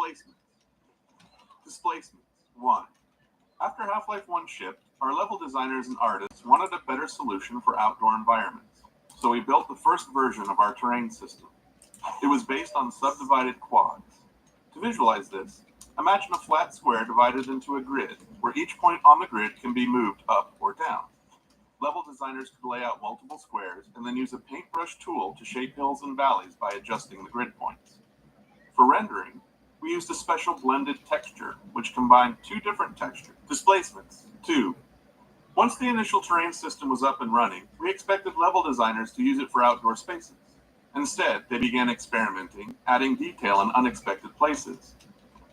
Displacements. Displacements. 1. After Half-Life 1 shipped, our level designers and artists wanted a better solution for outdoor environments, so we built the first version of our terrain system. It was based on subdivided quads. To visualize this, imagine a flat square divided into a grid, where each point on the grid can be moved up or down. Level designers could lay out multiple squares and then use a paintbrush tool to shape hills and valleys by adjusting the grid points. For rendering, we used a special blended texture, which combined two different texture displacements. 2. Once the initial terrain system was up and running, we expected level designers to use it for outdoor spaces. Instead, they began experimenting, adding detail in unexpected places.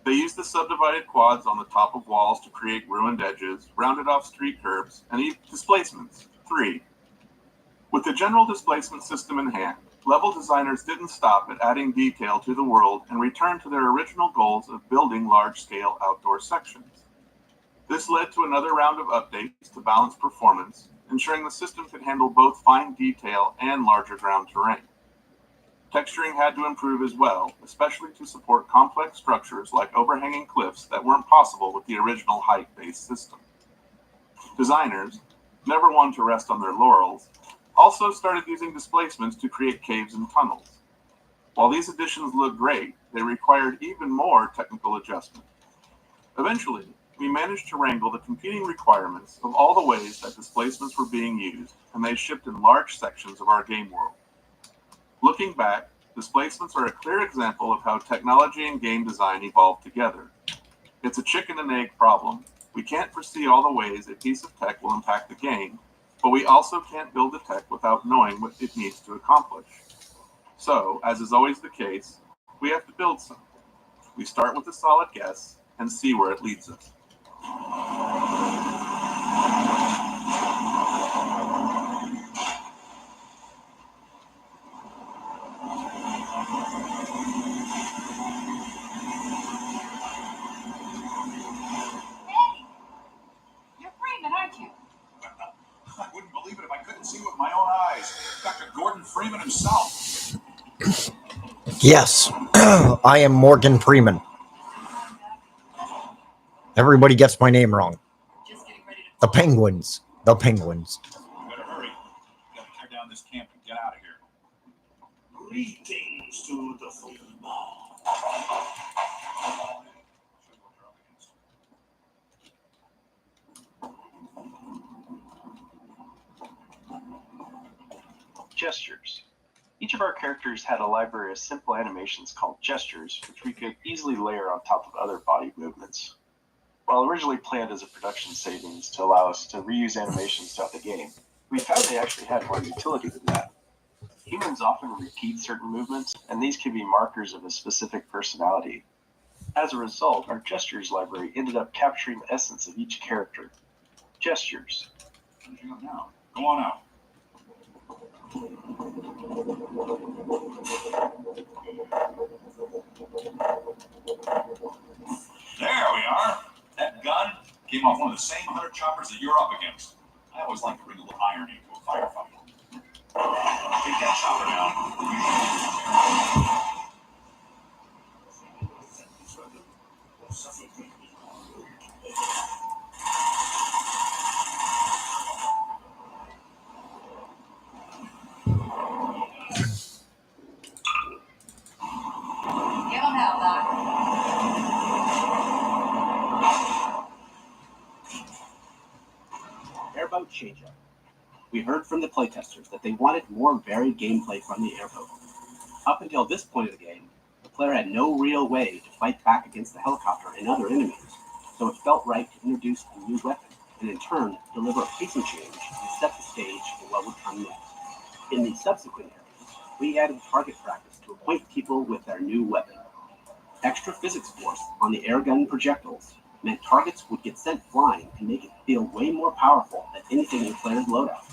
They used the subdivided quads on the top of walls to create ruined edges, rounded off street curbs, and even displacements. 3. With the general displacement system in hand, level designers didn't stop at adding detail to the world and returned to their original goals of building large-scale outdoor sections. This led to another round of updates to balance performance, ensuring the system could handle both fine detail and larger ground terrain. Texturing had to improve as well, especially to support complex structures like overhanging cliffs that weren't possible with the original height-based system. Designers, never one to rest on their laurels, also started using displacements to create caves and tunnels. While these additions looked great, they required even more technical adjustment. Eventually, we managed to wrangle the competing requirements of all the ways that displacements were being used, and they shipped in large sections of our game world. Looking back, displacements are a clear example of how technology and game design evolved together. It's a chicken and egg problem. We can't foresee all the ways a piece of tech will impact the game, but we also can't build the tech without knowing what it needs to accomplish. So, as is always the case, we have to build something. We start with a solid guess and see where it leads us. I wouldn't believe it if I couldn't see with my own eyes. Dr. Gordon Freeman himself. Yes, I am Morgan Freeman. Everybody gets my name wrong. The Penguins. The Penguins. You better hurry. We gotta tear down this camp and get out of here. Greetings to the football. Gestures. Each of our characters had a library of simple animations called gestures, which we could easily layer on top of other body movements. While originally planned as a production savings to allow us to reuse animations throughout the game, we found they actually had more utility than that. Humans often repeat certain movements, and these can be markers of a specific personality. As a result, our gestures library ended up capturing the essence of each character. Gestures. Finishing up now. Go on out. There we are. That gun came off one of the same 100 choppers that you're up against. I always like to bring a little irony to a firefight. Take that chopper down. Give him hell, Doc. Airboat changeup. We heard from the playtesters that they wanted more varied gameplay from the airboat. Up until this point of the game, the player had no real way to fight back against the helicopter and other enemies, so it felt right to introduce a new weapon, and in turn, deliver a pacing change and set the stage for what would come next. In the subsequent areas, we added target practice to acquaint people with their new weapon. Extra physics force on the airgun projectiles meant targets would get sent flying and make it feel way more powerful than anything in the player's loadout.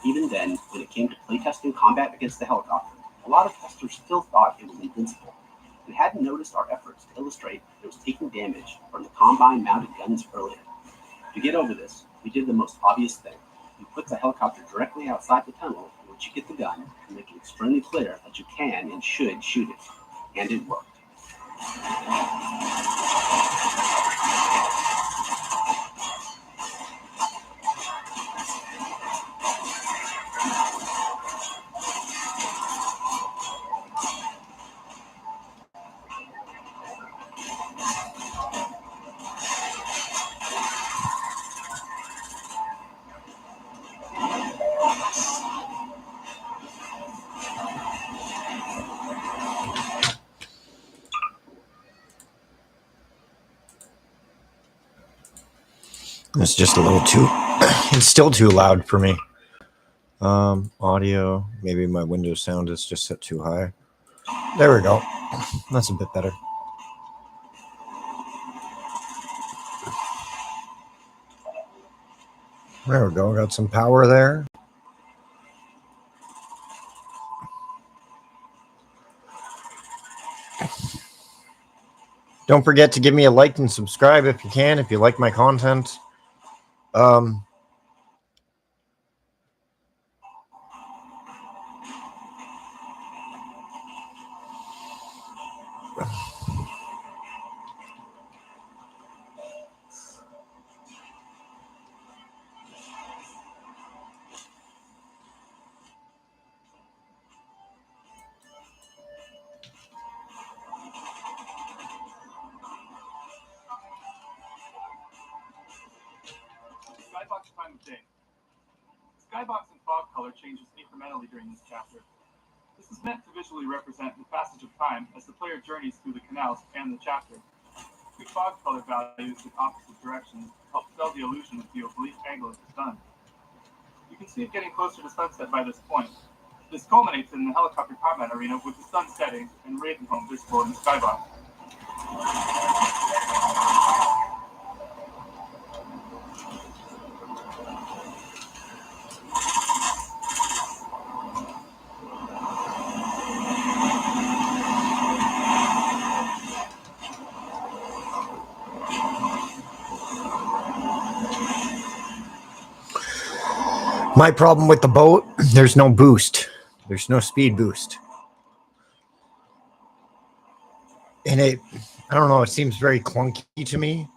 Even then, when it came to playtesting combat against the helicopter, a lot of testers still thought it was invincible and hadn't noticed our efforts to illustrate that it was taking damage from the Combine-mounted guns earlier. To get over this, we did the most obvious thing. We put the helicopter directly outside the tunnel in which you get the gun and make it extremely clear that you can and should shoot it. And it worked. It's just a little too. It's still too loud for me. Audio. Maybe my Windows sound is just set too high. There we go. That's a bit better. There we go. Got some power there. Don't forget to give me a like and subscribe if you can, if you like my content. Skybox time of day. Skybox and fog color changes incrementally during this chapter. This is meant to visually represent the passage of time as the player journeys through the canals and the chapter. The fog color values in opposite directions help sell the illusion of the oblique angle of the sun. You can see it getting closer to sunset by this point. This culminates in the helicopter combat arena with the sun setting and Ravenholm visible in the skybox. My problem with the boat, there's no boost. There's no speed boost. And I don't know, it seems very clunky to me.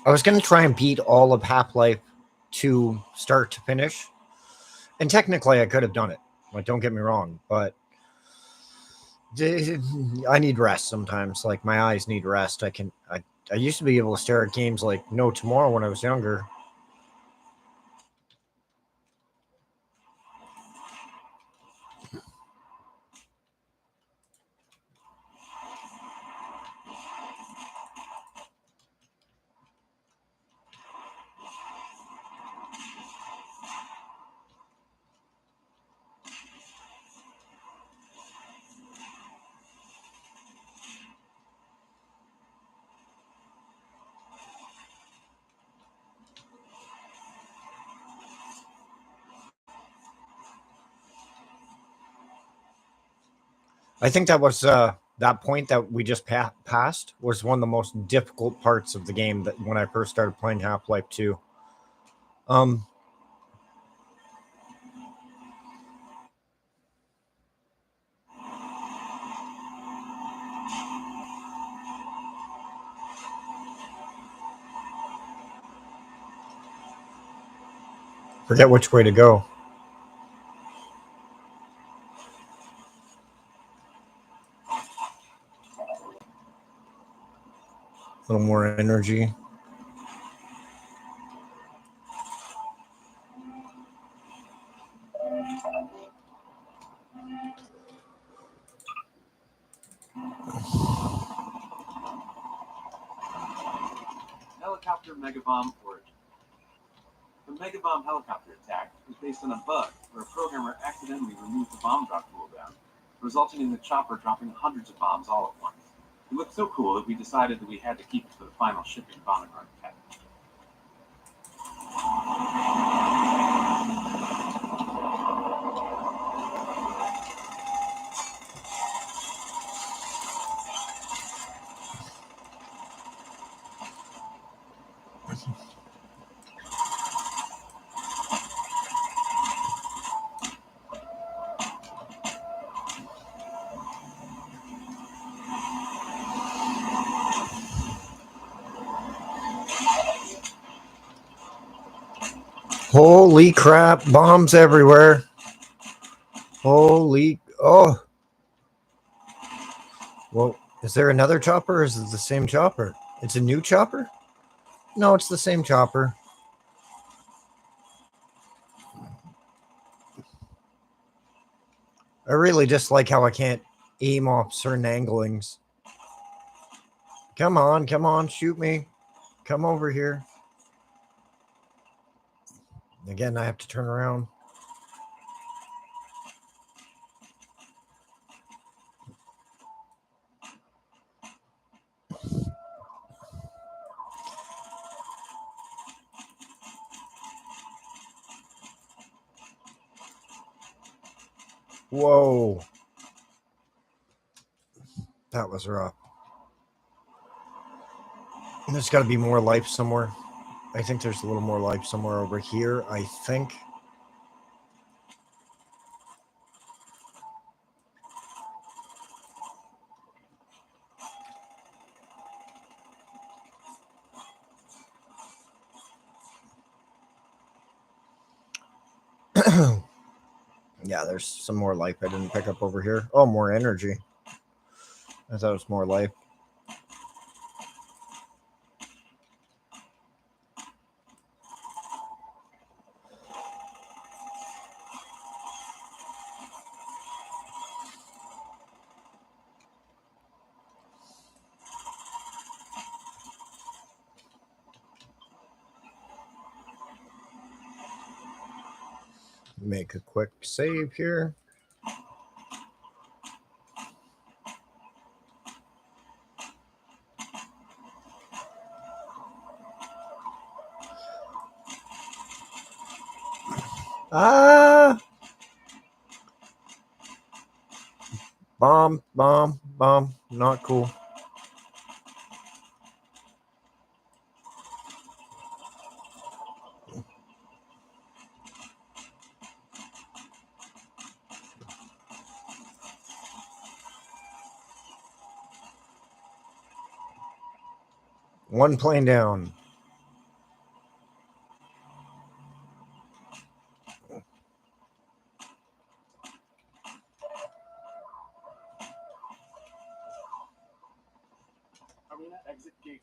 I was going to try and beat all of Half-Life 2 start to finish. And technically, I could have done it. Like, don't get me wrong. But I need rest sometimes. Like, my eyes need rest. I used to be able to stare at games like no tomorrow when I was younger. I think that was that point that we just passed was one of the most difficult parts of the game that when I first started playing Half-Life 2. Forget which way to go. A little more energy. Helicopter Megabomb origin. The Mega Bomb helicopter attack was based on a bug where a programmer accidentally removed the bomb drop cooldown, resulting in the chopper dropping hundreds of bombs all at once. It looked so cool that we decided that we had to keep it for the final shipping bombing run test. Holy crap, bombs everywhere. Holy, oh. Well, is there another chopper or is it the same chopper? It's a new chopper? No, it's the same chopper. I really just like how I can't aim off certain anglings. Come on, shoot me. Come over here. Again, I have to turn around. Whoa. That was rough. There's got to be more life somewhere. I think there's a little more life somewhere over here, I think. Yeah, there's some more life I didn't pick up over here. Oh, more energy. I thought it was more life. Make a quick save here. Ah! Bomb, bomb, bomb. Not cool. One plane down. Arena exit gate.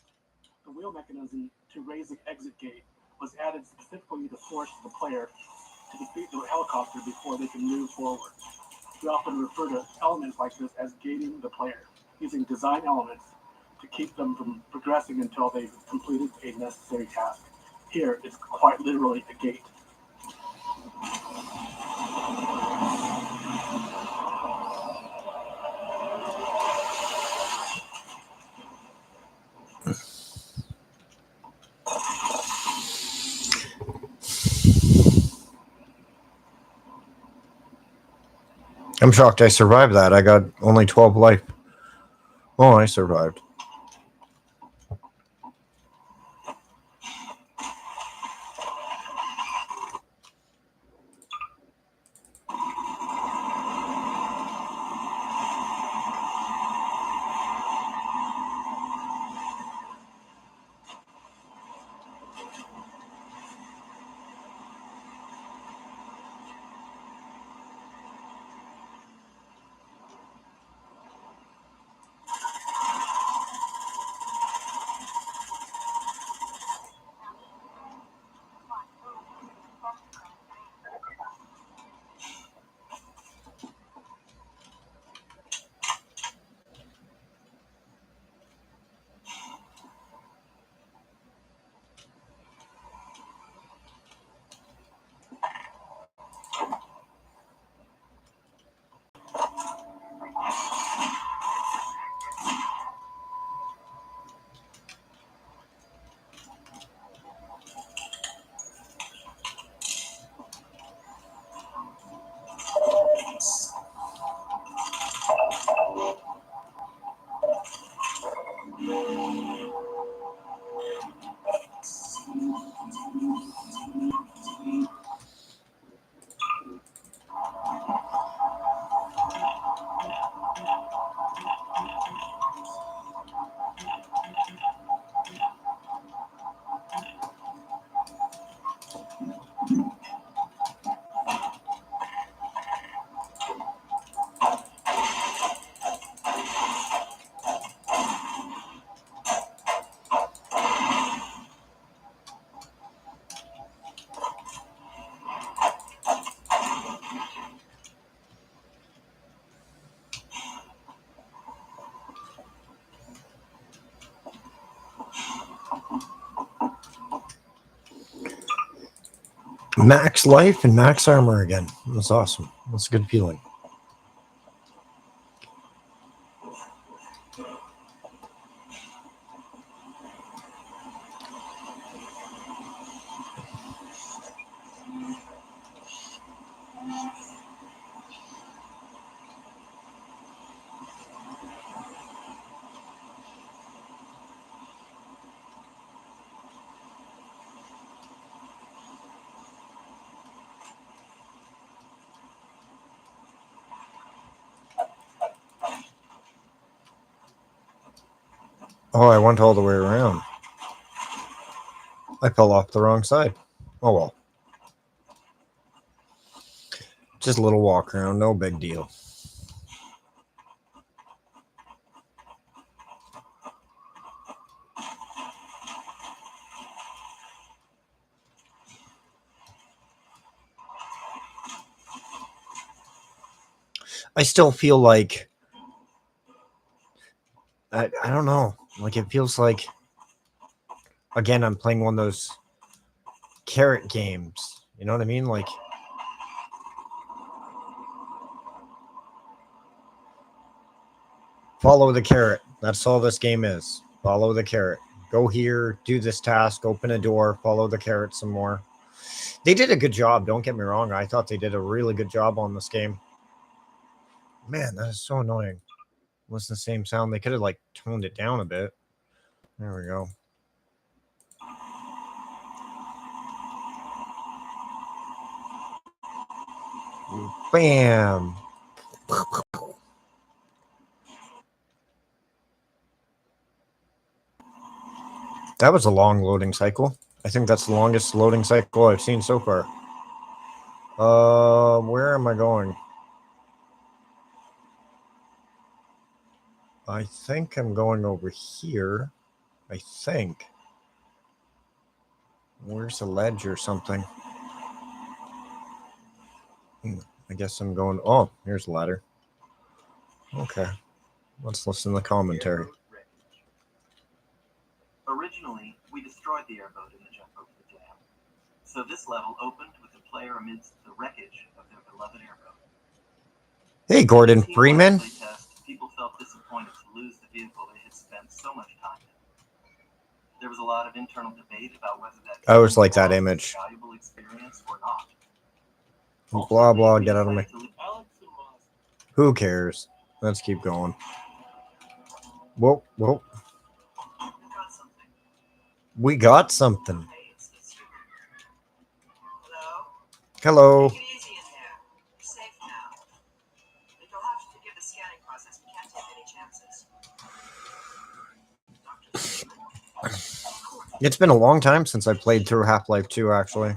The wheel mechanism to raise the exit gate was added specifically to force the player to defeat the helicopter before they can move forward. We often refer to elements like this as gating the player, using design elements to keep them from progressing until they've completed a necessary task. Here, it's quite literally a gate. I'm shocked I survived that. I got only 12 life. Oh, I survived. Max life and max armor again. That's awesome. That's a good feeling. Oh, I went all the way around. I fell off the wrong side. Oh well. Just a little walk around, no big deal. I still feel like I don't know. Like it feels like again I'm playing one of those carrot games. You know what I mean? Like follow the carrot. That's all this game is. Follow the carrot. Go here, do this task, open a door, follow the carrot some more. They did a good job, don't get me wrong. I thought they did a really good job on this game. Man, that is so annoying. What's the same sound? They could have like toned it down a bit. There we go. Bam. That was a long loading cycle. I think that's the longest loading cycle I've seen so far. Where am I going? I think I'm going over here. I think. Where's a ledge or something? I guess I'm going. Oh, here's a ladder. Okay. Let's listen to the commentary. Originally, we destroyed the airboat in the jump over the dam. So this level opened with the player amidst the wreckage of their beloved airboat. Hey, Gordon Team Freeman. playtest, people felt disappointed to lose the vehicle they had spent so much time in. There was a lot of internal debate about whether that I always like that was a image. valuable experience or not. Blah, blah, get out of me. Alex and Moss. Who cares? Let's keep going. Whoa, whoa. We got something. Hello. Take it easy in there. You're safe now. But you'll have to forgive the scanning process. We can't take any chances. It's been a long time since I played through Half-Life 2, actually.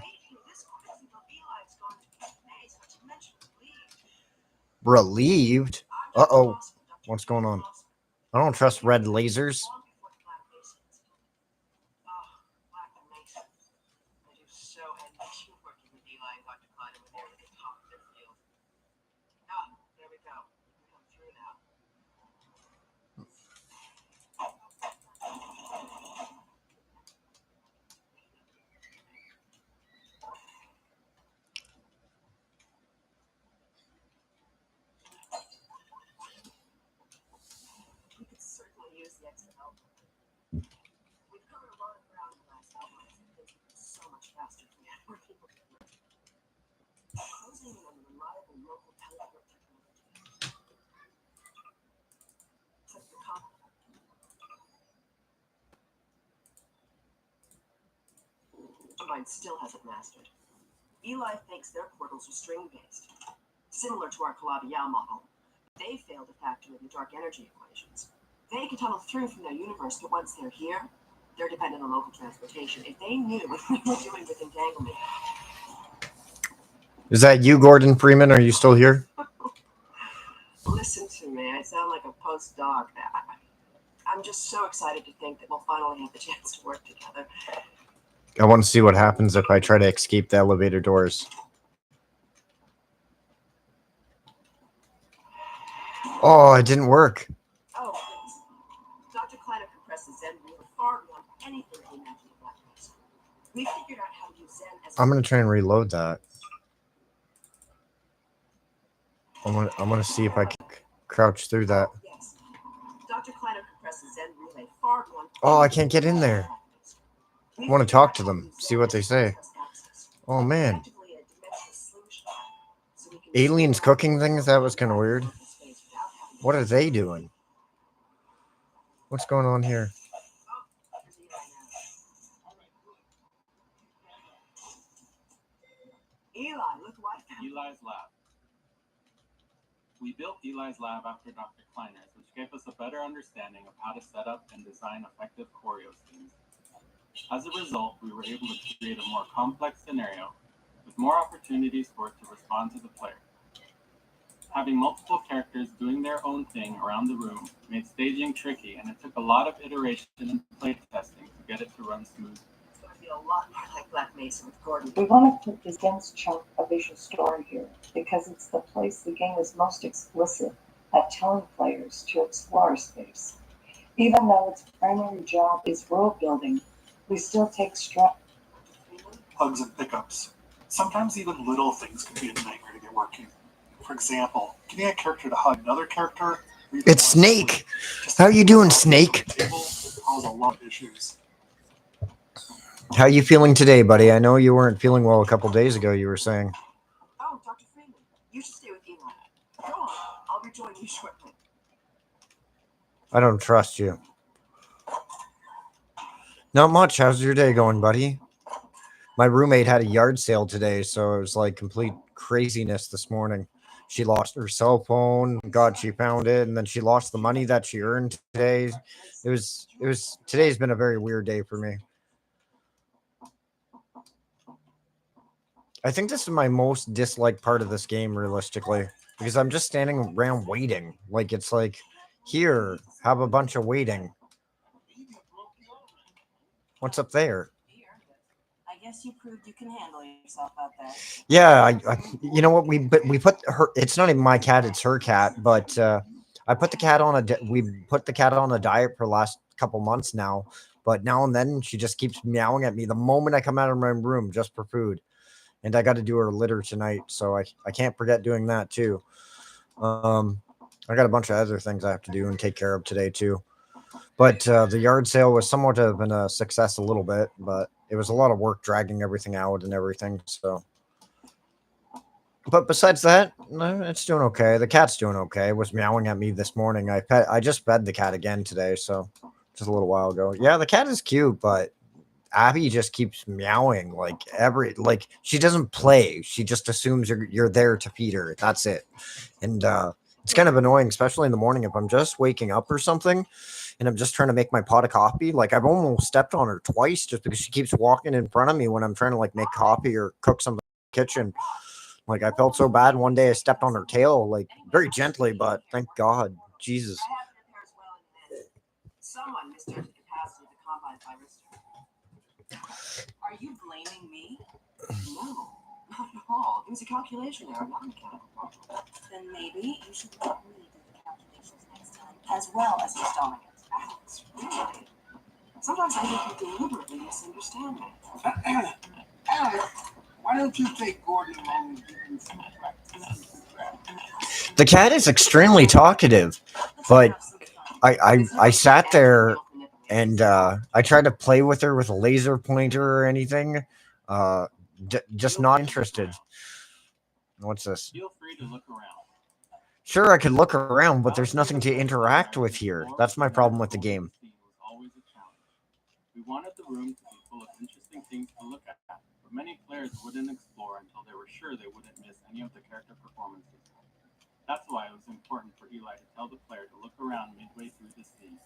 Relieved? Uh-oh. What's going on? I don't trust red lasers. Mine still hasn't mastered. Eli thinks their portals are string-based, similar to our Calabi-Yau model. They fail to factor in the dark energy equations. They can tunnel through from their universe, but once they're here, they're dependent on local transportation. If they knew what we were doing with entanglement. Is that you, Gordon Freeman? Are you still here? Listen to me. I sound like a postdoc. I'm just so excited to think that we'll finally have the chance to work together. I want to see what happens if I try to escape the elevator doors. Oh, it didn't work. Oh, please. Dr. Kleiner compresses Zen far beyond anything we imagined about this. We figured out how to use Zen as I'm gonna try and reload that. I'm gonna see if I can crouch through that. Yes. Dr. Kleiner compresses Zen Relay far beyond. Oh, I can't get in there. I want to talk to them, see what they say. Oh man, aliens cooking things? That was kind of weird. What are they doing? What's going on here? Eli, look what I found. Eli's lab. We built Eli's lab after Dr. Kleiner's, which gave us a better understanding of how to set up and design effective choreo scenes. As a result, we were able to create a more complex scenario with more opportunities for it to respond to the player. Having multiple characters doing their own thing around the room made staging tricky, and it took a lot of iteration and play testing to get it to run smooth. It's going to be a lot more like Black Mesa with Gordon. We want to put this dense chunk of visual story here because it's the place the game is most explicit at telling players to explore space. Even though its primary job is world building, we still take hugs and pickups. Sometimes even little things can be a nightmare to get working. For example, getting a character to hug another character. It's Snake. How you doing, Snake? Cause a lot of issues. How you feeling today, buddy? I know you weren't feeling well a couple days ago. You were saying. Oh, Dr. Freeman, you should stay with Eli. Go on, I'll rejoin you shortly. I don't trust you. Not much. How's your day going, buddy? My roommate had a yard sale today, so it was like complete craziness this morning. She lost her cell phone. God, she found it, and then she lost the money that she earned today. Today's been a very weird day for me. I think this is my most disliked part of this game, realistically, because I'm just standing around waiting. Like, it's like, here, have a bunch of waiting. What's up there? I guess you proved you can handle yourself out there. Yeah, you know what? We put her. It's not even my cat; it's her cat. But I put the cat on we put the cat on a diet for the last couple months now. But now and then she just keeps meowing at me the moment I come out of my room just for food. And I got to do her litter tonight, so I can't forget doing that too. I got a bunch of other things I have to do and take care of today too. But the yard sale was somewhat of a success a little bit, but it was a lot of work dragging everything out and everything. So, but besides that, it's doing okay. The cat's doing okay. It was meowing at me this morning. I just fed the cat again today, so just a little while ago. Yeah, the cat is cute, but Abby just keeps meowing like she doesn't play. She just assumes you're there to feed her. That's it. And it's kind of annoying, especially in the morning if I'm just waking up or something. And I'm just trying to make my pot of coffee. Like, I've almost stepped on her twice just because she keeps walking in front of me when I'm trying to, like, make coffee or cook something in the kitchen. Like, I felt so bad one day I stepped on her tail, like, very gently, but thank God. Jesus. Someone misjudged the capacity of the Combine thyristor. Are you blaming me? No, not at all. It was a calculation error, not a mechanical problem. Then maybe you should let me do the calculations next time, as well as installing it. Alex, really? Sometimes I think you deliberately misunderstand me. Alex, why don't you take Gordon along and give him some practice? The cat is extremely talkative, but I sat there and I tried to play with her with a laser pointer or anything. Just not interested. What's this? Feel free to look around. Sure, I could look around, but there's nothing to interact with here. That's my problem with the game. We wanted the room to be full of interesting things to look at, but many players wouldn't explore until they were sure they wouldn't miss any of the character performances. That's why it was important for Eli to tell the player to look around midway through the scene.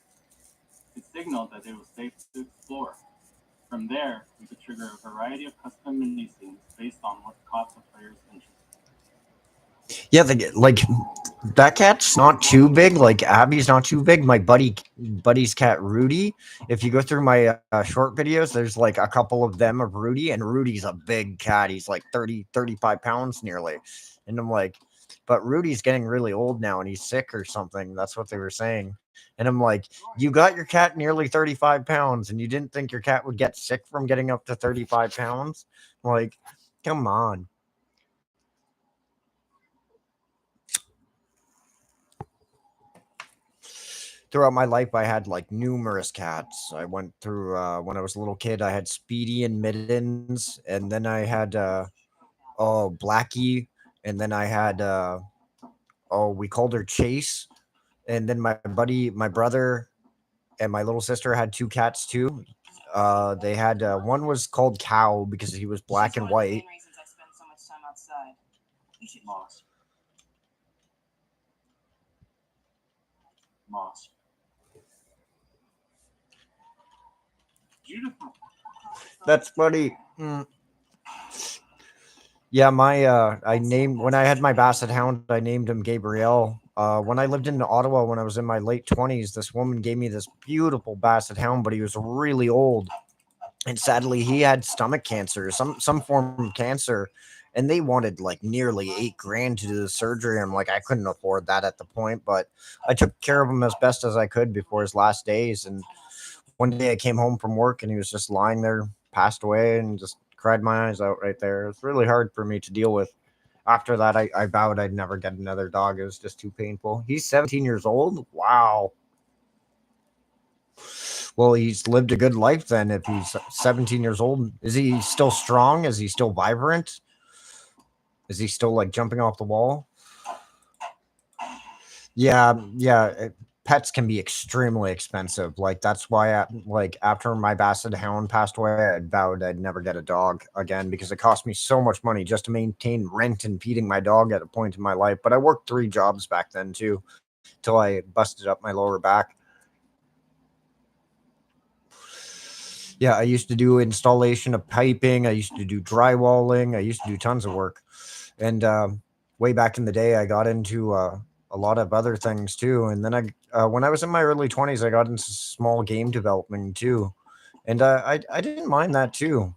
It signaled that it was safe to explore. From there, we could trigger a variety of custom mini scenes based on what caught the player's interest. Yeah, that cat's not too big. Like, Abby's not too big. My buddy's cat Rudy. If you go through my short videos, there's like a couple of them of Rudy, and Rudy's a big cat. He's like 35 pounds nearly. And I'm like, but Rudy's getting really old now and he's sick or something. That's what they were saying. And I'm like, you got your cat nearly 35 pounds and you didn't think your cat would get sick from getting up to 35 pounds? Like, come on. Throughout my life, I had like numerous cats. I went through, when I was a little kid, I had Speedy and Mittens, and then I had, Blackie, and then I had, we called her Chase. And then my brother, and my little sister had two cats too. They had one was called Cow because he was black and white. Moss. Moss. Judith. That's funny. Yeah, I named when I had my Basset Hound, I named him Gabriel. When I lived in Ottawa when I was in my late 20s, this woman gave me this beautiful Basset Hound, but he was really old. And sadly, he had stomach cancer, some form of cancer, and they wanted like nearly $8,000 to do the surgery. I'm like, I couldn't afford that at the point, but I took care of him as best as I could before his last days. And one day I came home from work and he was just lying there, passed away, and just cried my eyes out right there. It's really hard for me to deal with. After that, I vowed I'd never get another dog. It was just too painful. He's 17 years old. Wow. Well, he's lived a good life then if he's 17 years old. Is he still strong? Is he still vibrant? Is he still like jumping off the wall? Yeah. Pets can be extremely expensive. Like that's why, like after my Basset Hound passed away, I vowed I'd never get a dog again because it cost me so much money just to maintain rent and feeding my dog at a point in my life. But I worked 3 jobs back then too, till I busted up my lower back. Yeah, I used to do installation of piping. I used to do drywalling. I used to do tons of work. And way back in the day, I got into a lot of other things too. And then when I was in my early 20s, I got into small game development too. And I didn't mind that too.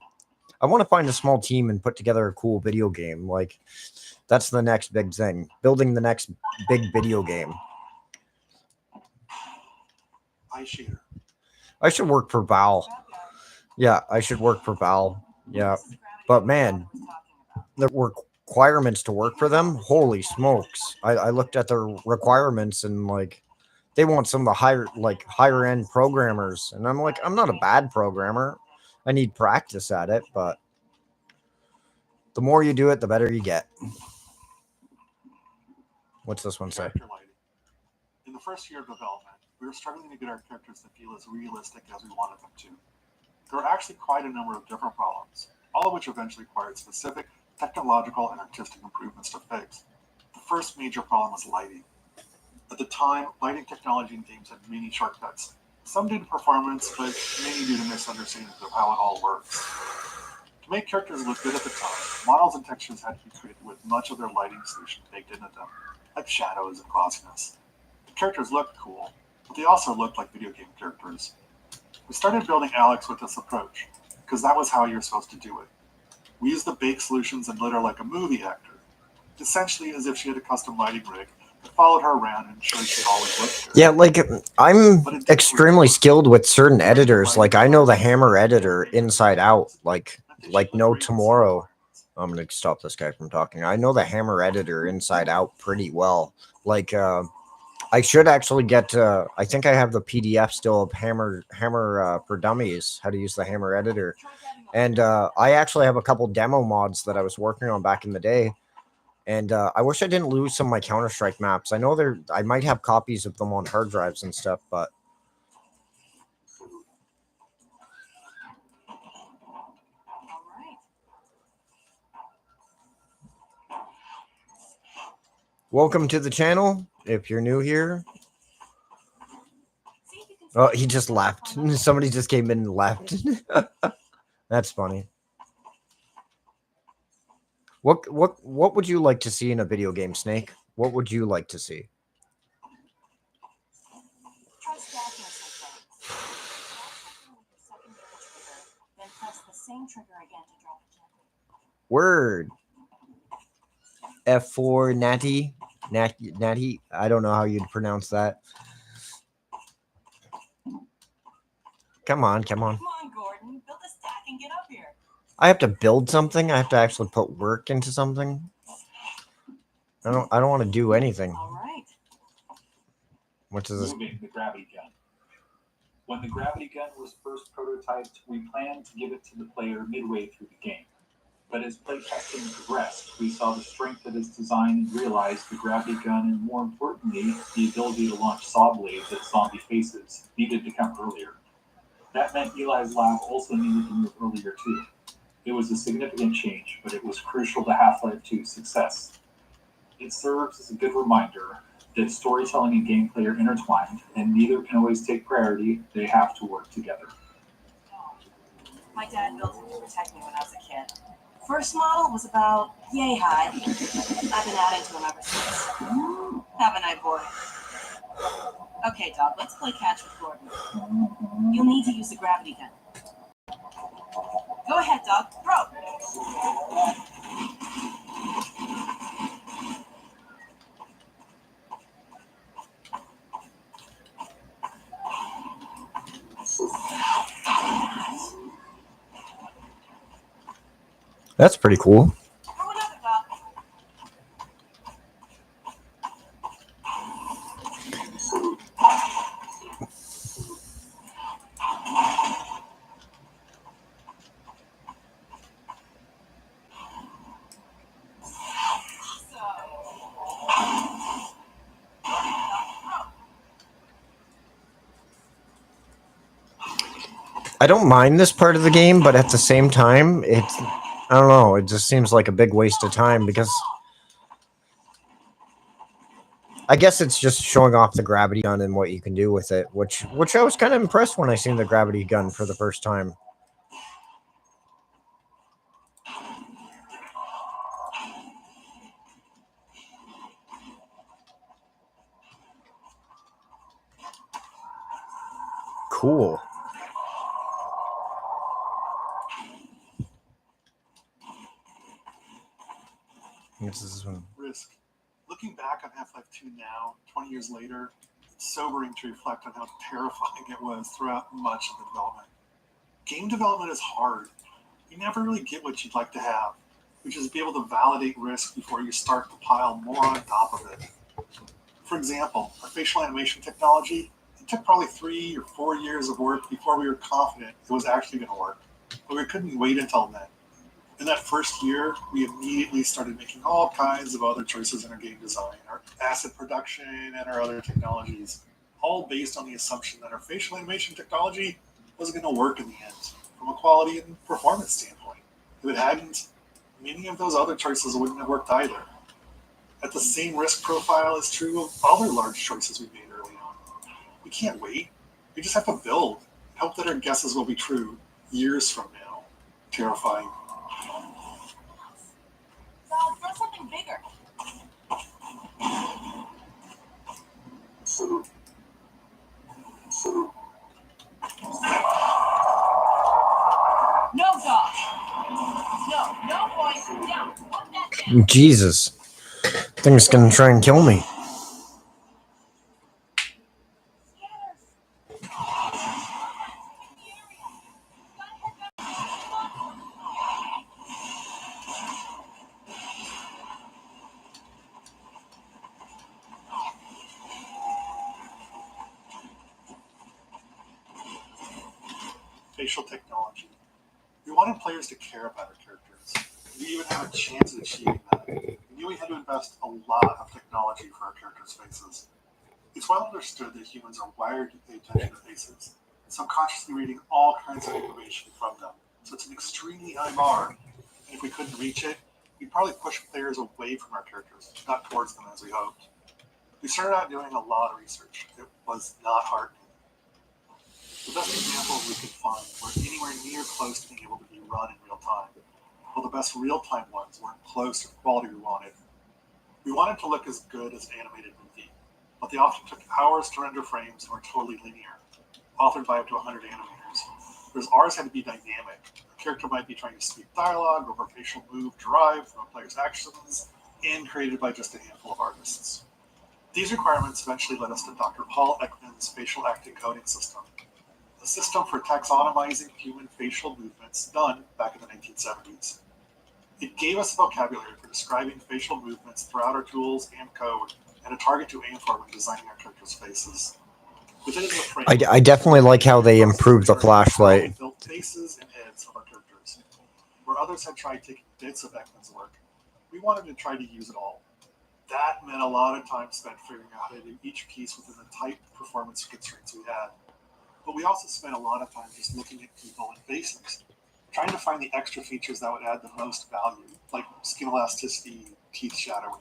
I want to find a small team and put together a cool video game. Like that's the next big thing, building the next big video game. I should work for Val. Yeah, I should work for Val. Yeah. But man, the requirements to work for them, holy smokes. I looked at their requirements and like they want some of the higher end programmers. And I'm like, I'm not a bad programmer. I need practice at it, but the more you do it, the better you get. What's this one say? In the first year of development, we were struggling to get our characters to feel as realistic as we wanted them to. There were actually quite a number of different problems, all of which eventually required specific technological and artistic improvements to fix. The first major problem was lighting. At the time, lighting technology in games had many shortcuts, some due to performance, but many due to misunderstandings of how it all works. To make characters look good at the time, models and textures had to be created with much of their lighting solution baked into them, like shadows and glossiness. The characters looked cool, but they also looked like video game characters. We started building Alex with this approach, because that was how you're supposed to do it. We used the baked solutions and lit her like a movie actor, essentially as if she had a custom lighting rig that followed her around and ensured she always looked good. Yeah, like I'm extremely skilled with certain editors. Like I know the Hammer editor inside out, like no tomorrow. I'm gonna stop this guy from talking. I know the Hammer editor inside out pretty well. Like I should actually get. I think I have the PDF still of Hammer for Dummies, how to use the Hammer editor, and I actually have a couple demo mods that I was working on back in the day. And I wish I didn't lose some of my Counter-Strike maps. I know I might have copies of them on hard drives and stuff, but welcome to the channel. If you're new here. Oh, he just left. Somebody just came in and left. That's funny. What would you like to see in a video game, Snake? What would you like to see? Word. F4 Natty. I don't know how you'd pronounce that. Come on. Come on, Gordon. Build a stack and get up here. I have to build something. I have to actually put work into something. I don't want to do anything. All right. What does this? Moving the gravity gun. When the gravity gun was first prototyped, we planned to give it to the player midway through the game. But as playtesting progressed, we saw the strength of its design and realized the gravity gun, and more importantly, the ability to launch saw blades at zombie faces, needed to come earlier. That meant Eli's lab also needed to move earlier too. It was a significant change, but it was crucial to Half-Life 2's success. It serves as a good reminder that storytelling and gameplay are intertwined, and neither can always take priority. They have to work together. My dad built it to protect me when I was a kid. First model was about yay high. I've been adding to them ever since. Have a night, boy. Okay, dog, let's play catch with Gordon. You'll need to use the gravity gun. Go ahead, dog. Throw! That's pretty cool. Throw another, dog. I don't mind this part of the game, but at the same time, I don't know, it just seems like a big waste of time because I guess it's just showing off the gravity gun and what you can do with it, which I was kind of impressed when I seen the gravity gun for the first time. Cool. This is Risk. Looking back on Half-Life 2 now, 20 years later, it's sobering to reflect on how terrifying it was throughout much of the development. Game development is hard. You never really get what you'd like to have, which is be able to validate risk before you start to pile more on top of it. For example, our facial animation technology, it took probably 3 or 4 years of work before we were confident it was actually going to work. But we couldn't wait until then. In that first year, we immediately started making all kinds of other choices in our game design, our asset production, and our other technologies, all based on the assumption that our facial animation technology wasn't going to work in the end, from a quality and performance standpoint. If it hadn't, many of those other choices wouldn't have worked either. That the same risk profile is true of other large choices we made early on. We can't wait. We just have to build, hope that our guesses will be true years from now. Terrifying. Dog, throw something bigger. No, dog. No, boy. Down. Put that down. Jesus. Thing's gonna try and kill me. Facial technology. We wanted players to care about our characters. We even had a chance at achieving that. We knew we had to invest a lot of technology for our characters' faces. It's well understood that humans are wired to pay attention to faces, subconsciously reading all kinds of information from them. So it's an extremely high bar. And if we couldn't reach it, we'd probably push players away from our characters, not towards them as we hoped. We started out doing a lot of research. It was not heartening. The best examples we could find weren't anywhere near close to being able to be run in real time, while the best real-time ones weren't close to the quality we wanted. We wanted to look as good as an animated movie, but they often took hours to render frames and were totally linear, authored by up to 100 animators, whereas ours had to be dynamic. A character might be trying to speak dialogue, or a facial move derived from a player's actions, and created by just a handful of artists. These requirements eventually led us to Dr. Paul Ekman's facial acting coding system, a system for taxonomizing human facial movements done back in the 1970s. It gave us a vocabulary for describing facial movements throughout our tools and code, and a target to aim for when designing our characters' faces. Within the frame, I definitely like how they improved the flashlight. we built faces and heads of our characters. Where others had tried taking bits of Ekman's work, we wanted to try to use it all. That meant a lot of time spent figuring out how to do each piece within the tight performance constraints we had. But we also spent a lot of time just looking at people and basics, trying to find the extra features that would add the most value, like skin elasticity, teeth shadowing.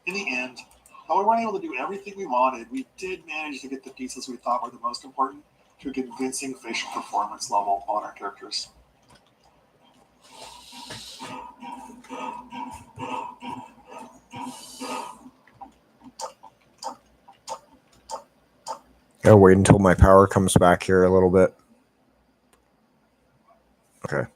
In the end, while we weren't able to do everything we wanted, we did manage to get the pieces we thought were the most important to a convincing facial performance level on our characters. I'll wait until my power comes back here a little bit. Okay.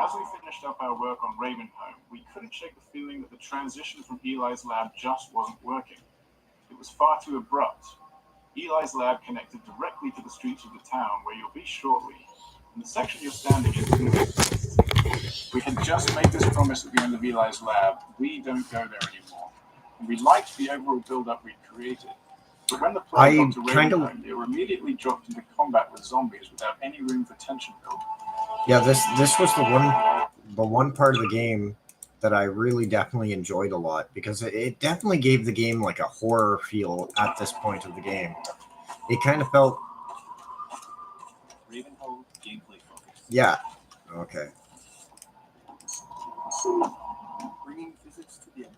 As we finished up our work on Ravenholm, we couldn't shake the feeling that the transition from Eli's lab just wasn't working. It was far too abrupt. Eli's lab connected directly to the streets of the town where you'll be shortly. And the section you're standing in. We had just made this promise at the end of Eli's lab. We don't go there anymore. And we liked the overall build-up we'd created. But when the player got to Ravenholm, they were immediately dropped into combat with zombies without any room for tension build. Yeah, this was the one part of the game that I really definitely enjoyed a lot, because it definitely gave the game like a horror feel at this point of the game. It kind of felt Ravenholm gameplay focus. Yeah. Okay. Bringing physics to the end.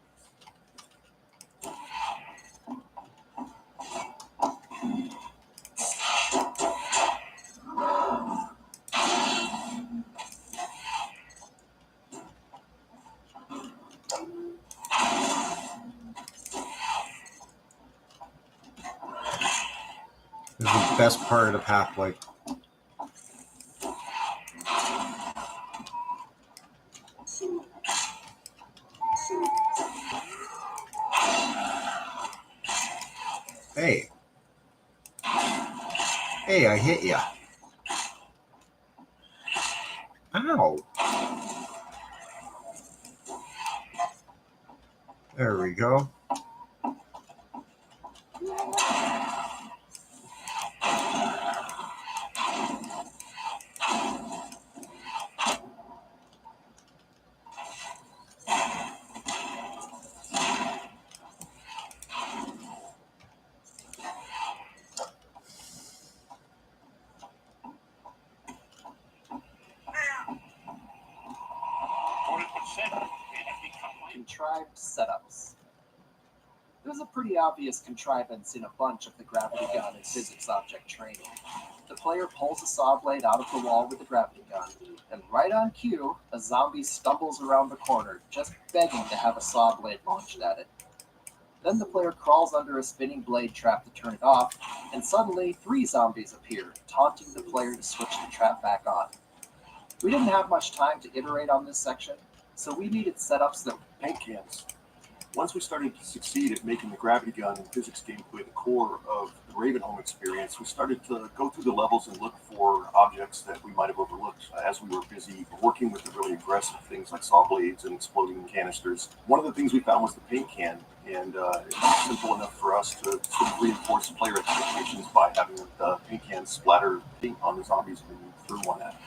This is the best part of the pathway. Hey. Hey, I hit ya. Ow. There we go. Contrived setups. There's a pretty obvious contrivance in a bunch of the gravity gun and physics object training. The player pulls a saw blade out of the wall with the gravity gun, and right on cue, a zombie stumbles around the corner, just begging to have a saw blade launched at it. Then the player crawls under a spinning blade trap to turn it off, and suddenly 3 zombies appear, taunting the player to switch the trap back on. We didn't have much time to iterate on this section, so we needed setups that Paint cans. Once we started to succeed at making the gravity gun and physics gameplay the core of the Ravenholm experience, we started to go through the levels and look for objects that we might have overlooked as we were busy working with the really aggressive things like saw blades and exploding canisters. One of the things we found was the paint can, and it was simple enough for us to sort of reinforce player expectations by having the paint can splatter paint on the zombies when you threw one at them.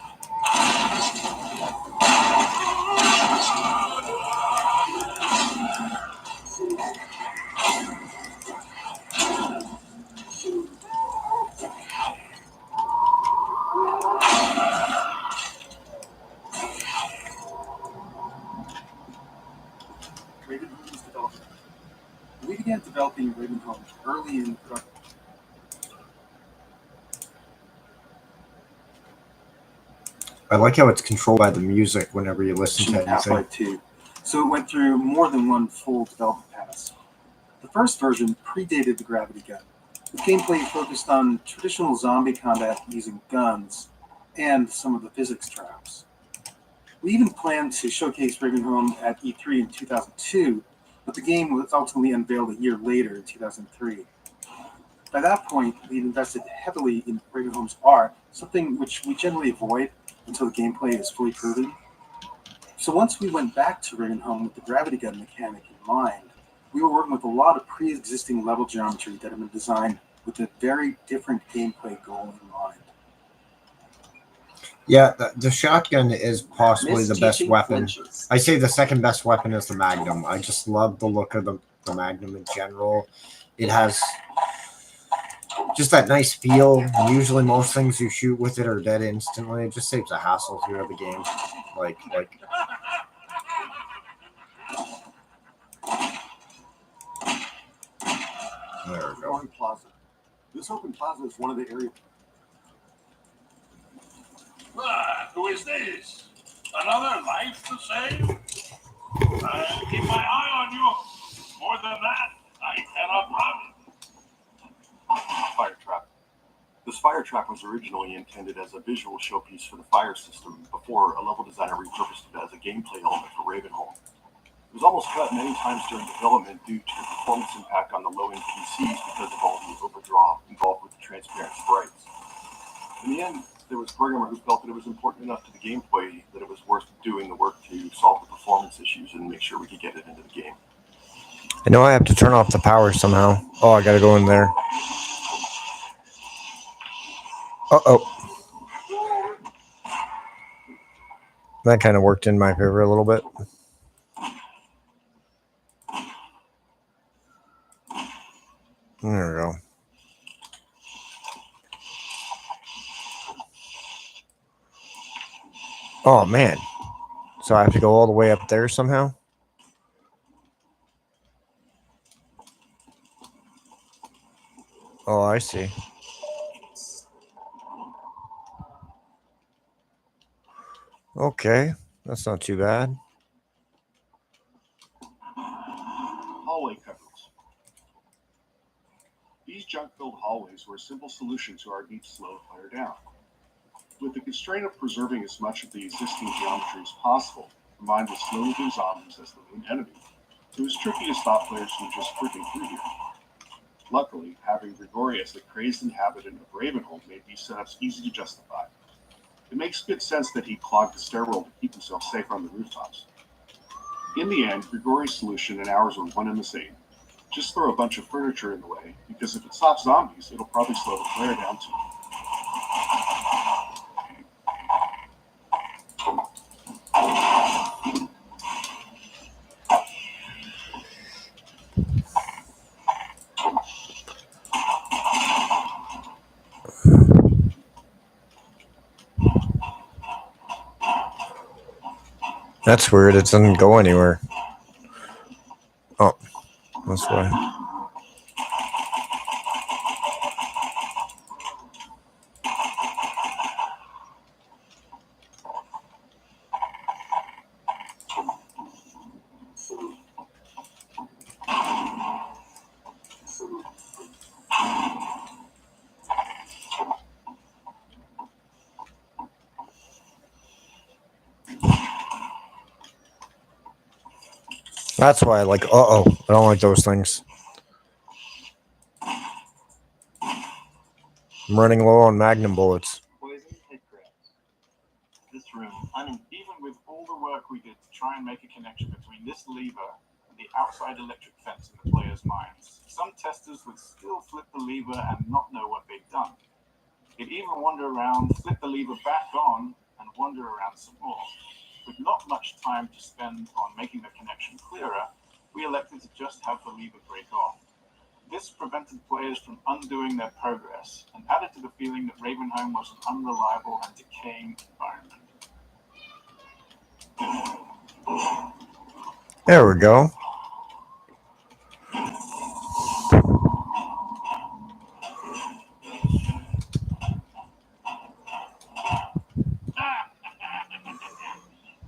Ravenholm's development. We began developing Ravenholm early in production. I like how it's controlled by the music whenever you listen to anything. Half-Life 2. So it went through more than one full development pass. The first version predated the gravity gun. with gameplay focused on traditional zombie combat using guns and some of the physics traps. We even planned to showcase Ravenholm at E3 in 2002, but the game was ultimately unveiled a year later in 2003. By that point, we had invested heavily in Ravenholm's art, something which we generally avoid until the gameplay is fully proven. So once we went back to Ravenholm with the gravity gun mechanic in mind, we were working with a lot of pre-existing level geometry that had been designed with a very different gameplay goal in mind. Yeah, the shotgun is possibly the best Miss weapon. flinches. I say the second best weapon is the Magnum. I just love the look of the Magnum in general. It has just that nice feel. Usually most things you shoot with it are dead instantly. It just saves a hassle throughout the game. Like there we go. Open Plaza. This open plaza is one of the areas. Who is this? Another life to save? I'll keep my eye on you. More than that, I cannot run. Fire trap. This fire trap was originally intended as a visual showpiece for the fire system before a level designer repurposed it as a gameplay element for Ravenholm. It was almost cut many times during development due to the performance impact on the low-end PCs because of all the overdraw involved with the transparent sprites. In the end, there was a programmer who felt that it was important enough to the gameplay that it was worth doing the work to solve the performance issues and make sure we could get it into the game. I know I have to turn off the power somehow. Oh, I gotta go in there. Uh-oh. That kind of worked in my favor a little bit. There we go. Oh, man. So I have to go all the way up there somehow? Oh, I see. Okay. That's not too bad. Hallway covers. These junk-filled hallways were a simple solution to our need to slow the player down. With the constraint of preserving as much of the existing geometry as possible, combined with slow moving zombies as the main enemy, it was tricky to stop players from just clicking through here. Luckily, having Grigori as the crazed inhabitant of Ravenholm made these setups easy to justify. It makes good sense that he clogged the stairwell to keep himself safe on the rooftops. In the end, Grigori's solution and ours were one and the same. Just throw a bunch of furniture in the way, because if it stops zombies, it'll probably slow the player down too. That's weird. It doesn't go anywhere. Oh, that's why. That's why I like, I don't like those things. I'm running low on Magnum bullets. Poison head crabs. This room, even with all the work we did to try and make a connection between this lever and the outside electric fence in the players' minds, some testers would still flip the lever and not know what they'd done. They'd even wander around, flip the lever back on, and wander around some more. With not much time to spend on making the connection clearer, we elected to just have the lever break off. This prevented players from undoing their progress and added to the feeling that Ravenholm was an unreliable and decaying environment. There we go.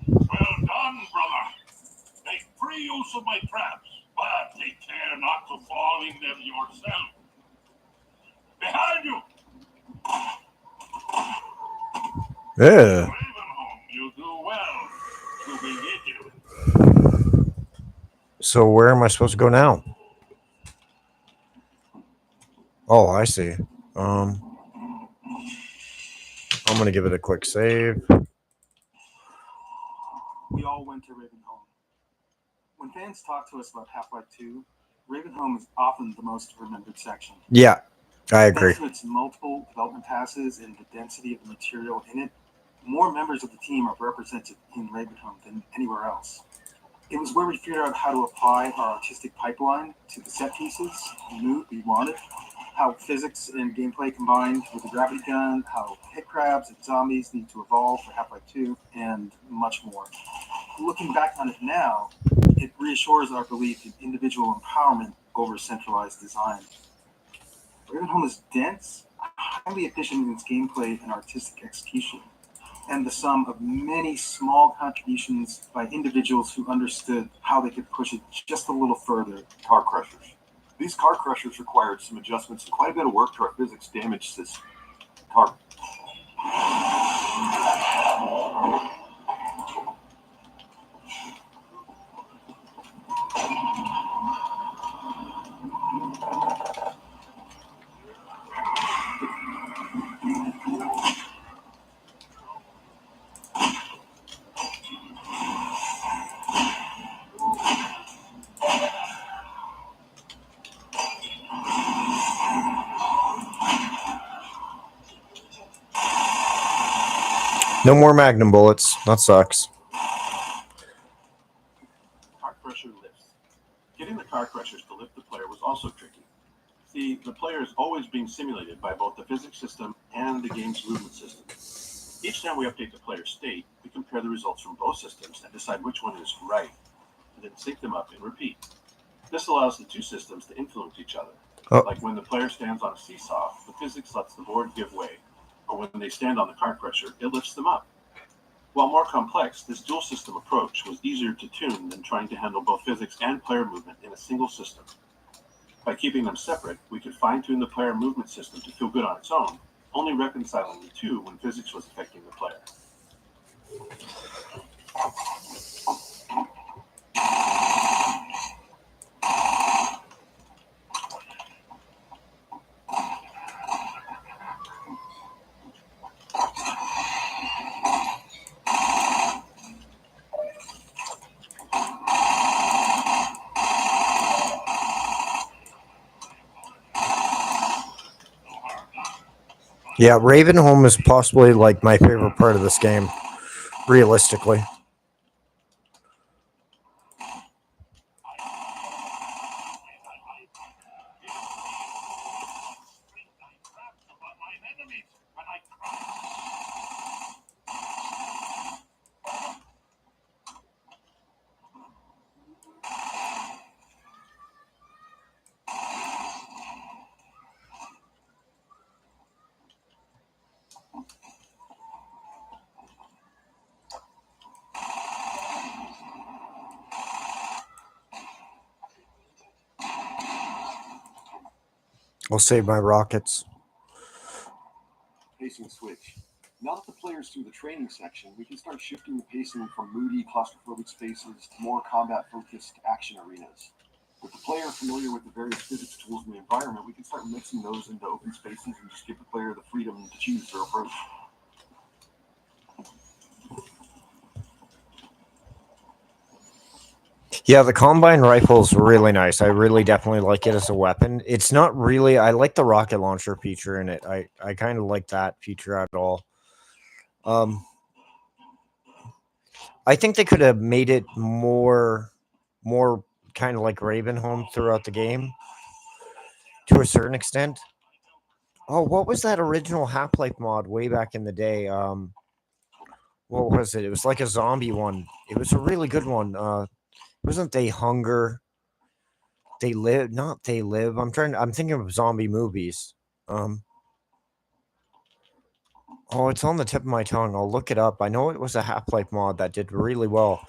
Well done, brother. Make free use of my traps, but take care not to fall in them yourself. Yeah. You do well to begin you. So where am I supposed to go now? Oh, I see. I'm gonna give it a quick save. We all went to Ravenholm. When fans talk to us about Half-Life 2, Ravenholm is often the most remembered section. Yeah, I agree. Thanks to its multiple development passes and the density of the material in it, more members of the team are represented in Ravenholm than anywhere else. It was where we figured out how to apply our artistic pipeline to the set pieces we wanted, how physics and gameplay combined with the gravity gun, how hit crabs and zombies need to evolve for Half-Life 2, and much more. Looking back on it now, it reassures our belief in individual empowerment over centralized design. Ravenholm is dense, highly efficient in its gameplay and artistic execution, and the sum of many small contributions by individuals who understood how they could push it just a little further. Car crushers. These car crushers required some adjustments and quite a bit of work to our physics damage system. No more Magnum bullets. That sucks. Car crusher lifts. Getting the car crushers to lift the player was also tricky. See, the player is always being simulated by both the physics system and the game's movement system. Each time we update the player's state, we compare the results from both systems and decide which one is right, and then sync them up and repeat. This allows the two systems to influence each other. Like when the player stands on a seesaw, the physics lets the board give way, or when they stand on the car crusher, it lifts them up. While more complex, this dual system approach was easier to tune than trying to handle both physics and player movement in a single system. By keeping them separate, we could fine-tune the player movement system to feel good on its own, only reconciling the two when physics was affecting the player. Yeah, Ravenholm is possibly like my favorite part of this game, realistically. I'll save my rockets. Pacing switch. Now that the player's through the training section, we can start shifting the pacing from moody, claustrophobic spaces to more combat-focused action arenas. With the player familiar with the various physics tools in the environment, we can start mixing those into open spaces and just give the player the freedom to choose their approach. Yeah, the Combine rifle is really nice. I really definitely like it as a weapon. It's not really, I like the rocket launcher feature in it. I kind of like that feature at all. I think they could have made it more kind of like Ravenholm throughout the game to a certain extent. Oh, what was that original Half-Life mod way back in the day? What was it? It was like a zombie one. It was a really good one. Wasn't They Hunger? They Live, not They Live. I'm thinking of zombie movies. Oh, it's on the tip of my tongue. I'll look it up. I know it was a Half-Life mod that did really well.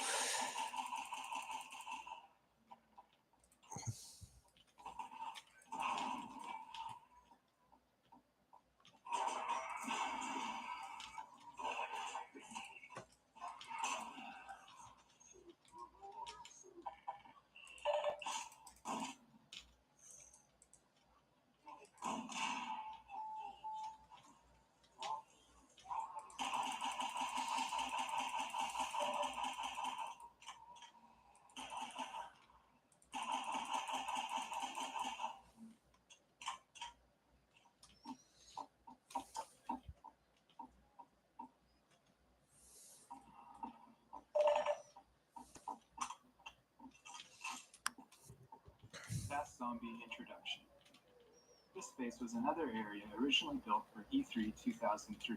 Fast Zombie Introduction. This space was another area originally built for E3 2003,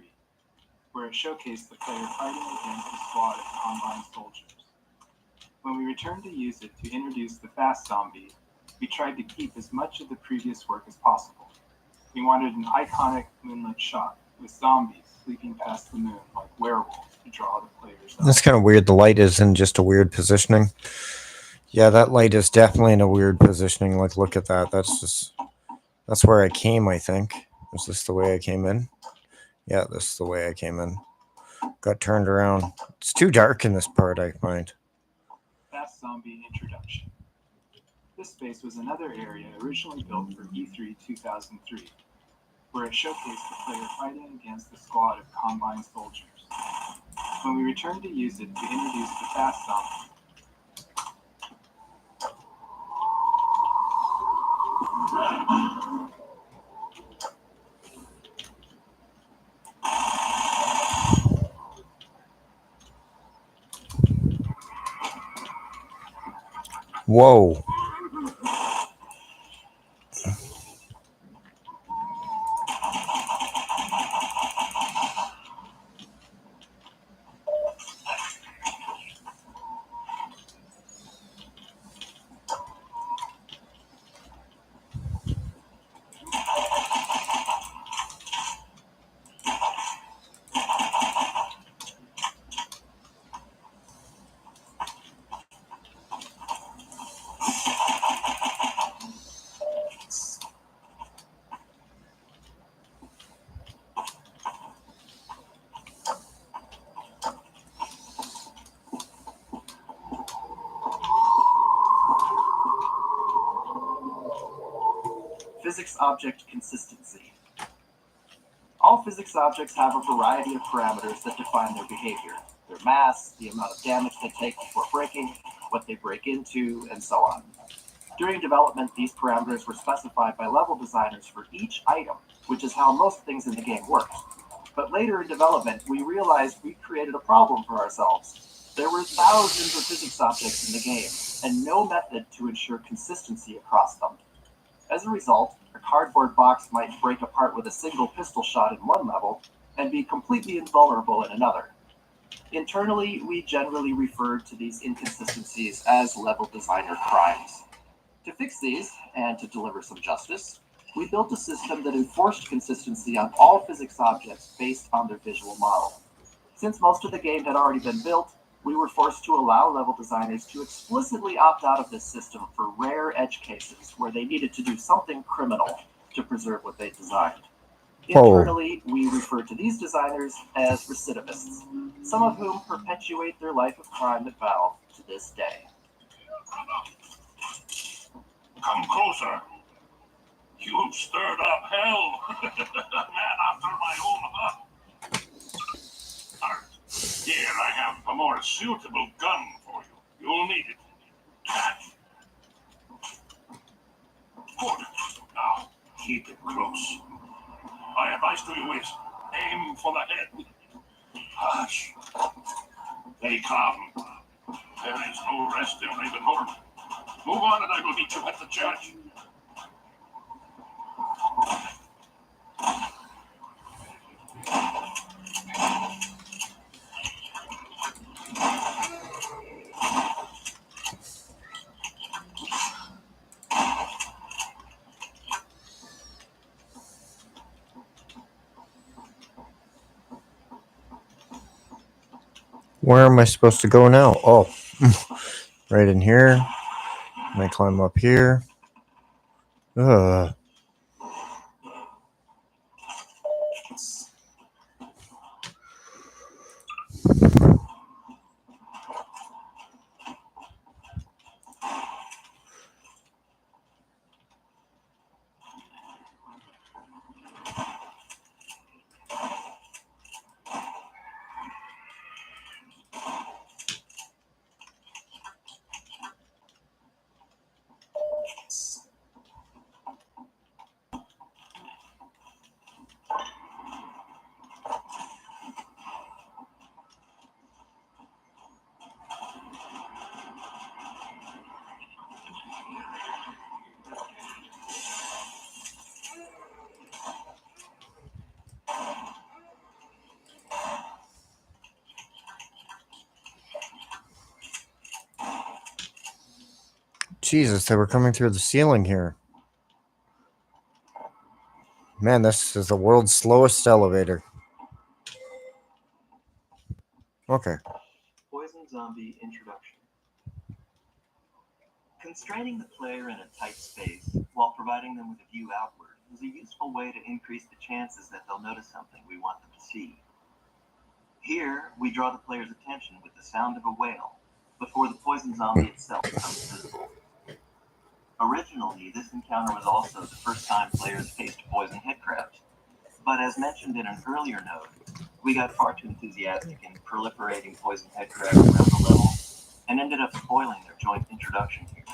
where it showcased the player fighting against a squad of Combine soldiers. When we returned to use it to introduce the Fast Zombie, we tried to keep as much of the previous work as possible. We wanted an iconic moonlit shot with zombies sleeping past the moon like werewolves to draw the players up. That's kind of weird. The light is in just a weird positioning. Yeah, that light is definitely in a weird positioning. Like, look at that. That's where I came, I think. Is this the way I came in? Yeah, this is the way I came in. Got turned around. It's too dark in this part, I find. Fast Zombie Introduction. This space was another area originally built for E3 2003, where it showcased the player fighting against a squad of Combine soldiers. When we returned to use it to introduce the Fast Zombie, Whoa. Physics object consistency. All physics objects have a variety of parameters that define their behavior. Their mass, the amount of damage they take before breaking, what they break into, and so on. During development, these parameters were specified by level designers for each item, which is how most things in the game work. But later in development, we realized we created a problem for ourselves. There were thousands of physics objects in the game, and no method to ensure consistency across them. As a result, a cardboard box might break apart with a single pistol shot in one level and be completely invulnerable in another. Internally, we generally referred to these inconsistencies as level designer crimes. To fix these, and to deliver some justice, we built a system that enforced consistency on all physics objects based on their visual model. Since most of the game had already been built, we were forced to allow level designers to explicitly opt out of this system for rare edge cases where they needed to do something criminal to preserve what they designed. Internally, we refer to these designers as recidivists, some of whom perpetuate their life of crime at Valve to this day. Come closer. You stirred up hell. Man after my own heart. Here I have a more suitable gun for you. You'll need it. Catch. Good. Now, keep it close. My advice to you is, aim for the head. Hush. Stay calm. There is no rest in Ravenholm. Move on and I will meet you at the church. Where am I supposed to go now? Oh, right in here. And I climb up here. Ugh. Jesus, they were coming through the ceiling here. Man, this is the world's slowest elevator. Okay. Poison zombie introduction. Constraining the player in a tight space while providing them with a view outward is a useful way to increase the chances that they'll notice something we want them to see. Here, we draw the player's attention with the sound of a whale before the poison zombie itself becomes visible. Originally, this encounter was also the first time players faced poison headcrabs, but as mentioned in an earlier note, we got far too enthusiastic in proliferating poison headcrabs around the level and ended up spoiling their joint introduction here.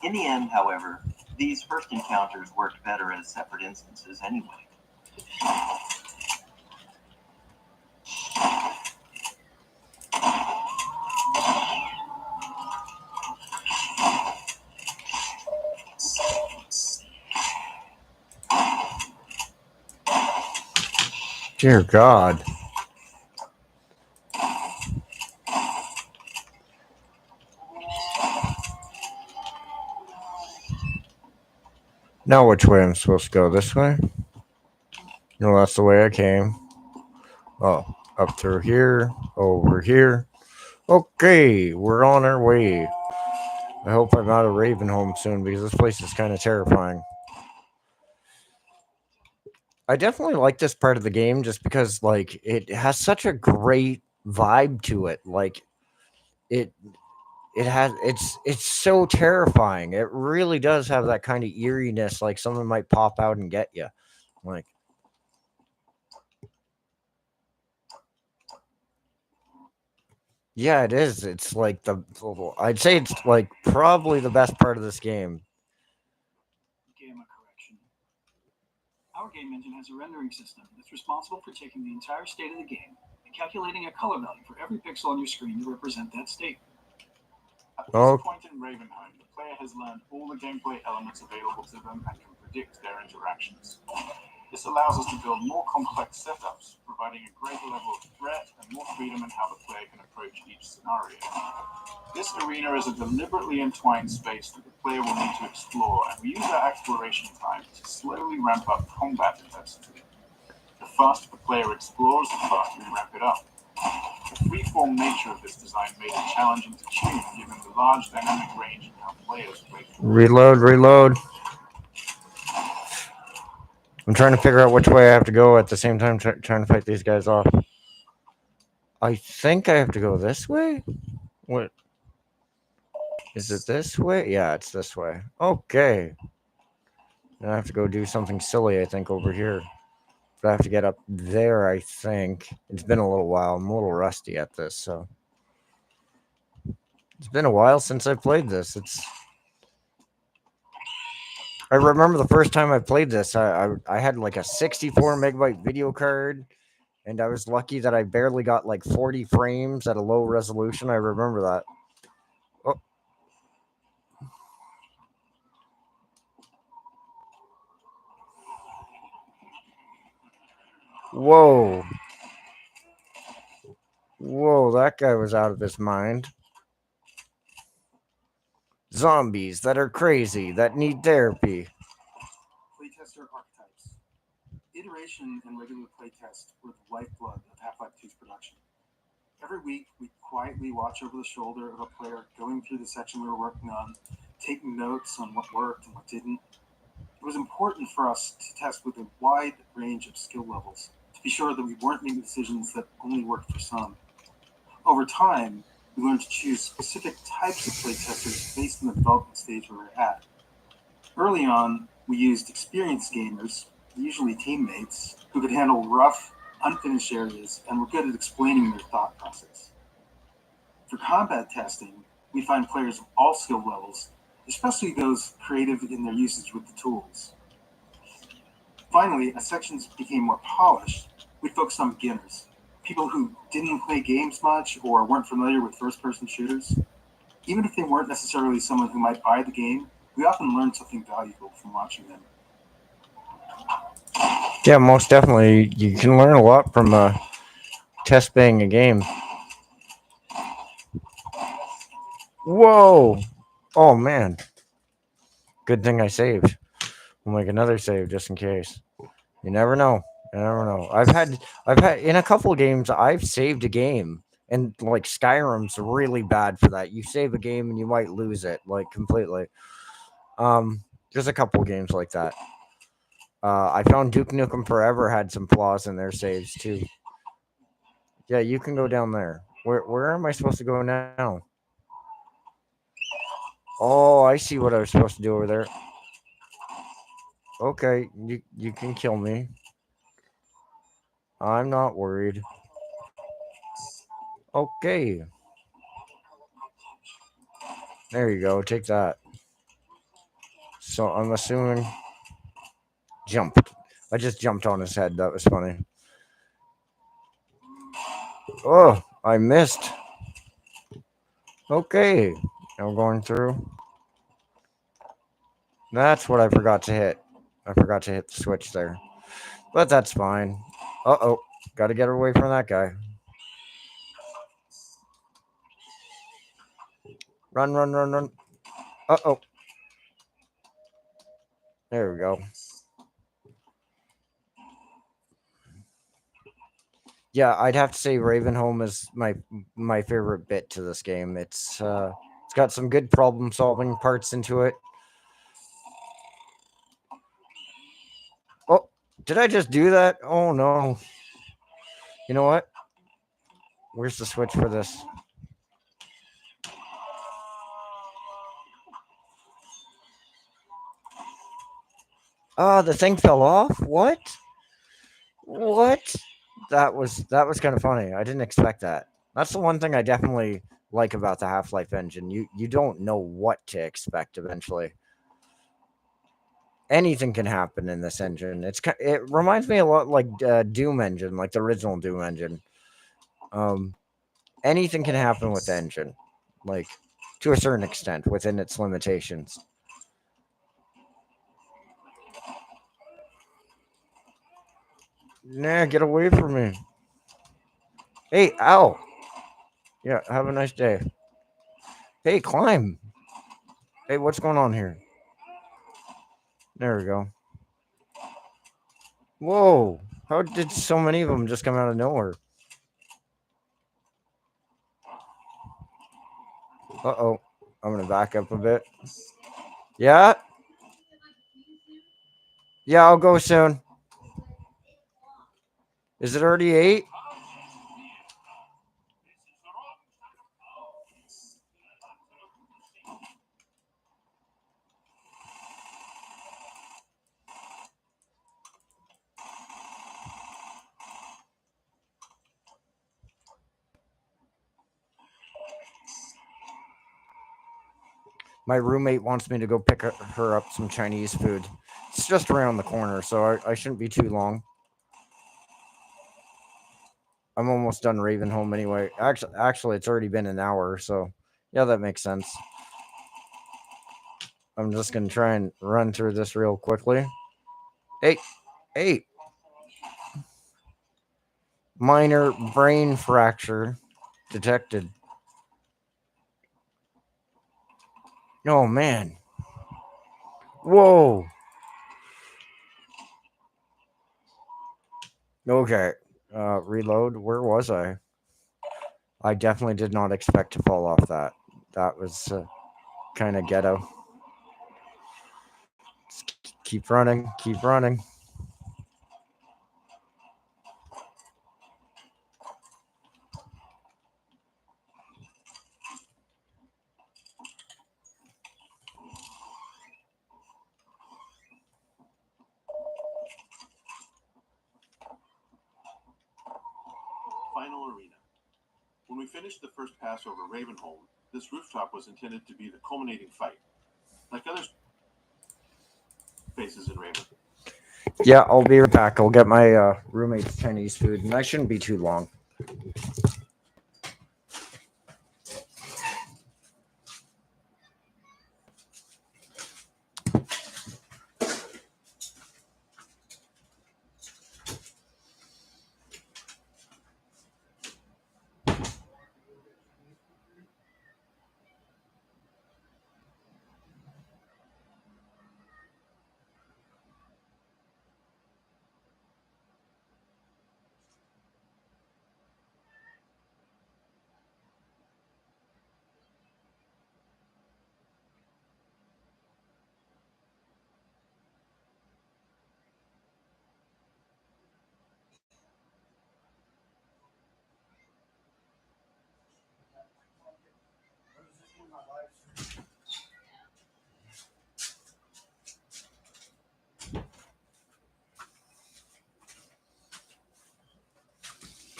In the end, however, these first encounters worked better as separate instances anyway. Dear God. Now which way I'm supposed to go? This way? No, that's the way I came. Oh, up through here, over here. Okay, we're on our way. I hope I'm out of Ravenholm soon because this place is kind of terrifying. I definitely like this part of the game just because, like, it has such a great vibe to it. Like, it's so terrifying. It really does have that kind of eeriness, like something might pop out and get you. Like, yeah, it is. It's like I'd say it's like probably the best part of this game. Gamma correction. Our game engine has a rendering system that's responsible for taking the entire state of the game and calculating a color value for every pixel on your screen to represent that state. At this point in Ravenholm, the player has learned all the gameplay elements available to them and can predict their interactions. This allows us to build more complex setups, providing a greater level of threat and more freedom in how the player can approach each scenario. This arena is a deliberately entwined space that the player will need to explore, and we use our exploration time to slowly ramp up combat intensity. The faster the player explores, the faster we ramp it up. The freeform nature of this design made it challenging to tune, given the large dynamic range in how players play. Reload. I'm trying to figure out which way I have to go at the same time trying to fight these guys off. I think I have to go this way? What? Is it this way? Yeah, it's this way. Okay. Now I have to go do something silly, I think, over here. But I have to get up there, I think. It's been a little while. I'm a little rusty at this, so. It's been a while since I played this. I remember the first time I played this, I had like a 64 megabyte video card, and I was lucky that I barely got like 40 frames at a low resolution. I remember that. Oh. Whoa, that guy was out of his mind. Zombies that are crazy, that need therapy. Playtester archetypes. Iteration and regular playtest were the lifeblood of Half-Life 2's production. Every week, we'd quietly watch over the shoulder of a player going through the section we were working on, taking notes on what worked and what didn't. It was important for us to test with a wide range of skill levels, to be sure that we weren't making decisions that only worked for some. Over time, we learned to choose specific types of playtesters based on the development stage we were at. Early on, we used experienced gamers, usually teammates, who could handle rough, unfinished areas and were good at explaining their thought process. For combat testing, we find players of all skill levels, especially those creative in their usage with the tools. Finally, as sections became more polished, we focused on beginners, people who didn't play games much or weren't familiar with first-person shooters. Even if they weren't necessarily someone who might buy the game, we often learned something valuable from watching them. Yeah, most definitely. You can learn a lot from test banging a game. Whoa! Oh man, good thing I saved. We'll make another save just in case. You never know. You never know. I've had in a couple of games I've saved a game, and like Skyrim's really bad for that. You save a game and you might lose it like completely. There's a couple of games like that. I found Duke Nukem Forever had some flaws in their saves too. Yeah, you can go down there. Where am I supposed to go now? Oh, I see what I was supposed to do over there. Okay, you can kill me. I'm not worried. Okay. There you go. Take that. So I'm assuming jumped. I just jumped on his head. That was funny. Oh, I missed. Okay. I'm going through. That's what I forgot to hit. I forgot to hit the switch there. But that's fine. Uh-oh. Got to get away from that guy. Run, run, run, run. Uh-oh. There we go. Yeah, I'd have to say Ravenholm is my favorite bit to this game. It's got some good problem solving parts into it. Oh, did I just do that? Oh no. You know what? Where's the switch for this? Ah, the thing fell off? What? What? That was kind of funny. I didn't expect that. That's the one thing I definitely like about the Half-Life engine. You don't know what to expect eventually. Anything can happen in this engine. It reminds me a lot like Doom engine, like the original Doom engine. Anything can happen with the engine, like to a certain extent within its limitations. Nah, get away from me. Hey, ow. Yeah, have a nice day. Hey, climb. Hey, what's going on here? There we go. Whoa. How did so many of them just come out of nowhere? Uh-oh. I'm going to back up a bit. Yeah? Yeah, I'll go soon. Is it already 8? My roommate wants me to go pick her up some Chinese food. It's just around the corner, so I shouldn't be too long. I'm almost done Ravenholm anyway. Actually, it's already been an hour, so yeah, that makes sense. I'm just gonna try and run through this real quickly. Hey, minor brain fracture detected. Oh man. Whoa. Okay. Reload. Where was I? I definitely did not expect to fall off that. That was kind of ghetto. Keep running. Keep running. Final arena. When we finished the first pass over Ravenholm, this rooftop was intended to be the culminating fight. Like other spaces in Raven. Yeah, I'll be right back. I'll get my roommate's Chinese food, and I shouldn't be too long.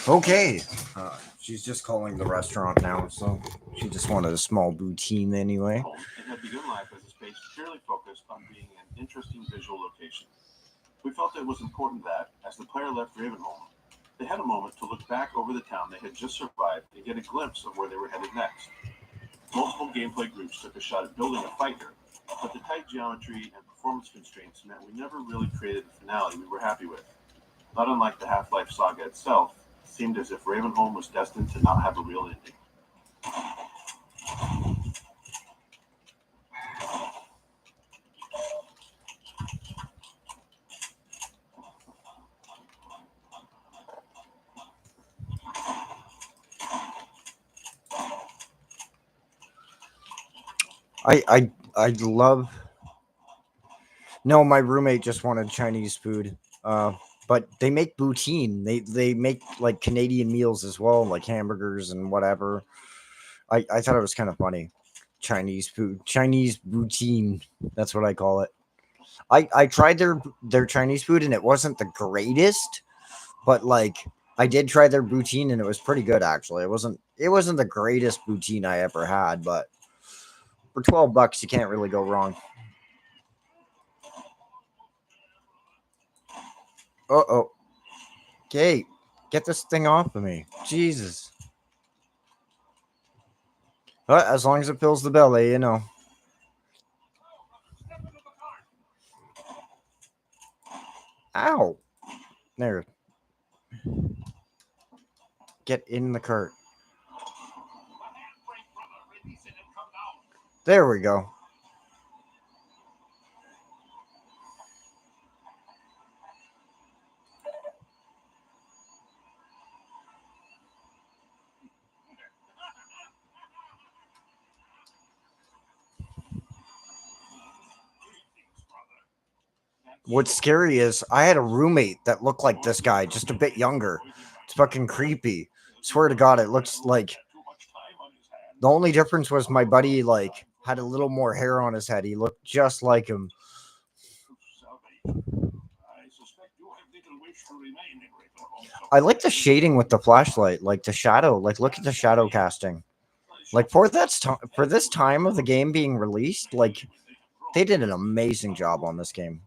Okay. She's just calling the restaurant now, so she just wanted a small poutine anyway. It had begun life as a space purely focused on being an interesting visual location. We felt it was important that, as the player left Ravenholm, they had a moment to look back over the town they had just survived and get a glimpse of where they were headed next. Multiple gameplay groups took a shot at building a fight here, but the tight geometry and performance constraints meant we never really created the finale we were happy with. Not unlike the Half-Life saga itself, it seemed as if Ravenholm was destined to not have a real ending. I love. No, my roommate just wanted Chinese food. But they make poutine. They make like Canadian meals as well, like hamburgers and whatever. I thought it was kind of funny. Chinese food, Chinese poutine. That's what I call it. I tried their Chinese food and it wasn't the greatest, but like I did try their poutine and it was pretty good actually. It wasn't the greatest poutine I ever had, but for $12 you can't really go wrong. Uh-oh. Kate, get this thing off of me. Jesus. But as long as it fills the belly, you know. Ow. There. Get in the cart. There we go. What's scary is I had a roommate that looked like this guy, just a bit younger. It's fucking creepy. Swear to God, it looks like the only difference was my buddy like had a little more hair on his head. He looked just like him. I like the shading with the flashlight, like the shadow. Like look at the shadow casting. Like for this time of the game being released, like they did an amazing job on this game.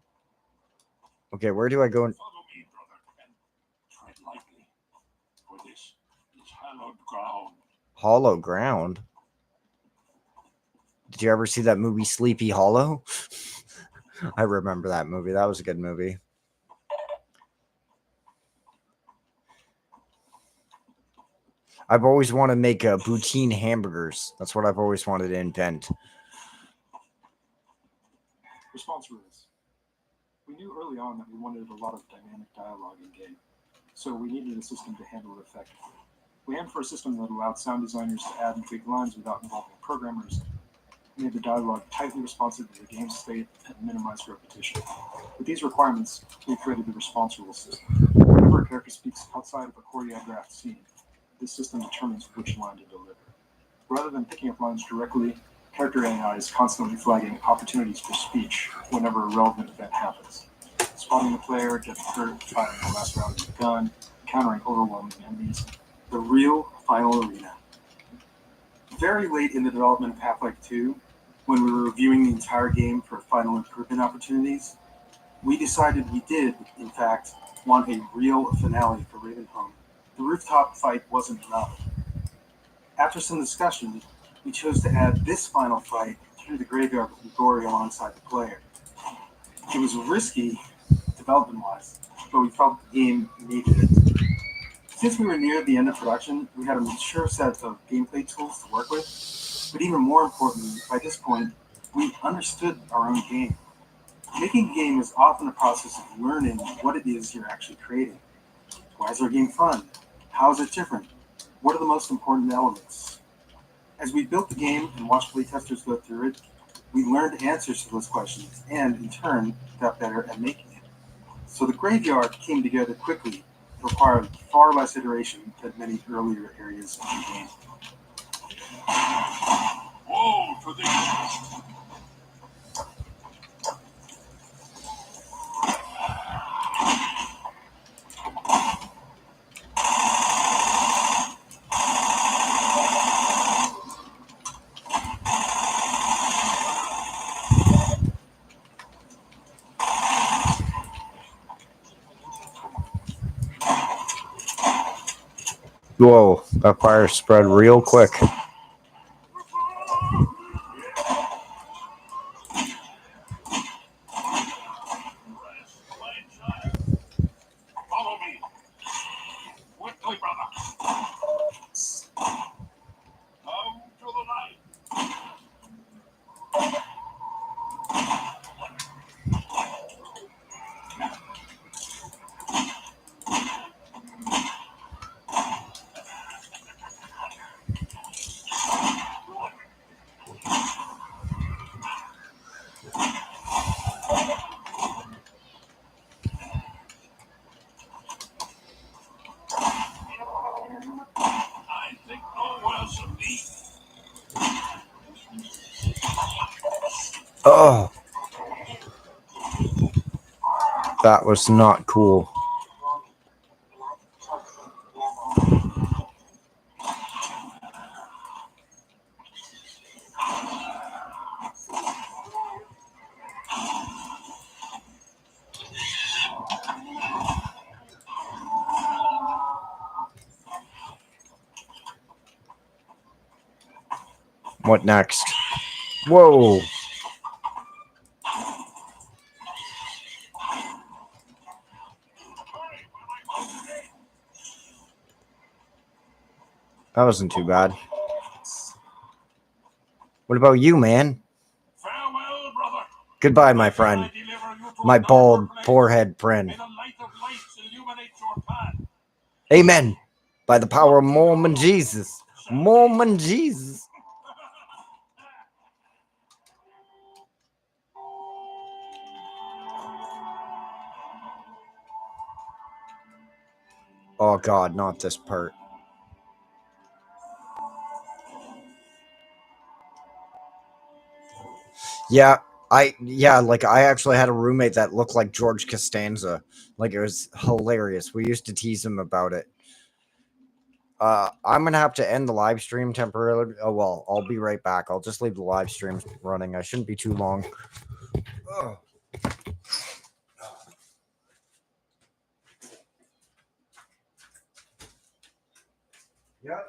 Okay, where do I go? Hollow Ground. Did you ever see that movie Sleepy Hollow? I remember that movie. That was a good movie. I've always wanted to make poutine hamburgers. That's what I've always wanted to invent. Response rules. We knew early on that we wanted a lot of dynamic dialogue in game, so we needed a system to handle it effectively. We aimed for a system that allowed sound designers to add and tweak lines without involving programmers, made the dialogue tightly responsive to the game state, and minimized repetition. With these requirements, we created the response rules system. Whenever a character speaks outside of a choreographed scene, this system determines which line to deliver. Rather than picking up lines directly, character AI is constantly flagging opportunities for speech whenever a relevant event happens. Spotting the player, getting hurt, firing the last round of the gun, countering overwhelming enemies. The real final arena. Very late in the development of Half-Life 2, when we were reviewing the entire game for final improvement opportunities, we decided we did, in fact, want a real finale for Ravenholm. The rooftop fight wasn't enough. After some discussion, we chose to add this final fight through the graveyard with Gory alongside the player. It was risky, development-wise, but we felt the game needed it. Since we were near the end of production, we had a mature set of gameplay tools to work with, but even more importantly, by this point, we understood our own game. Making a game is often a process of learning what it is you're actually creating. Why is our game fun? How is it different? What are the most important elements? As we built the game and watched playtesters go through it, we learned answers to those questions and, in turn, got better at making it. So the graveyard came together quickly. It required far less iteration than many earlier areas of the game. Whoa, for the... Whoa, that fire spread real quick. Follow me. Quickly, brother. Come to the light. I think no worse of me. Oh, that was not cool. What next? Whoa. That wasn't too bad. What about you, man? Farewell, brother. Goodbye, my friend. My bald forehead friend. May the light of lights illuminate your path. Amen. By the power of Mormon Jesus. Mormon Jesus. Oh God, not this part. Yeah, I actually had a roommate that looked like George Costanza. Like, it was hilarious. We used to tease him about it. I'm gonna have to end the live stream temporarily. Oh well, I'll be right back. I'll just leave the live stream running. I shouldn't be too long. Ugh. Yep.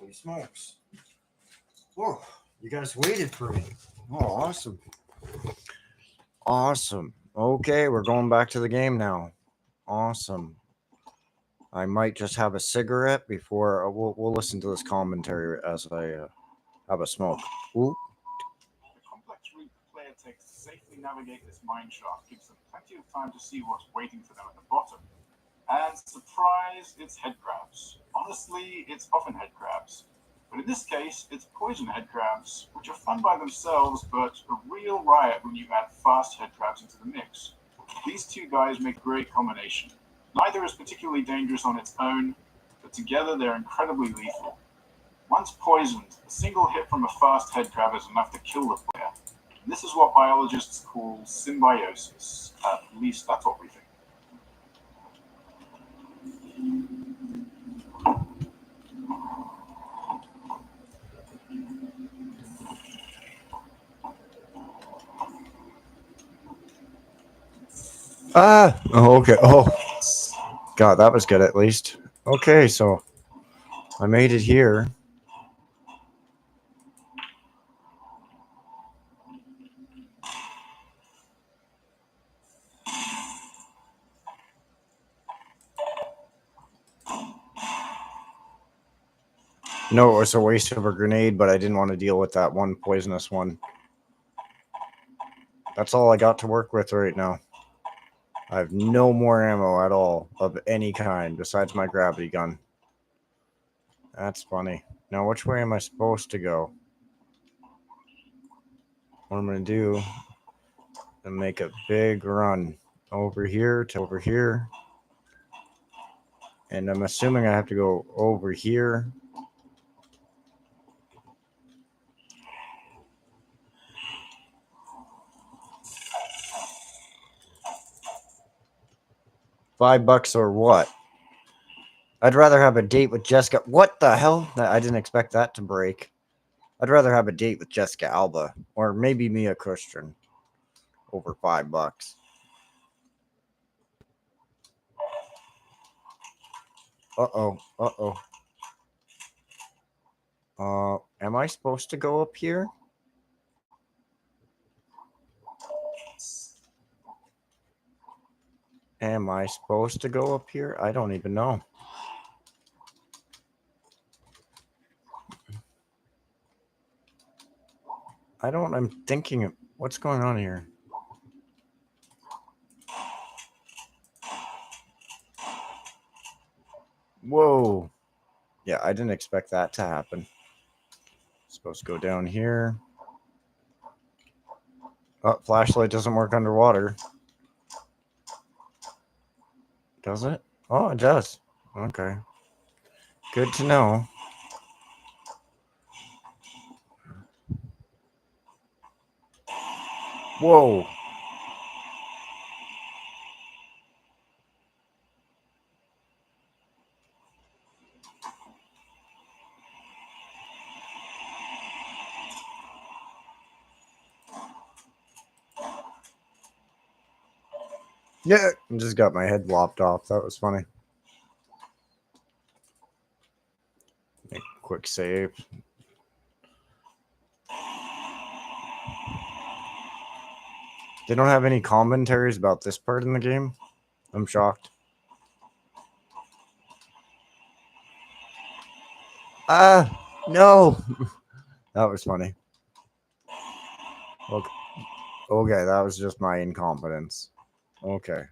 Holy smokes. Whoa, you guys waited for me. Oh, awesome. Awesome. Okay, we're going back to the game now. Awesome. I might just have a cigarette before we'll listen to this commentary as I have a smoke. Ooh. The complex route the player takes to safely navigate this mine shaft gives them plenty of time to see what's waiting for them at the bottom. And surprise, it's head crabs. Honestly, it's often head crabs. But in this case, it's poison head crabs, which are fun by themselves, but a real riot when you add fast head crabs into the mix. These two guys make a great combination. Neither is particularly dangerous on its own, but together they're incredibly lethal. Once poisoned, a single hit from a fast head crab is enough to kill the player. And this is what biologists call symbiosis. At least that's what we think. Oh, okay. Oh, God, that was good at least. Okay, so I made it here. No, it was a waste of a grenade, but I didn't want to deal with that one poisonous one. That's all I got to work with right now. I have no more ammo at all of any kind besides my gravity gun. That's funny. Now, which way am I supposed to go? What I'm going to do is make a big run over here to over here. And I'm assuming I have to go over here. $5 or what? I'd rather have a date with Jessica. What the hell? I didn't expect that to break. I'd rather have a date with Jessica Alba or maybe Mia Christian over $5. Uh-oh. Am I supposed to go up here? Am I supposed to go up here? I don't even know. I'm thinking of what's going on here. Whoa. Yeah, I didn't expect that to happen. Supposed to go down here. Oh, flashlight doesn't work underwater. Does it? Oh, it does. Okay. Good to know. Whoa. Yeah, I just got my head lopped off. That was funny. Make a quick save. They don't have any commentaries about this part in the game. I'm shocked. No. That was funny. Okay, that was just my incompetence. Okay.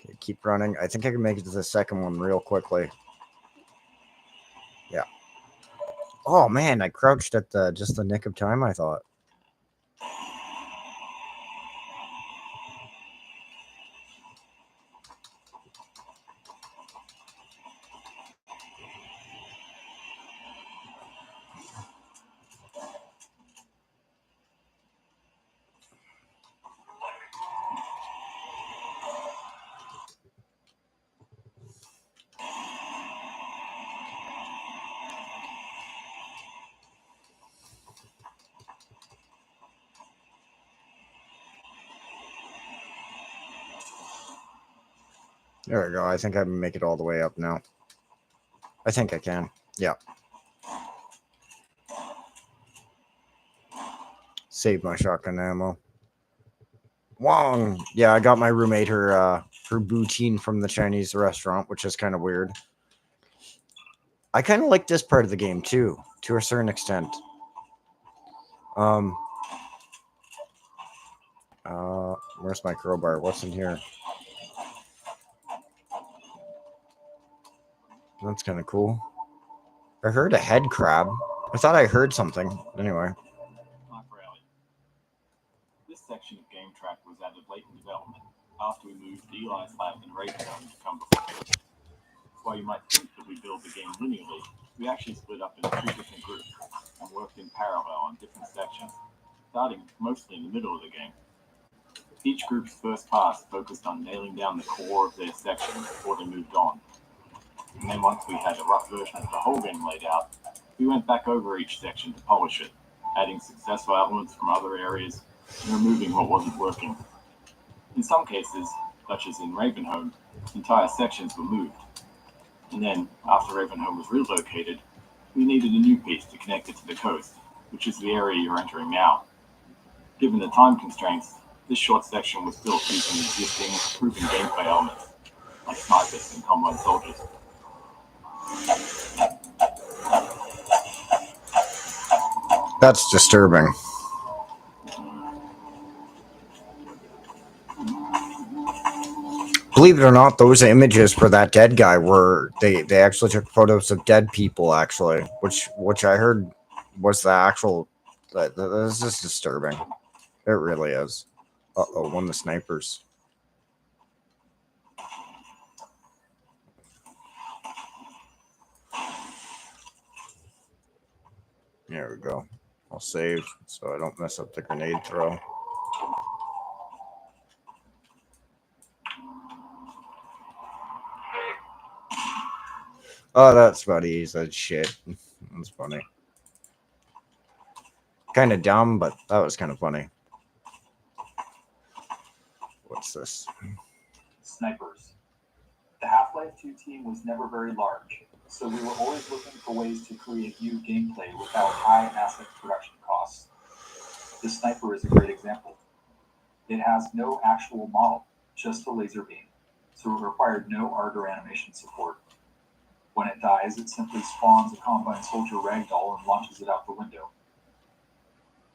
Okay, keep running. I think I can make it to the second one real quickly. Yeah. Oh man, I crouched at just the nick of time, I thought. There we go. I think I can make it all the way up now. I think I can. Yeah. Save my shotgun ammo. Wong. Yeah, I got my roommate her poutine from the Chinese restaurant, which is kind of weird. I kind of like this part of the game too, to a certain extent. Where's my crowbar? What's in here? That's kind of cool. I heard a head crab. I thought I heard something. Anyway. Not really. This section of Game Track was added late in development, after we moved Eli's lab in Ravenholm to come before. While you might think that we build the game linearly, we actually split up into 2 different groups and worked in parallel on different sections, starting mostly in the middle of the game. Each group's first pass focused on nailing down the core of their section before they moved on. And then once we had a rough version of the whole game laid out, we went back over each section to polish it, adding successful elements from other areas and removing what wasn't working. In some cases, such as in Ravenholm, entire sections were moved. And then, after Ravenholm was relocated, we needed a new piece to connect it to the coast, which is the area you're entering now. Given the time constraints, this short section was built using existing, proven gameplay elements, like snipers and combine soldiers. That's disturbing. Believe it or not, those images for that dead guy were they actually took photos of dead people, actually, which I heard was the actual. This is disturbing. It really is. Uh-oh, one of the snipers. There we go. I'll save so I don't mess up the grenade throw. Oh, that's funny. He said shit. That's funny. Kind of dumb, but that was kind of funny. What's this? Snipers. The Half-Life 2 team was never very large, so we were always looking for ways to create new gameplay without high asset production costs. The sniper is a great example. It has no actual model, just a laser beam, so it required no art or animation support. When it dies, it simply spawns a Combine Soldier ragdoll and launches it out the window.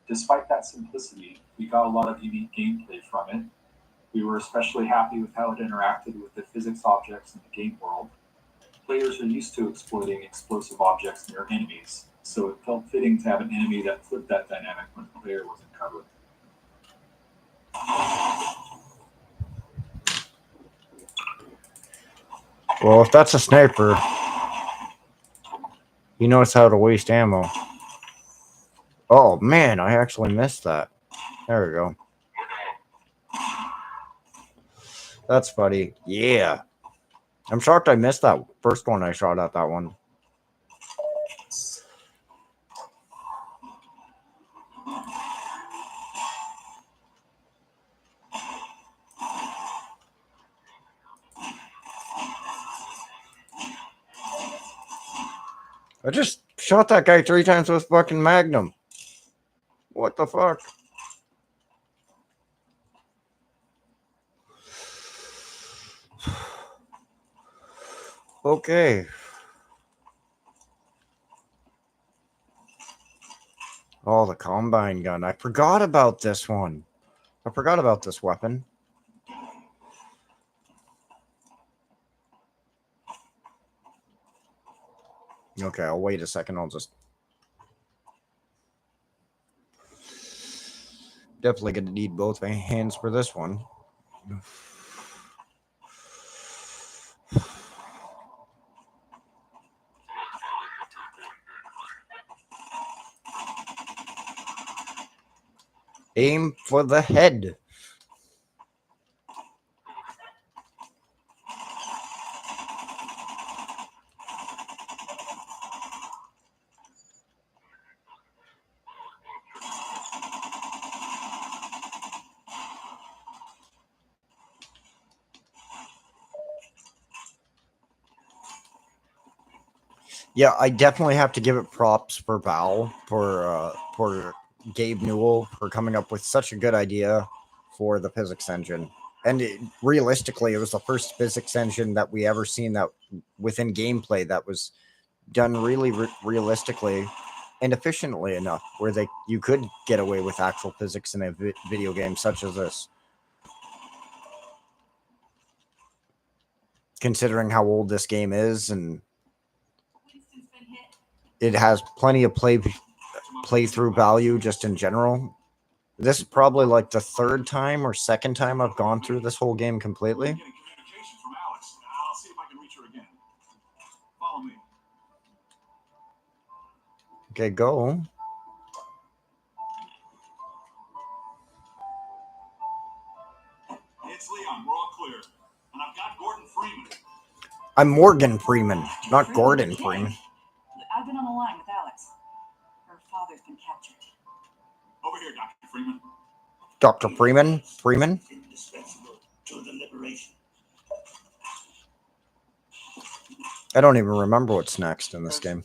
Despite that simplicity, we got a lot of unique gameplay from it. We were especially happy with how it interacted with the physics objects in the game world. Players are used to exploiting explosive objects near enemies, so it felt fitting to have an enemy that flipped that dynamic when the player wasn't covered. Well, if that's a sniper, he knows how to waste ammo. Oh, man, I actually missed that. There we go. That's funny. Yeah. I'm shocked I missed that first one I shot at that one. I just shot that guy 3 times with fucking Magnum. What the fuck? Okay. Oh, the Combine gun. I forgot about this one. I forgot about this weapon. Okay, I'll wait a second. I'll just... Definitely going to need both my hands for this one. Aim for the head. Yeah, I definitely have to give it props for Val, for Gabe Newell, for coming up with such a good idea for the physics engine. And realistically, it was the first physics engine that we ever seen that within gameplay that was done really realistically and efficiently enough where you could get away with actual physics in a video game such as this. Considering how old this game is, and it has plenty of playthrough value just in general. This is probably like the third time or second time I've gone through this whole game completely. Getting communication from Alex. I'll see if I can reach her again. Follow me. Okay, go. It's Leon. We're all clear. And I've got Gordon Freeman. I'm Morgan Freeman, not Gordon Freeman. I've been on the line with Alex. Her father's been captured. Over here, Dr. Freeman. Dr. Freeman? Freeman? Indispensable to the liberation. I don't even remember what's next in this game.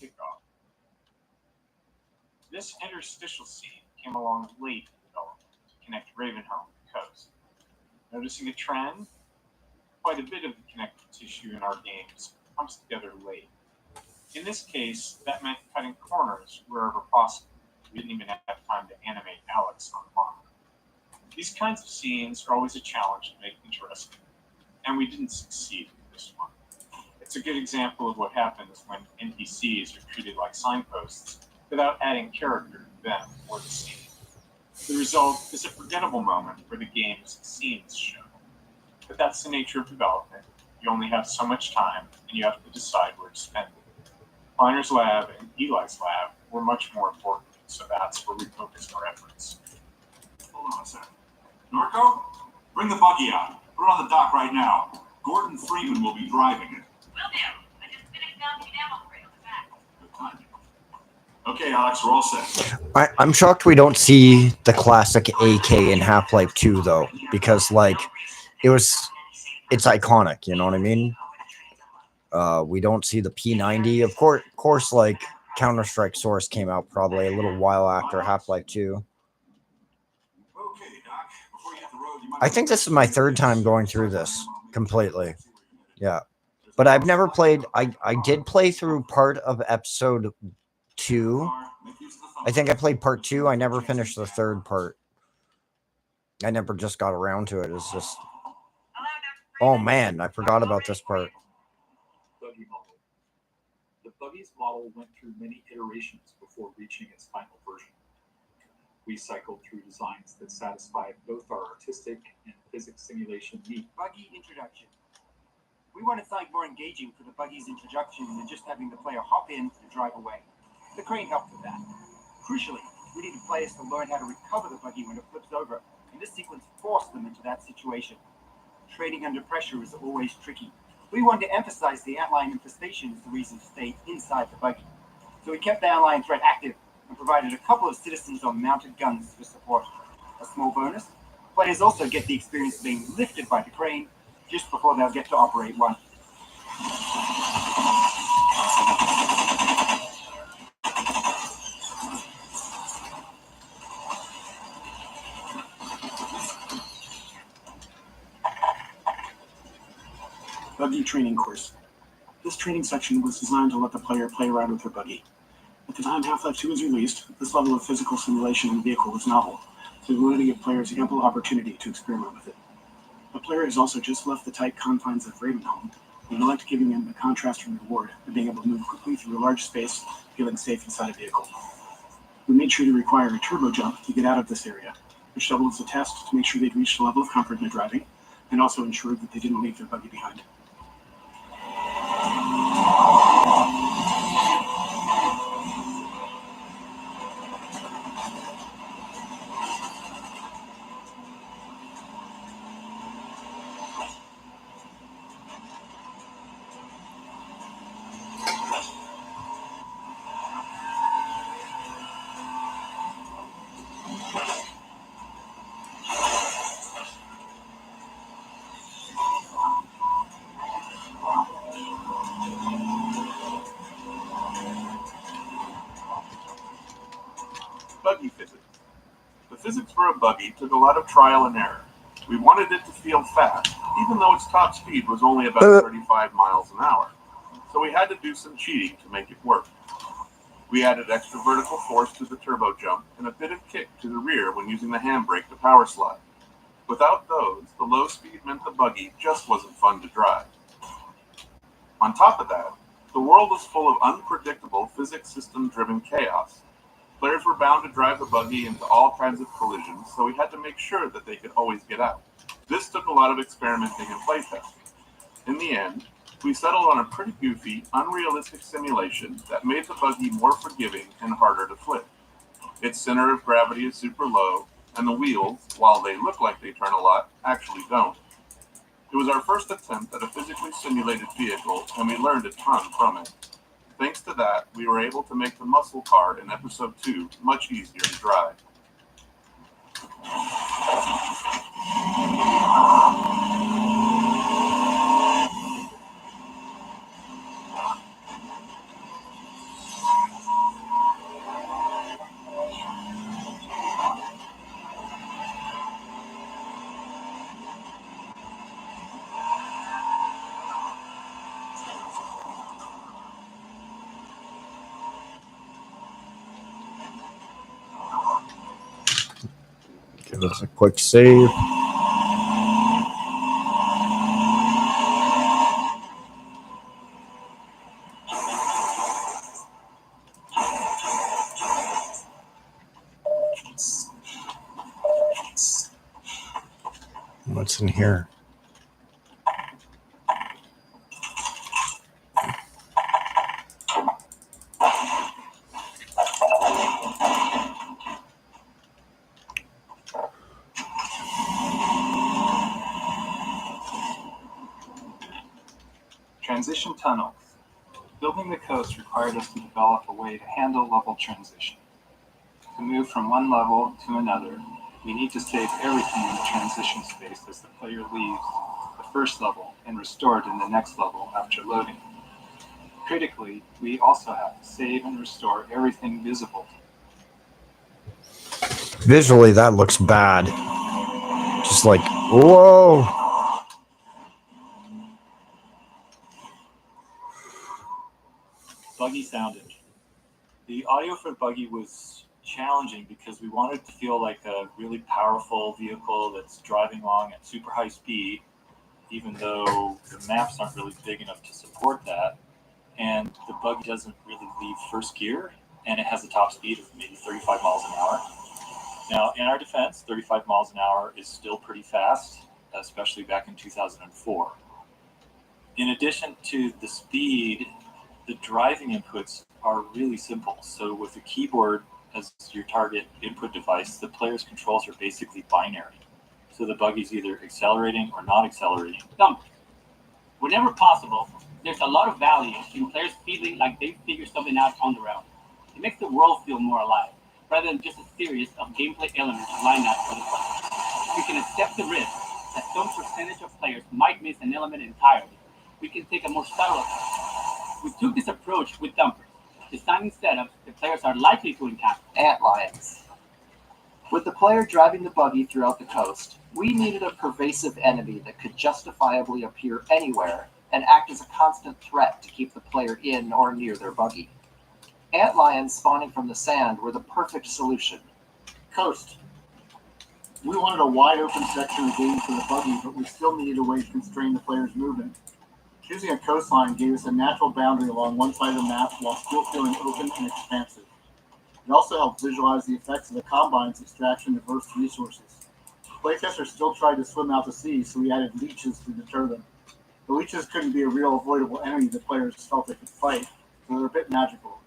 This interstitial scene came along late in development to connect Ravenholm to the coast. Noticing a trend? Quite a bit of the connective tissue in our games comes together late. In this case, that meant cutting corners wherever possible. We didn't even have time to animate Alex on the monitor. These kinds of scenes are always a challenge to make interesting, and we didn't succeed with this one. It's a good example of what happens when NPCs are treated like signposts without adding character to them or the scene. The result is a forgettable moment where the game's scenes show. But that's the nature of development. You only have so much time, and you have to decide where to spend it. Kleiner's lab and Eli's lab were much more important, so that's where we focused our efforts. Hold on a second. Norco, bring the buggy out. Put it on the dock right now. Gordon Freeman will be driving it. Will do. I just finished mounting an ammo crate on the back. Good timing. Okay, Alex, we're all set. I'm shocked we don't see the classic AK in Half-Life 2 though, because like it's iconic, you know what I mean? We don't see the P90. Of course, like Counter-Strike Source came out probably a little while after Half-Life 2. I think this is my third time going through this completely. Yeah. But I've never played, I did play through part of episode 2. I think I played part 2. I never finished the third part. I never just got around to it. It's just, oh man, I forgot about this part. Buggy model. The buggy's model went through many iterations before reaching its final version. We cycled through designs that satisfied both our artistic and physics simulation needs. Buggy introduction. We wanted something more engaging for the buggy's introduction than just having the player hop in and drive away. The crane helped with that. Crucially, we needed players to learn how to recover the buggy when it flips over, and this sequence forced them into that situation. Trading under pressure is always tricky. We wanted to emphasize the antlion infestation as the reason to stay inside the buggy. So we kept the antlion threat active and provided a couple of citizens on mounted guns for support. A small bonus, players also get the experience of being lifted by the crane just before they'll get to operate one. Buggy training course. This training section was designed to let the player play around with their buggy. At the time Half-Life 2 was released, this level of physical simulation in the vehicle was novel, so we wanted to give players ample opportunity to experiment with it. The player has also just left the tight confines of Ravenholm, and we liked giving him the contrast and reward of being able to move quickly through a large space, feeling safe inside a vehicle. We made sure to require a turbo jump to get out of this area, which doubled as a test to make sure they'd reached a level of comfort in their driving, and also ensured that they didn't leave their buggy behind. for a buggy took a lot of trial and error. We wanted it to feel fast, even though its top speed was only about 35 miles an hour. So we had to do some cheating to make it work. We added extra vertical force to the turbo jump and a bit of kick to the rear when using the handbrake to power slide. Without those, the low speed meant the buggy just wasn't fun to drive. On top of that, the world was full of unpredictable physics system-driven chaos. Players were bound to drive the buggy into all kinds of collisions, so we had to make sure that they could always get out. This took a lot of experimenting and playtesting. In the end, we settled on a pretty goofy, unrealistic simulation that made the buggy more forgiving and harder to flip. Its center of gravity is super low, and the wheels, while they look like they turn a lot, actually don't. It was our first attempt at a physically simulated vehicle, and we learned a ton from it. Thanks to that, we were able to make the muscle car in Episode 2 much easier to drive. Give us a quick save. What's in here? Transition tunnels. Building the coast required us to develop a way to handle level transition. To move from one level to another, we need to save everything in the transition space as the player leaves the first level and restore it in the next level after loading. Critically, we also have to save and restore everything visible. Visually, that looks bad. Just like, whoa! Buggy soundage. The audio for Buggy was challenging because we wanted to feel like a really powerful vehicle that's driving along at super high speed, even though the maps aren't really big enough to support that. And the Buggy doesn't really leave first gear, and it has a top speed of maybe 35 miles an hour. Now, in our defense, 35 miles an hour is still pretty fast, especially back in 2004. In addition to the speed, the driving inputs are really simple. So with the keyboard as your target input device, the player's controls are basically binary. So the buggy's either accelerating or not accelerating. Whenever possible, there's a lot of value in players feeling like they figured something out on their own. It makes the world feel more alive, rather than just a series of gameplay elements lined up for the player. We can accept the risk that some percentage of players might miss an element entirely. We can take a more subtle approach. We took this approach with dumpers, designing setups that players are likely to encounter. Antlions. With the player driving the buggy throughout the coast, we needed a pervasive enemy that could justifiably appear anywhere and act as a constant threat to keep the player in or near their buggy. Antlions spawning from the sand were the perfect solution. Coast. We wanted a wide open section of the game for the buggy, but we still needed a way to constrain the player's movement. Choosing a coastline gave us a natural boundary along one side of the map while still feeling open and expansive. It also helped visualize the effects of the Combine's extraction of Earth's resources. Playtesters still tried to swim out to sea, so we added leeches to deter them. The leeches couldn't be a real avoidable enemy the players felt they could fight, so they're a bit magical.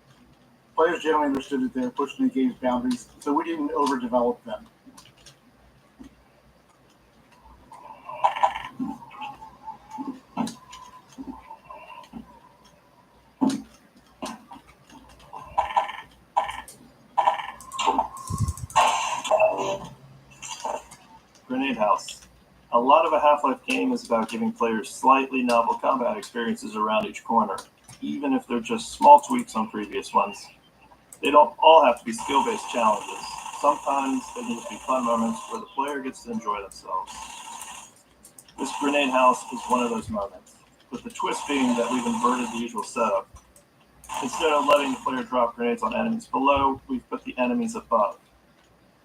Players generally understood that they were pushing the game's boundaries, so we didn't overdevelop them. Grenade House. A lot of a Half-Life game is about giving players slightly novel combat experiences around each corner, even if they're just small tweaks on previous ones. They don't all have to be skill-based challenges. sometimes they can just be fun moments where the player gets to enjoy themselves. This grenade house is one of those moments, with the twist being that we've inverted the usual setup. Instead of letting the player drop grenades on enemies below, we've put the enemies above.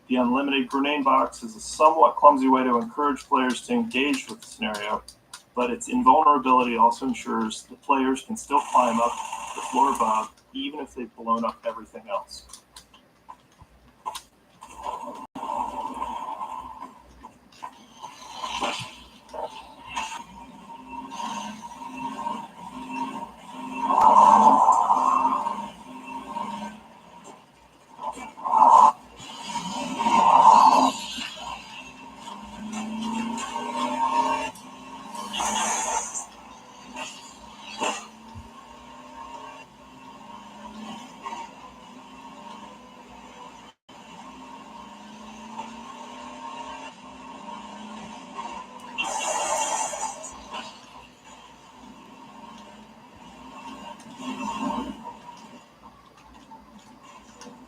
The unlimited grenade box is a somewhat clumsy way to encourage players to engage with the scenario, but its invulnerability also ensures that players can still climb up the floor above, even if they've blown up everything else.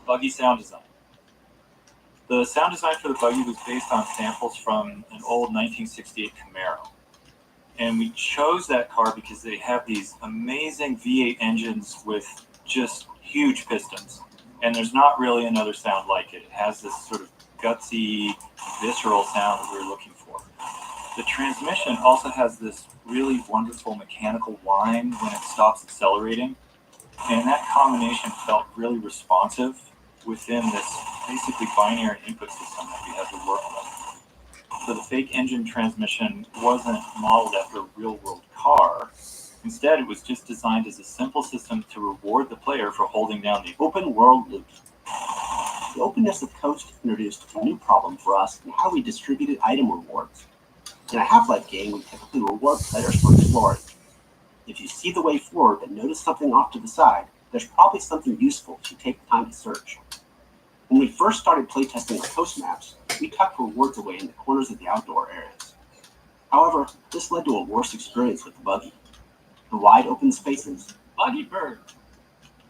Buggy sound design. The sound design for the Buggy was based on samples from an old 1968 Camaro. And we chose that car because they have these amazing V8 engines with just huge pistons. And there's not really another sound like it. It has this sort of gutsy, visceral sound that we were looking for. The transmission also has this really wonderful mechanical whine when it stops accelerating. And that combination felt really responsive within this basically binary input system that we had to work with. So the fake engine transmission wasn't modeled after a real-world car. Instead, it was just designed as a simple system to reward the player for holding down the Open world loop. The openness of Coast introduced a new problem for us in how we distributed item rewards. In a Half-Life game, we typically reward players for exploring. If you see the way forward but notice something off to the side, there's probably something useful if you take the time to search. When we first started playtesting our Coast maps, we tucked rewards away in the corners of the outdoor areas. However, this led to a worse experience with the Buggy. The wide open spaces. Buggy Bird.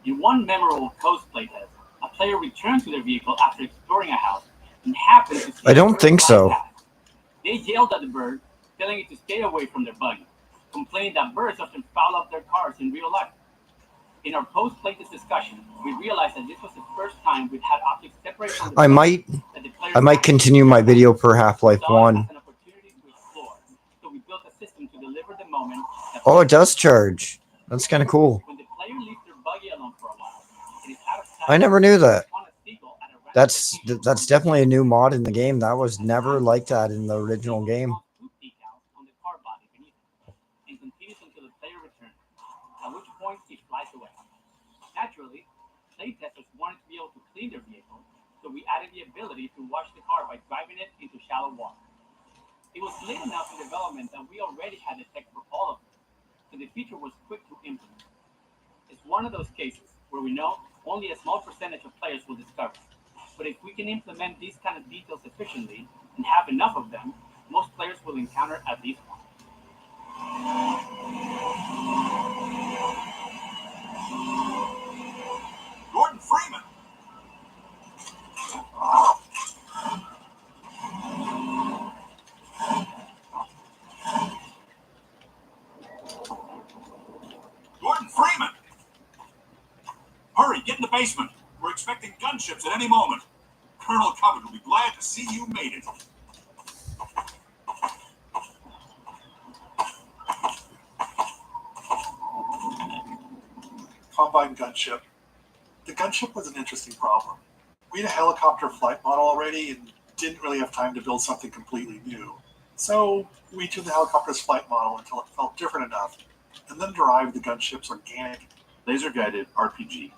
In one memorable Coast playtest, a player returned to their vehicle after exploring a house and happened to see I don't think so. They yelled at the bird, telling it to stay away from their buggy, complaining that birds often foul up their cars in real life. In our post-playtest discussion, we realized that this was the first time we'd had objects separate from the I buggy might continue my video per Half-Life 1. So we built a system to deliver the moment that Oh, it does charge. That's kind of cool. when the player leaves their buggy alone for a while, it is out of sight. I never knew that. On a seagull at a random That's definitely a new mod in the game. That was never like that in the original game. loop decals on the car body beneath it, and continues until the player returns, at which point it flies away. Naturally, playtesters wanted to be able to clean their vehicle, so we added the ability to wash the car by driving it into shallow water. It was late enough in development that we already had a tech for all of them, so the feature was quick to implement. It's one of those cases where we know only a small percentage of players will discover it. But if we can implement these kind of details efficiently and have enough of them, most players will encounter at least one. Gordon Freeman. Gordon Freeman. Hurry, get in the basement. We're expecting gunships at any moment. Colonel Covet will be glad to see you made it. Combine gunship. The gunship was an interesting problem. We had a helicopter flight model already and didn't really have time to build something completely new. So we tuned the helicopter's flight model until it felt different enough, and then derived the gunship's organic laser-guided RPG.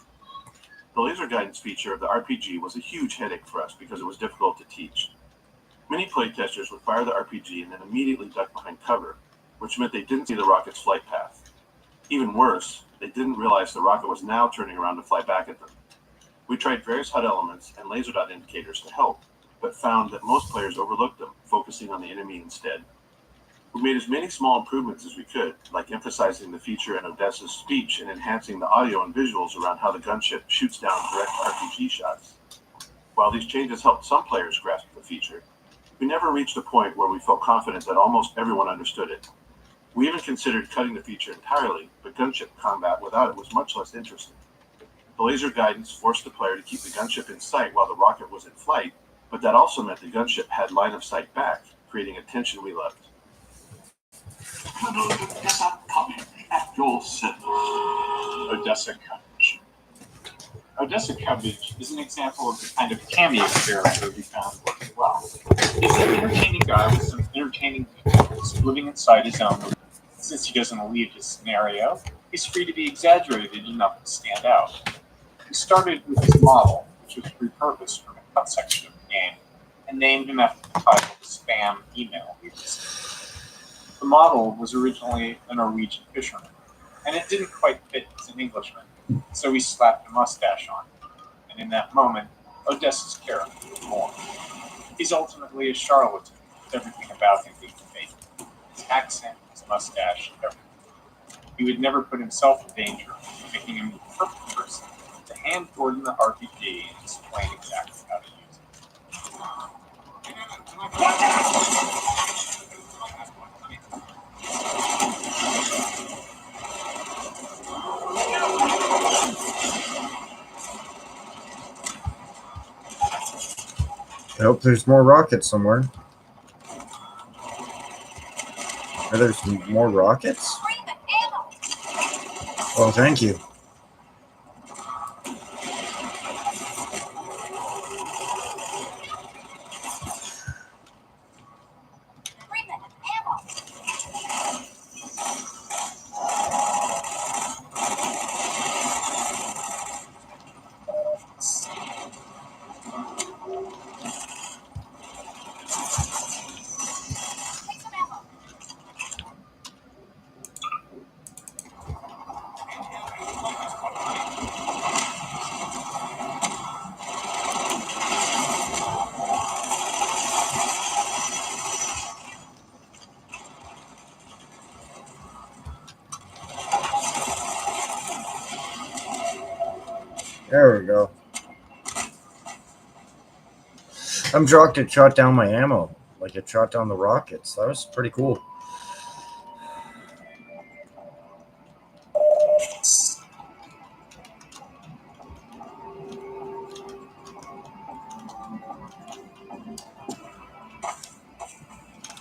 The laser guidance feature of the RPG was a huge headache for us because it was difficult to teach. Many playtesters would fire the RPG and then immediately duck behind cover, which meant they didn't see the rocket's flight path. Even worse, they didn't realize the rocket was now turning around to fly back at them. We tried various HUD elements and laser dot indicators to help, but found that most players overlooked them, focusing on the enemy instead. We made as many small improvements as we could, like emphasizing the feature in Odessa's speech and enhancing the audio and visuals around how the gunship shoots down direct RPG shots. While these changes helped some players grasp the feature, we never reached a point where we felt confident that almost everyone understood it. We even considered cutting the feature entirely, but gunship combat without it was much less interesting. The laser guidance forced the player to keep the gunship in sight while the rocket was in flight, but that also meant the gunship had line of sight back, creating a tension we loved. At your service. Odessa Cubbage. Odessa Cubbage is an example of the kind of cameo character we found working well. He's an entertaining guy with some entertaining vehicles living inside his own. Since he doesn't leave his scenario, he's free to be exaggerated enough to stand out. We started with his model, which was repurposed from a cut section of the game, and named him after the title of the spam email we received. The model was originally a Norwegian fisherman, and it didn't quite fit as an Englishman, so we slapped a mustache on him, and in that moment, Odessa's character was born. He's ultimately a charlatan, with everything about him being fake. His accent, his mustache, everything. He would never put himself in danger, making him the perfect person to hand Gordon the RPG and explain exactly how to use I hope there's more rockets somewhere. Are there more rockets? Oh, thank you. There we go. I'm shocked it shot down my ammo. Like it shot down the rockets. That was pretty cool.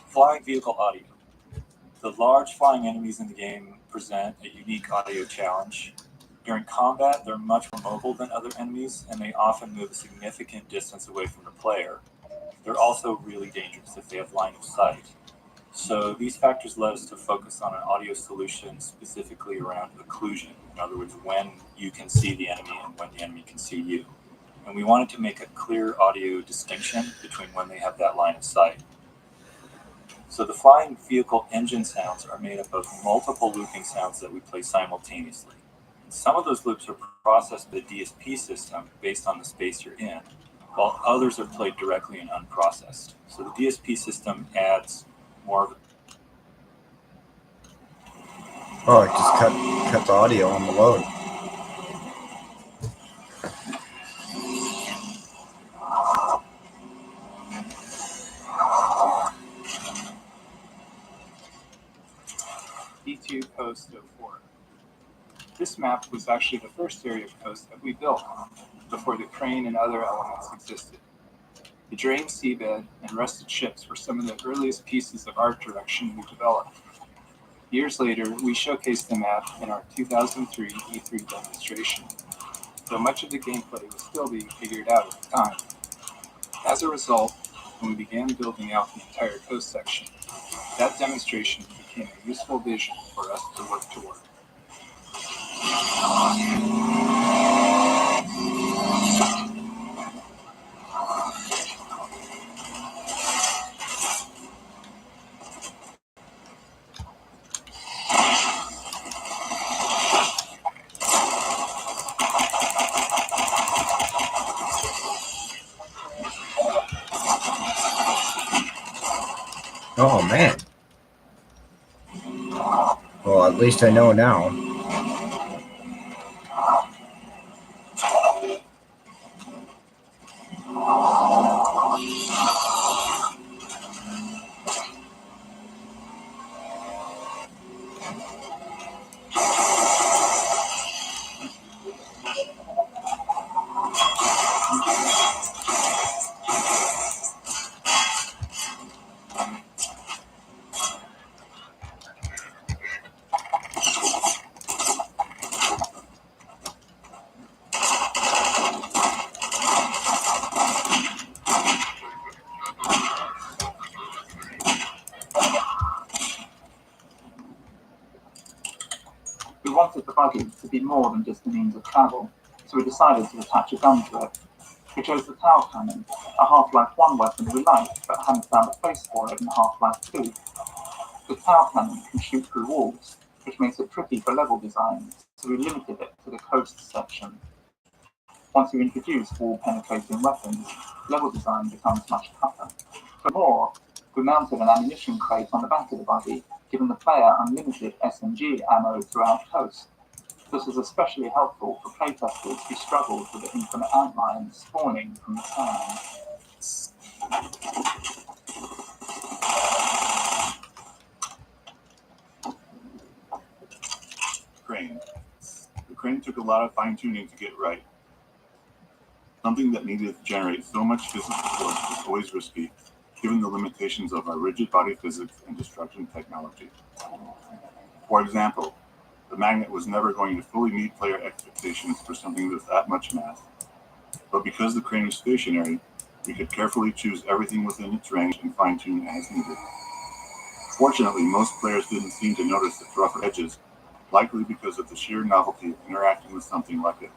Flying vehicle audio. The large flying enemies in the game present a unique audio challenge. During combat, they're much more mobile than other enemies, and they often move a significant distance away from the player. They're also really dangerous if they have line of sight. So these factors led us to focus on an audio solution specifically around occlusion. In other words, when you can see the enemy and when the enemy can see you. And we wanted to make a clear audio distinction between when they have that line of sight. So the flying vehicle engine sounds are made up of multiple looping sounds that we play simultaneously. Some of those loops are processed by the DSP system based on the space you're in, while others are played directly and unprocessed. So the DSP system adds more of it. Oh, it just cut the audio on the load. E2 Coast 04. This map was actually the first area of coast that we built before the crane and other elements existed. The drained seabed and rusted ships were some of the earliest pieces of art direction we developed. Years later, we showcased the map in our 2003 E3 demonstration, though much of the gameplay was still being figured out at the time. As a result, when we began building out the entire coast section, that demonstration became a useful vision for us to work toward. Oh, man. Well, at least I know now. wanted the buggy to be more than just a means of travel, so we decided to attach a gun to it. We chose the Tau Cannon, a Half-Life 1 weapon we liked but hadn't found a place for it in Half-Life 2. The Tau Cannon can shoot through walls, which makes it tricky for level design, so we limited it to the coast section. Once you introduce wall-penetrating weapons, level design becomes much tougher. For more, we mounted an ammunition crate on the back of the buggy, giving the player unlimited SMG ammo throughout coast. This is especially helpful for playtesters who struggled with the infinite outlines spawning from the sand. Crane. The crane took a lot of fine-tuning to get right. Something that needed to generate so much physical force was always risky, given the limitations of our rigid body physics and destruction technology. For example, the magnet was never going to fully meet player expectations for something with that much mass. But because the crane was stationary, we could carefully choose everything within its range and fine-tune as needed. Fortunately, most players didn't seem to notice the rougher edges, likely because of the sheer novelty of interacting with something like it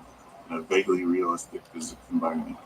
in a vaguely realistic physics environment.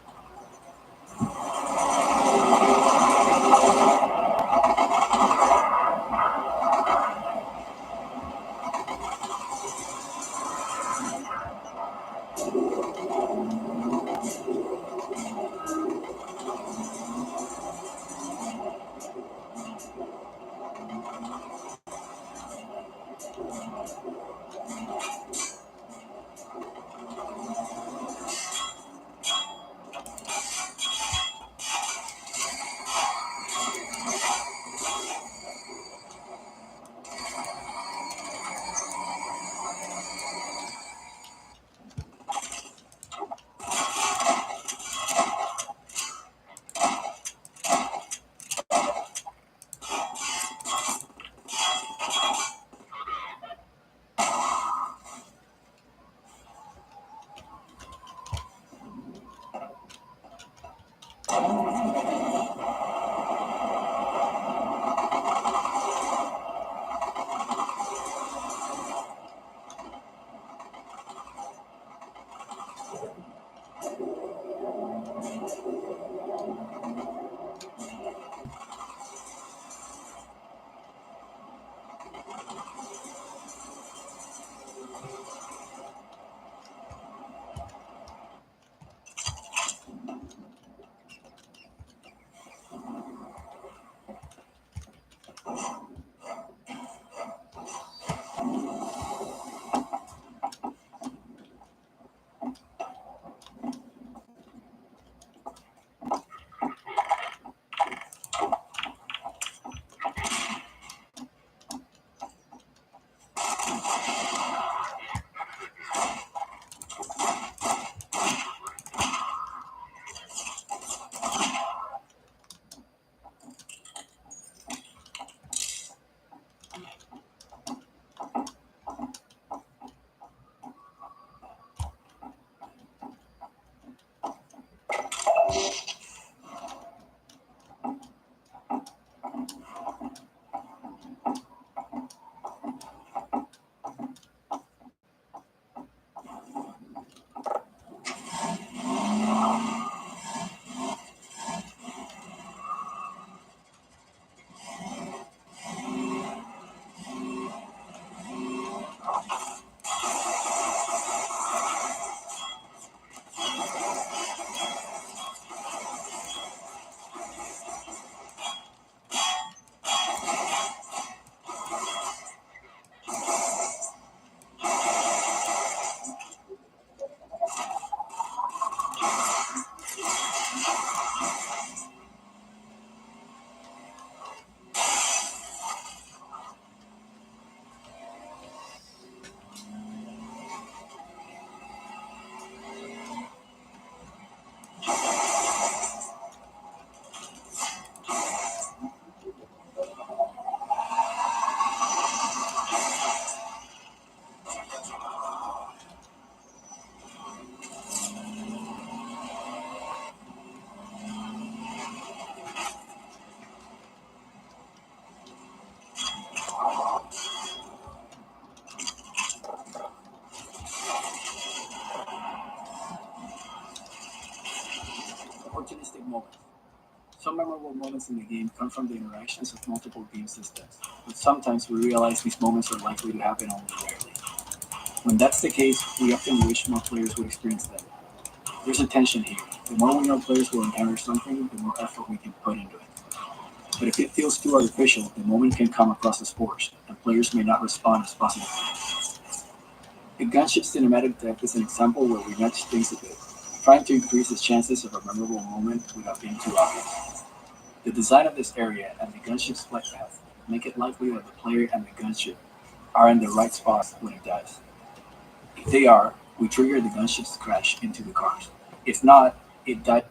moments. Some memorable moments in the game come from the interactions of multiple game systems, but sometimes we realize these moments are likely to happen only rarely. When that's the case, we often wish more players would experience them. There's a tension here. The more we know players will encounter something, the more effort we can put into it. But if it feels too artificial, the moment can come across as forced, and players may not respond as positively. The gunship cinematic deck is an example where we nudge things a bit, trying to increase the chances of a memorable moment without being too obvious. The design of this area and the gunship's flight path make it likely that the player and the gunship are in the right spots when it does. If they are, we trigger the gunship's crash into the cars. If not, it dies.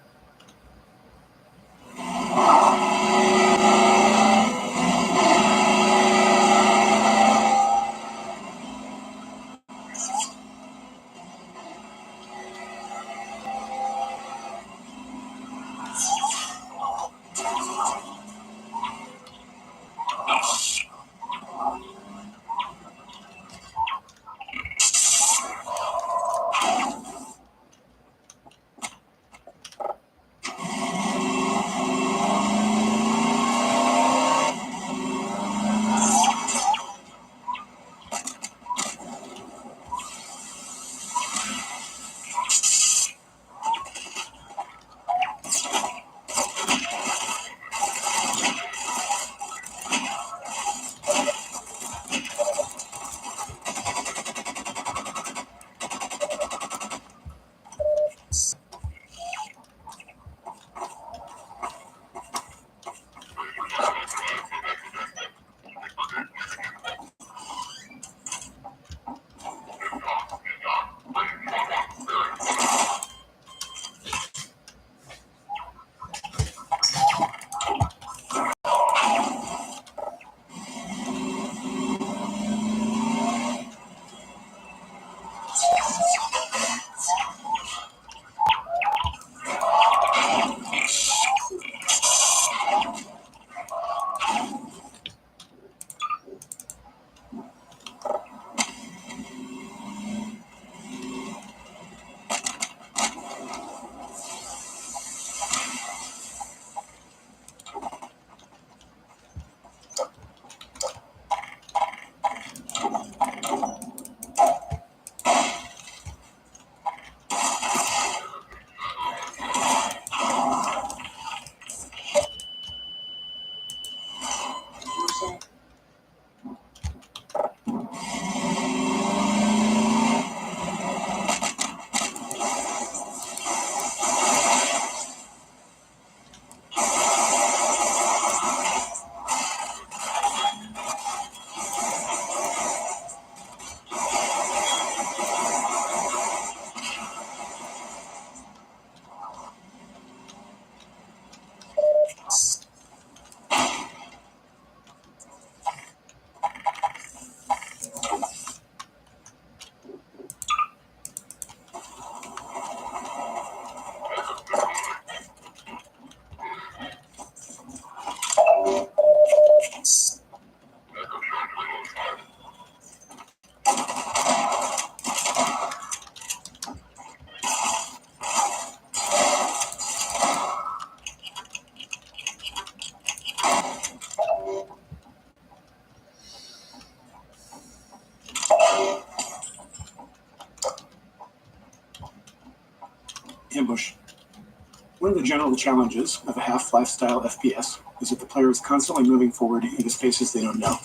Ambush. One of the general challenges of a Half-Life style FPS is that the player is constantly moving forward into spaces they don't know.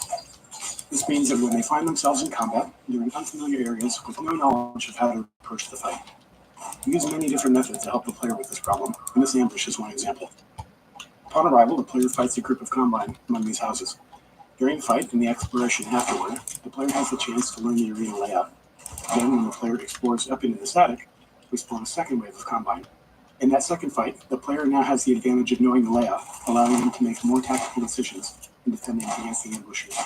This means that when they find themselves in combat, they're in unfamiliar areas with no knowledge of how to approach the fight. We use many different methods to help the player with this problem, and this ambush is one example. Upon arrival, the player fights a group of Combine among these houses. During the fight and the exploration afterward, the player has the chance to learn the arena layout. Then, when the player explores up into the static, we spawn a second wave of Combine. In that second fight, the player now has the advantage of knowing the layout, allowing him to make more tactical decisions in defending against the ambushers.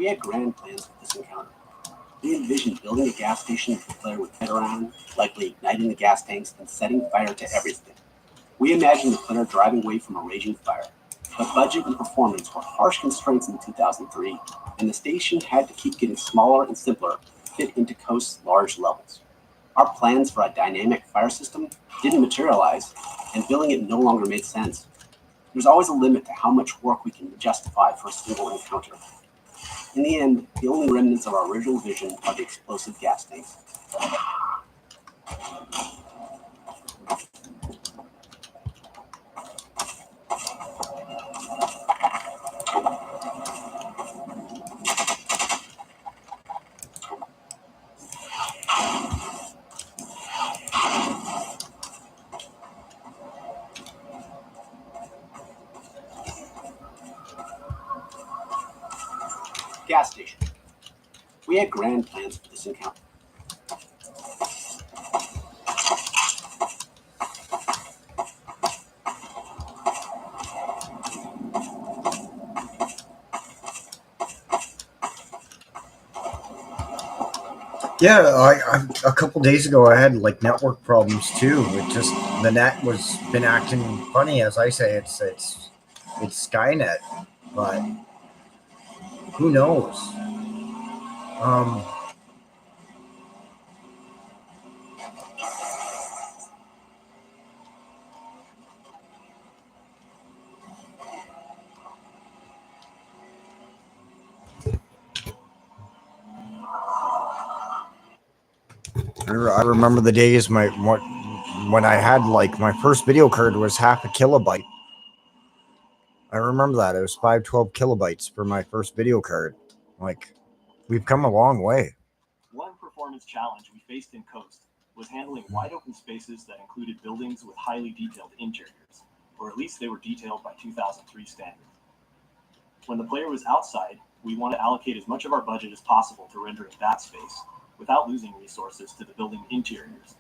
We had grand plans for this encounter. We envisioned building a gas station that the player would head around, likely igniting the gas tanks and setting fire to everything. We imagined the player driving away from a raging fire, but budget and performance were harsh constraints in 2003, and the station had to keep getting smaller and simpler to fit into Coast's large levels. Our plans for a dynamic fire system didn't materialize, and building it no longer made sense. There's always a limit to how much work we can justify for a single encounter. In the end, the only remnants of our original vision are the explosive gas tanks. Gas station. We had grand plans for this encounter. Yeah, I a couple days ago I had like network problems too. It just the net was been acting funny, as I say. It's Skynet, but who knows? I remember the days when I had like my first video card was half a kilobyte. I remember that. It was 512 kilobytes for my first video card. Like, we've come a long way. One performance challenge we faced in Coast was handling wide open spaces that included buildings with highly detailed interiors, or at least they were detailed by 2003 standards. When the player was outside, we wanted to allocate as much of our budget as possible to rendering that space, without losing resources to the building interiors.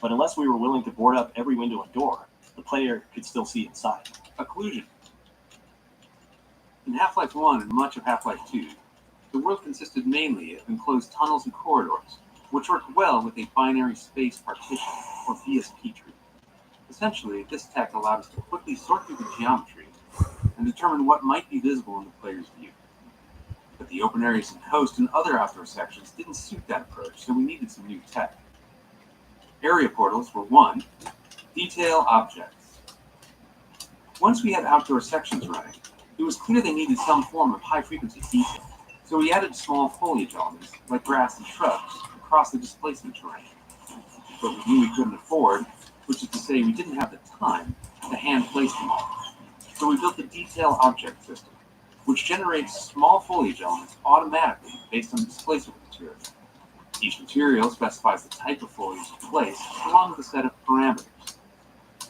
But unless we were willing to board up every window and door, the player could still see inside. Occlusion. In Half-Life 1 and much of Half-Life 2, the world consisted mainly of enclosed tunnels and corridors, which worked well with a binary space partition, or BSP tree. Essentially, this tech allowed us to quickly sort through the geometry and determine what might be visible in the player's view. But the open areas in Coast and other outdoor sections didn't suit that approach, so we needed some new tech. Area portals were one, detail objects. Once we had outdoor sections running, it was clear they needed some form of high-frequency detail, so we added small foliage elements, like grass and shrubs, across the displacement terrain. But we knew we couldn't afford, which is to say we didn't have the time, to hand place them all. So we built the detail object system, which generates small foliage elements automatically based on displacement material. Each material specifies the type of foliage to place along with a set of parameters.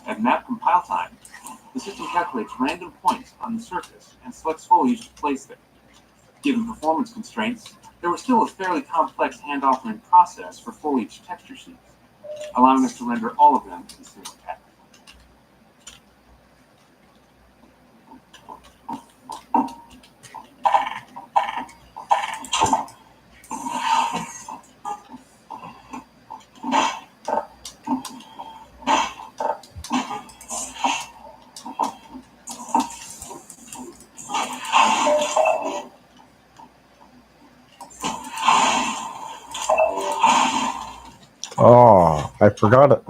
At map compile time, the system calculates random points on the surface and selects foliage to place there. Given performance constraints, there was still a fairly complex hand-authoring process for foliage texture sheets, allowing us to render all of them in a single pack. Oh, I forgot it.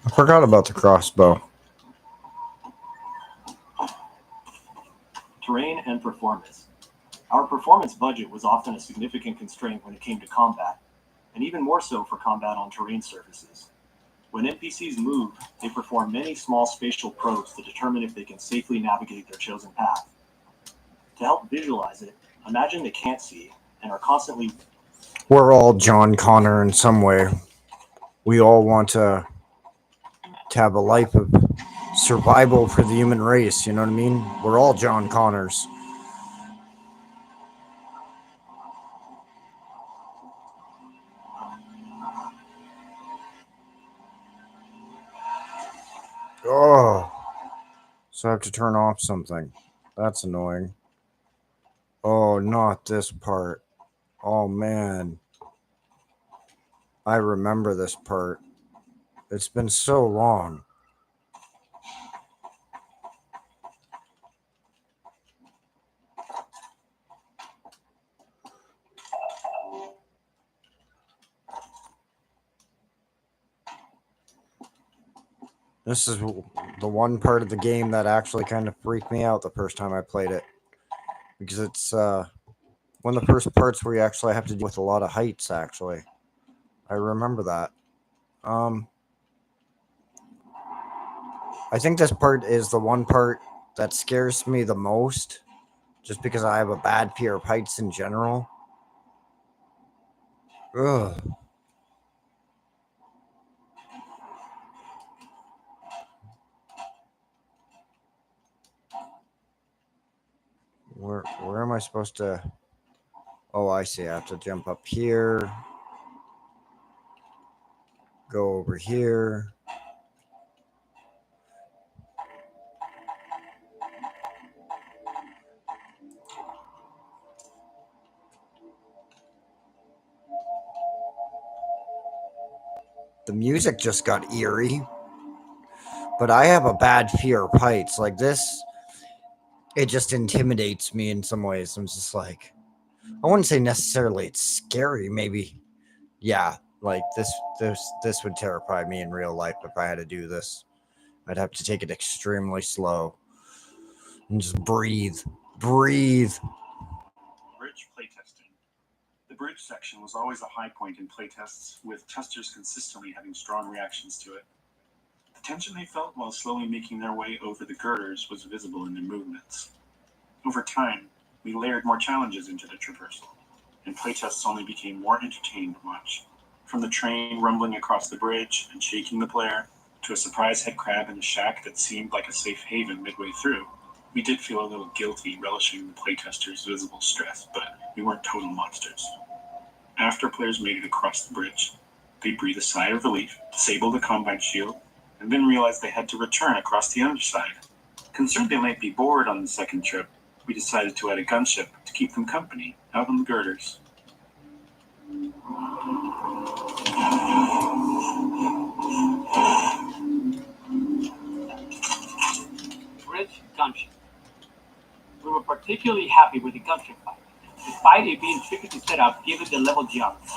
I forgot about the crossbow. Terrain and performance. Our performance budget was often a significant constraint when it came to combat, and even more so for combat on terrain surfaces. When NPCs move, they perform many small spatial probes to determine if they can safely navigate their chosen path. To help visualize it, imagine they can't see and are constantly... We're all John Connor in some way. We all want to have a life of survival for the human race, you know what I mean? We're all John Connors. Oh, so I have to turn off something. That's annoying. Oh, not this part. Oh, man. I remember this part. It's been so long. This is the one part of the game that actually kind of freaked me out the first time I played it. Because it's one of the first parts where you actually have to deal with a lot of heights, actually. I remember that. I think this part is the one part that scares me the most, just because I have a bad fear of heights in general. Ugh. Where am I supposed to? Oh, I see. I have to jump up here. Go over here. The music just got eerie. But I have a bad fear of heights. Like this, it just intimidates me in some ways. I'm just like, I wouldn't say necessarily it's scary. Maybe, yeah, like this would terrify me in real life if I had to do this. I'd have to take it extremely slow and just breathe. Bridge playtesting. The bridge section was always a high point in playtests, with testers consistently having strong reactions to it. The tension they felt while slowly making their way over the girders was visible in their movements. Over time, we layered more challenges into the traversal, and playtests only became more entertaining to watch. From the train rumbling across the bridge and shaking the player, to a surprise head crab in a shack that seemed like a safe haven midway through, we did feel a little guilty relishing the playtesters' visible stress, but we weren't total monsters. After players made it across the bridge, they breathed a sigh of relief, disabled the combine shield, and then realized they had to return across the underside. Concerned they might be bored on the second trip, we decided to add a gunship to keep them company out on the girders. Bridge gunship. We were particularly happy with the gunship fight, despite it being tricky to set up given the level geometry.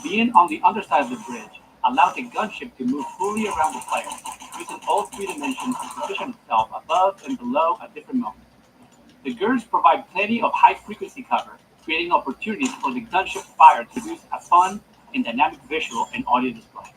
Being on the underside of the bridge allowed the gunship to move fully around the player, using all 3 dimensions to position itself above and below at different moments. The girders provide plenty of high-frequency cover, creating opportunities for the gunship fire to produce a fun and dynamic visual and audio display.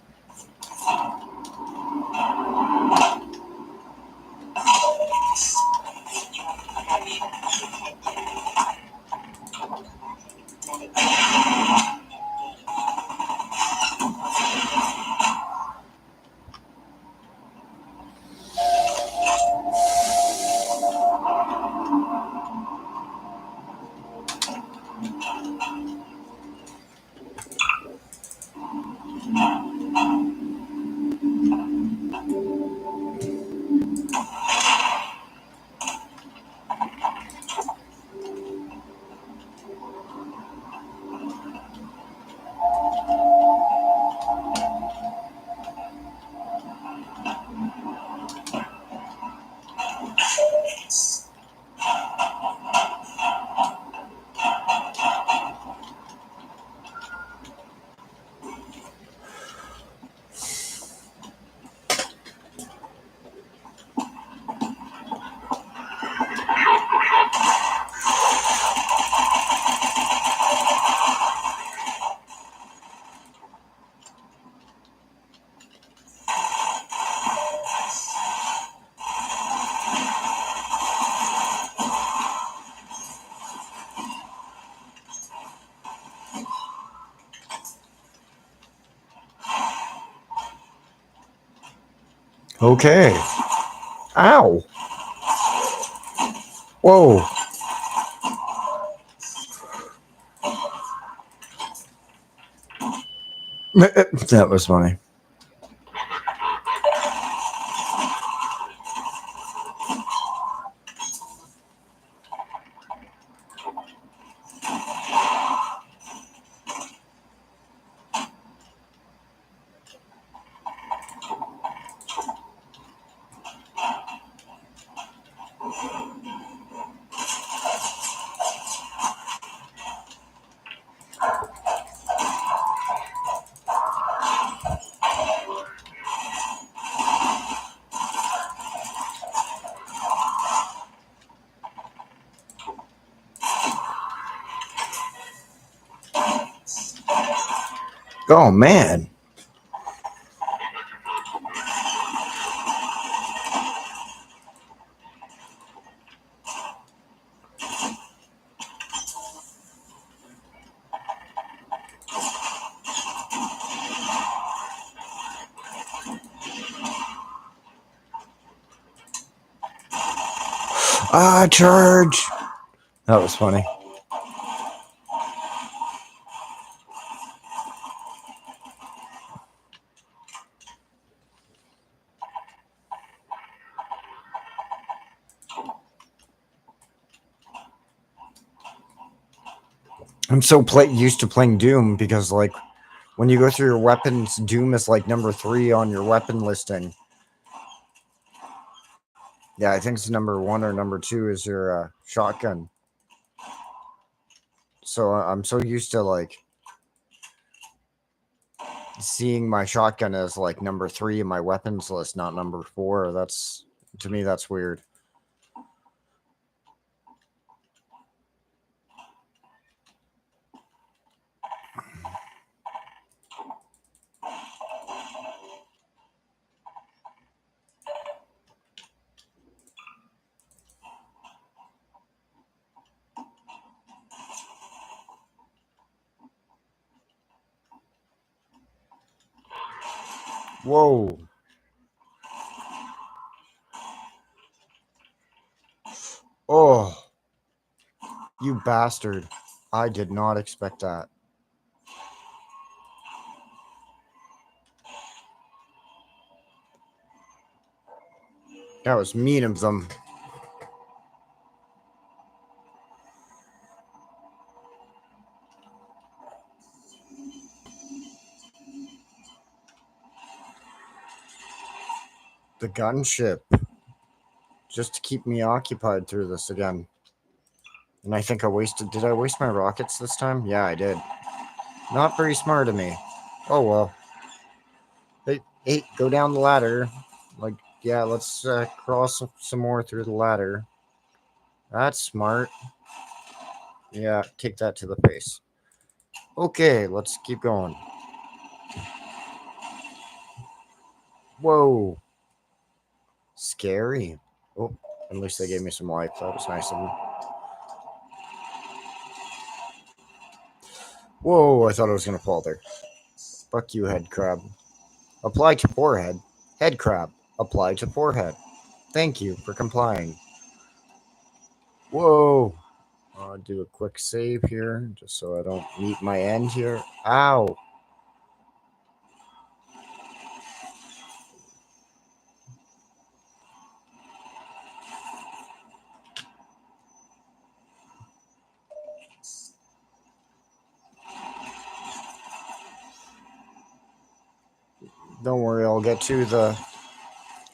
Okay. Ow. Whoa. That was funny. Oh, man. Ah, charge. That was funny. I'm so used to playing Doom because, like, when you go through your weapons, Doom is like number 3 on your weapon listing. Yeah, I think it's number 1 or number 2 is your shotgun. So I'm so used to, like, seeing my shotgun as, like, number 3 in my weapons list, not number 4. That's, to me, that's weird. Whoa. Oh. You bastard. I did not expect that. That was mean of them. The gunship. Just to keep me occupied through this again. And I think I wasted... Did I waste my rockets this time? Yeah, I did. Not very smart of me. Oh, well. Hey, go down the ladder. Like, yeah, let's cross some more through the ladder. That's smart. Yeah, take that to the face. Okay, let's keep going. Whoa. Scary. Oh, at least they gave me some life. That was nice of them. Whoa, I thought I was going to fall there. Fuck you, head crab. Apply to forehead. Head crab. Apply to forehead. Thank you for complying. Whoa. I'll do a quick save here, just so I don't meet my end here. Ow. Don't worry, I'll get to the...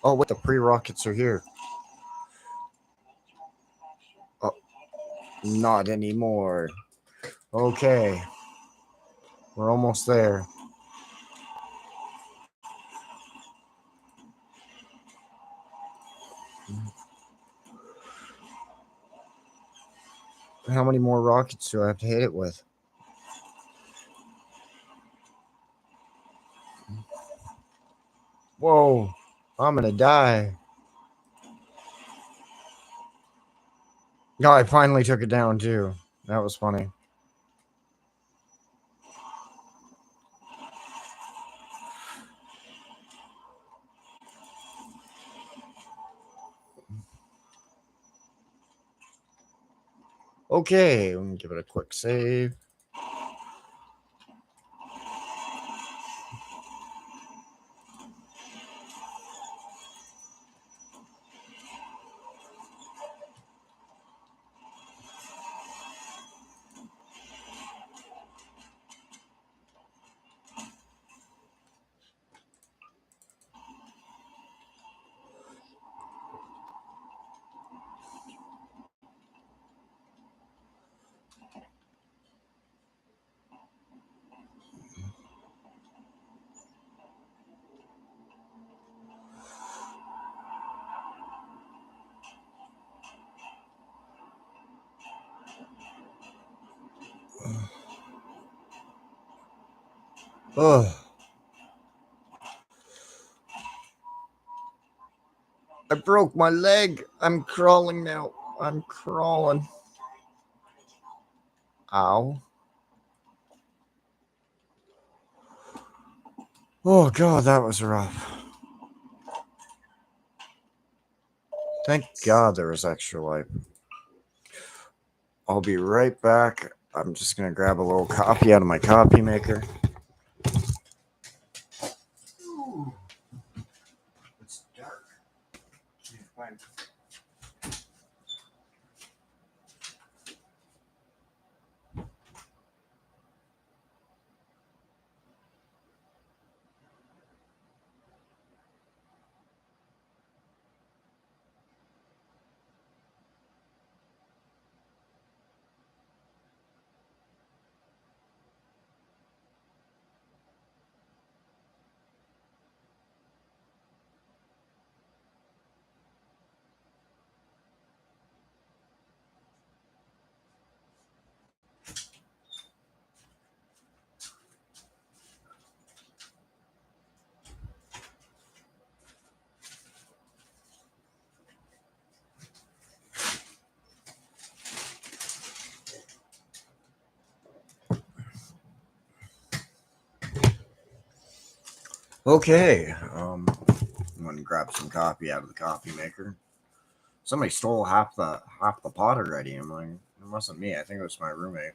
Oh, wait, the pre-rockets are here. Oh, not anymore. Okay. We're almost there. How many more rockets do I have to hit it with? Whoa. I'm gonna die. No, I finally took it down, too. That was funny. Okay, let me give it a quick save. Oh, I broke my leg. I'm crawling now. I'm crawling. Ow. Oh, God, that was rough. Thank God there was extra life. I'll be right back. I'm just going to grab a little coffee out of my coffee maker. Ooh. It's dark. Okay, I'm going to grab some coffee out of the coffee maker. Somebody stole half the pot already. I'm like, it wasn't me. I think it was my roommate.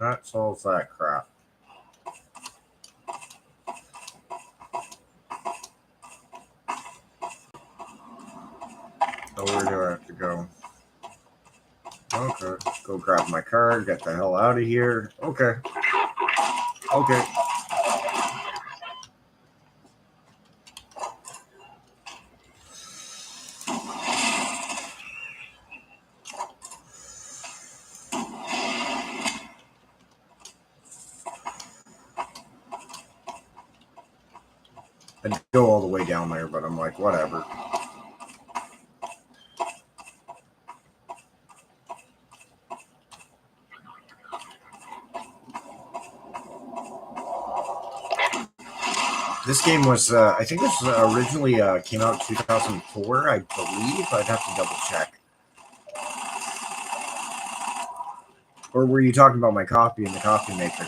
That solves that crap. So where do I have to go? Okay, go grab my car, get the hell out of here. Okay. Okay. I'd go all the way down there, but I'm like, whatever. This game was, I think this was originally came out in 2004, I believe. I'd have to double check. Or were you talking about my coffee in the coffee maker?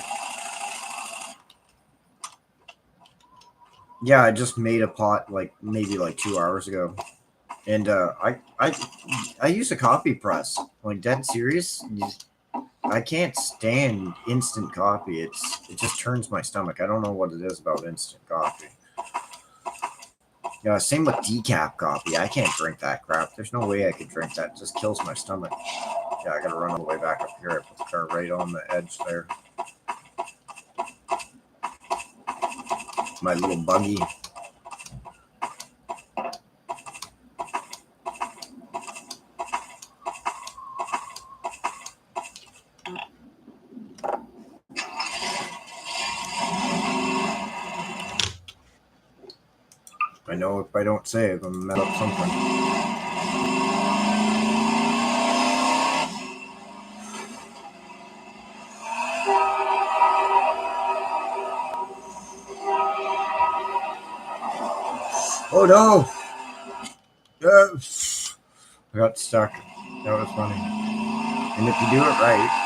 Yeah, I just made a pot maybe 2 hours ago. And I use a coffee press. Like, dead serious. I can't stand instant coffee. It just turns my stomach. I don't know what it is about instant coffee. Yeah, same with decaf coffee. I can't drink that crap. There's no way I could drink that. It just kills my stomach. Yeah, I gotta run all the way back up here. I put the car right on the edge there. My little buggy. I know if I don't save, I'm gonna mess up something. Oh no! I got stuck. That was funny. And if you do it right,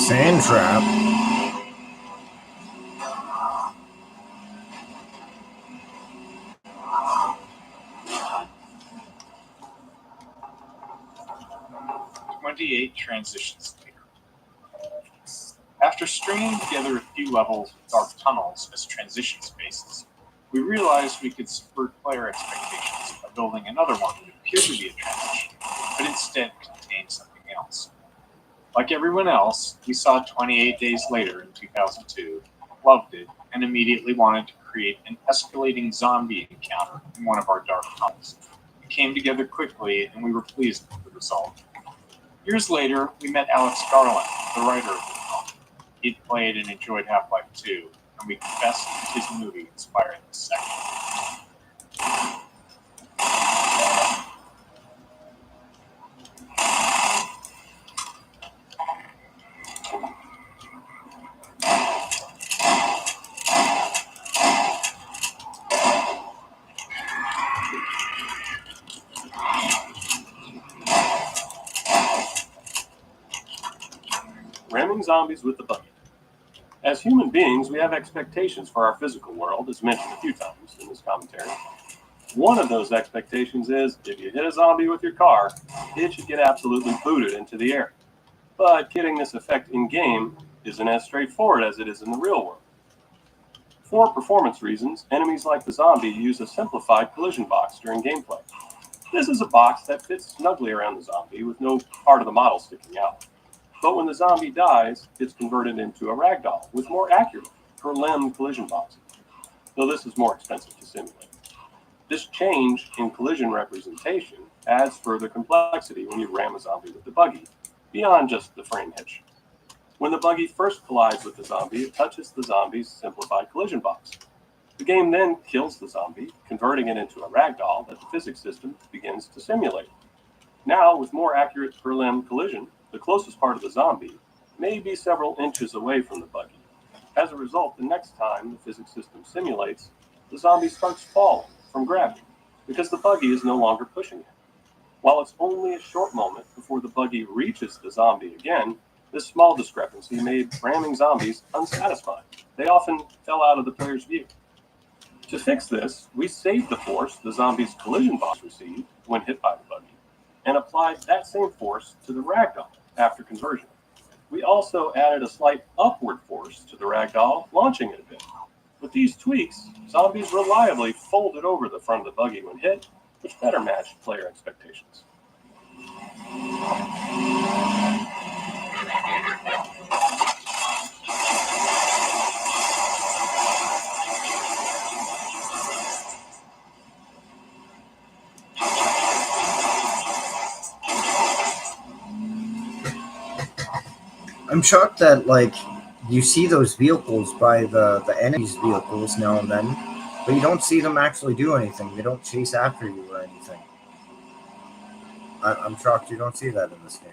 Sand trap. "28 transitions later." After stringing together a few levels of dark tunnels as transition spaces, we realized we could subvert player expectations by building another one that appeared to be a transition, but instead contained something else. Like everyone else, we saw 28 Days Later in 2002, loved it, and immediately wanted to create an escalating zombie encounter in one of our dark tunnels. It came together quickly, and we were pleased with the result. Years later, we met Alex Garland, the writer of the film. He'd played and enjoyed Half-Life 2, and we confessed that his movie inspired the second. Ramming zombies with the buggy. As human beings, we have expectations for our physical world, as mentioned a few times in this commentary. One of those expectations is, if you hit a zombie with your car, it should get absolutely booted into the air. But getting this effect in-game isn't as straightforward as it is in the real world. For performance reasons, enemies like the zombie use a simplified collision box during gameplay. This is a box that fits snugly around the zombie with no part of the model sticking out. But when the zombie dies, it's converted into a ragdoll with more accurate per-limb collision boxes, though this is more expensive to simulate. This change in collision representation adds further complexity when you ram a zombie with the buggy, beyond just the frame hitch. When the buggy first collides with the zombie, it touches the zombie's simplified collision box. The game then kills the zombie, converting it into a ragdoll that the physics system begins to simulate. Now, with more accurate per-limb collision, the closest part of the zombie may be several inches away from the buggy. As a result, the next time the physics system simulates, the zombie starts falling from gravity because the buggy is no longer pushing it. While it's only a short moment before the buggy reaches the zombie again, this small discrepancy made ramming zombies unsatisfying. They often fell out of the player's view. To fix this, we saved the force the zombie's collision box received when hit by the buggy, and applied that same force to the ragdoll after conversion. We also added a slight upward force to the ragdoll, launching it a bit. With these tweaks, zombies reliably folded over the front of the buggy when hit, which better matched player expectations. I'm shocked that, like, you see those vehicles by the enemy's vehicles now and then, but you don't see them actually do anything. They don't chase after you or anything. I'm shocked you don't see that in this game.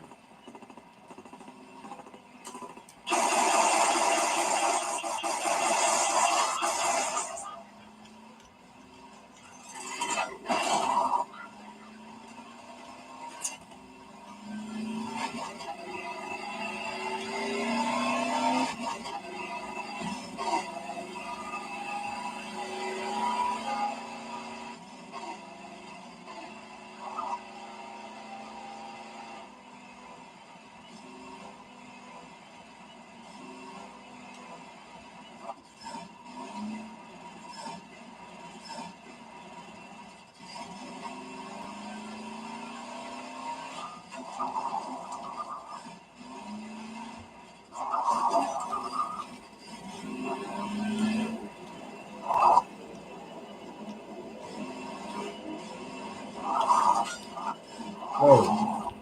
Whoa.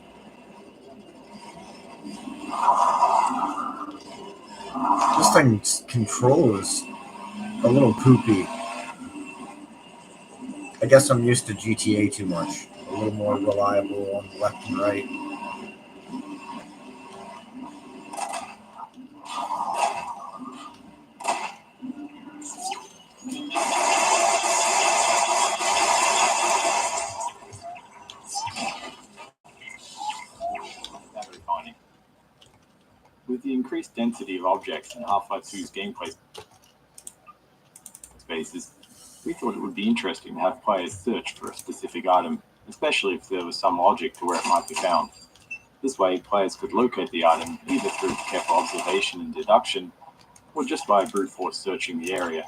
This thing's control is a little poopy. I guess I'm used to GTA too much. A little more reliable on the left and right. With the increased density of objects in Half-Life 2's gameplay spaces, we thought it would be interesting to have players search for a specific item, especially if there was some logic to where it might be found. This way, players could locate the item either through careful observation and deduction, or just by brute force searching the area.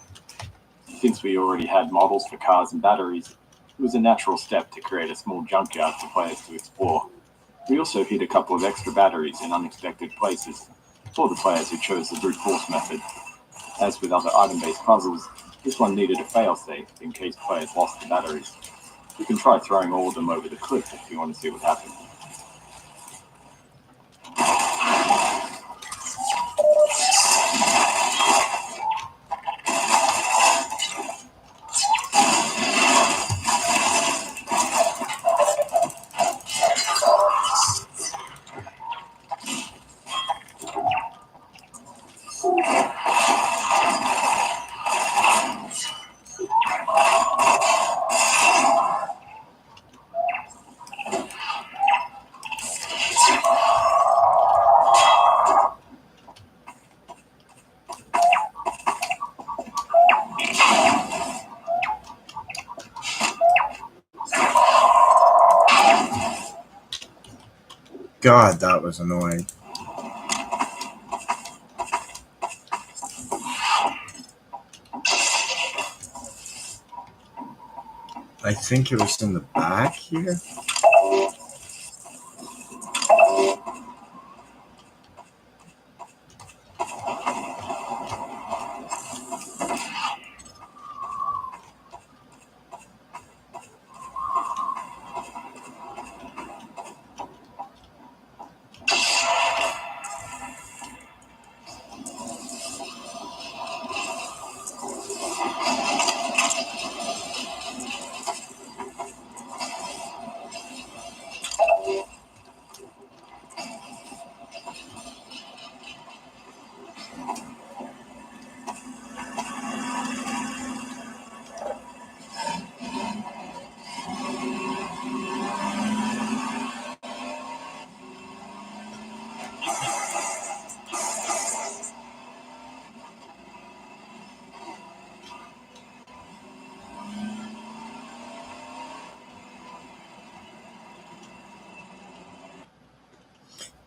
Since we already had models for cars and batteries, it was a natural step to create a small junkyard for players to explore. We also hid a couple of extra batteries in unexpected places for the players who chose the brute force method. As with other item-based puzzles, this one needed a failsafe in case players lost the batteries. You can try throwing all of them over the cliff if you want to see what happens. God, that was annoying. I think it was in the back here.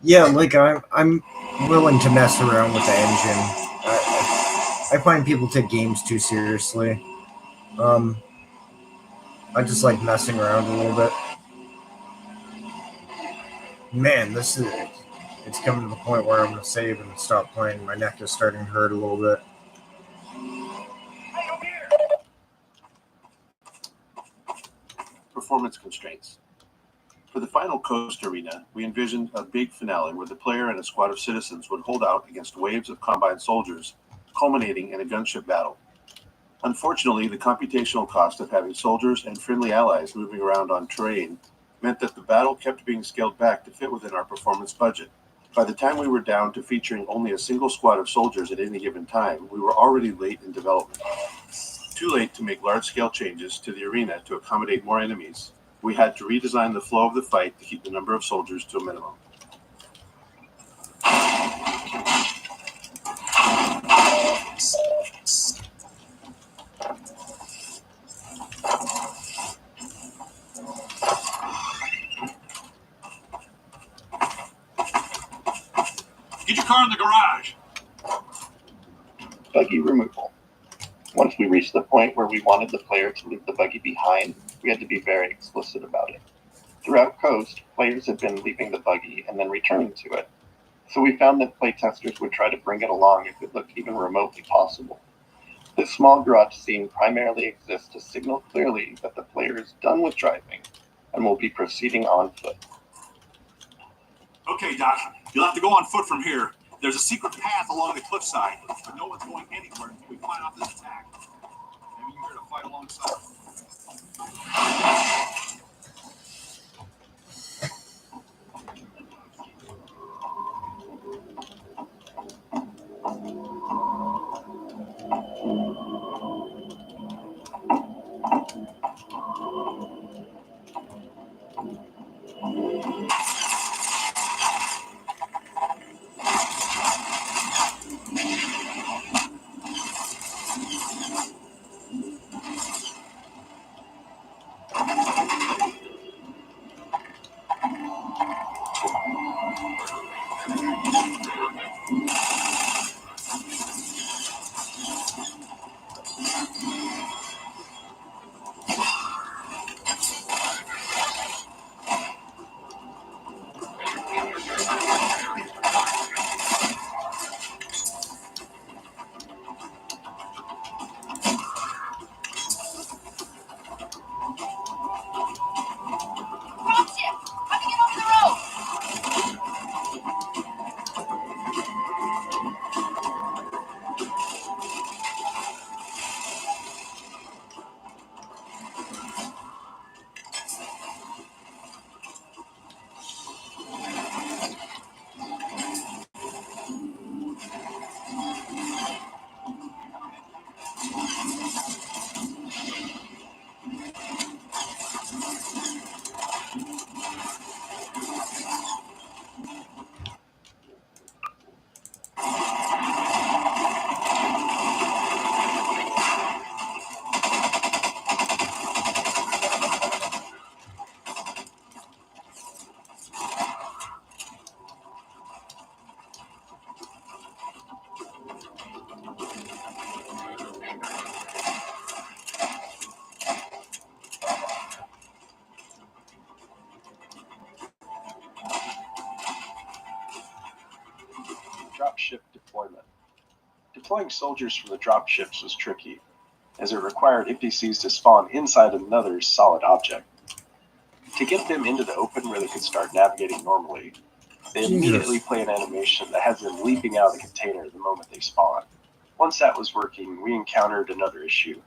Yeah, like I'm willing to mess around with the engine. I find people take games too seriously. I just like messing around a little bit. Man, it's coming to the point where I'm gonna save and stop playing. My neck is starting to hurt a little bit. Performance constraints. For the final Coast Arena, we envisioned a big finale where the player and a squad of citizens would hold out against waves of combined soldiers, culminating in a gunship battle. Unfortunately, the computational cost of having soldiers and friendly allies moving around on terrain meant that the battle kept being scaled back to fit within our performance budget. By the time we were down to featuring only a single squad of soldiers at any given time, we were already late in development. Too late to make large-scale changes to the arena to accommodate more enemies. We had to redesign the flow of the fight to keep the number of soldiers to a minimum. Get your car in the garage. Buggy removal. Once we reached the point where we wanted the player to leave the buggy behind, we had to be very explicit about it. Throughout Coast, players had been leaving the buggy and then returning to it. So we found that playtesters would try to bring it along if it looked even remotely possible. This small garage scene primarily exists to signal clearly that the player is done with driving and will be proceeding on foot. Okay, Doc, you'll have to go on foot from here. There's a secret path along the cliffside, but no one's going anywhere until we fight off this attack. Maybe you're here to fight alongside. dropship deployment. Deploying soldiers from the dropships was tricky, as it required NPCs to spawn inside another solid object. To get them into the open where they could start navigating normally, they immediately play an animation that has them leaping out of the container the moment they spawn. Once that was working, we encountered another issue.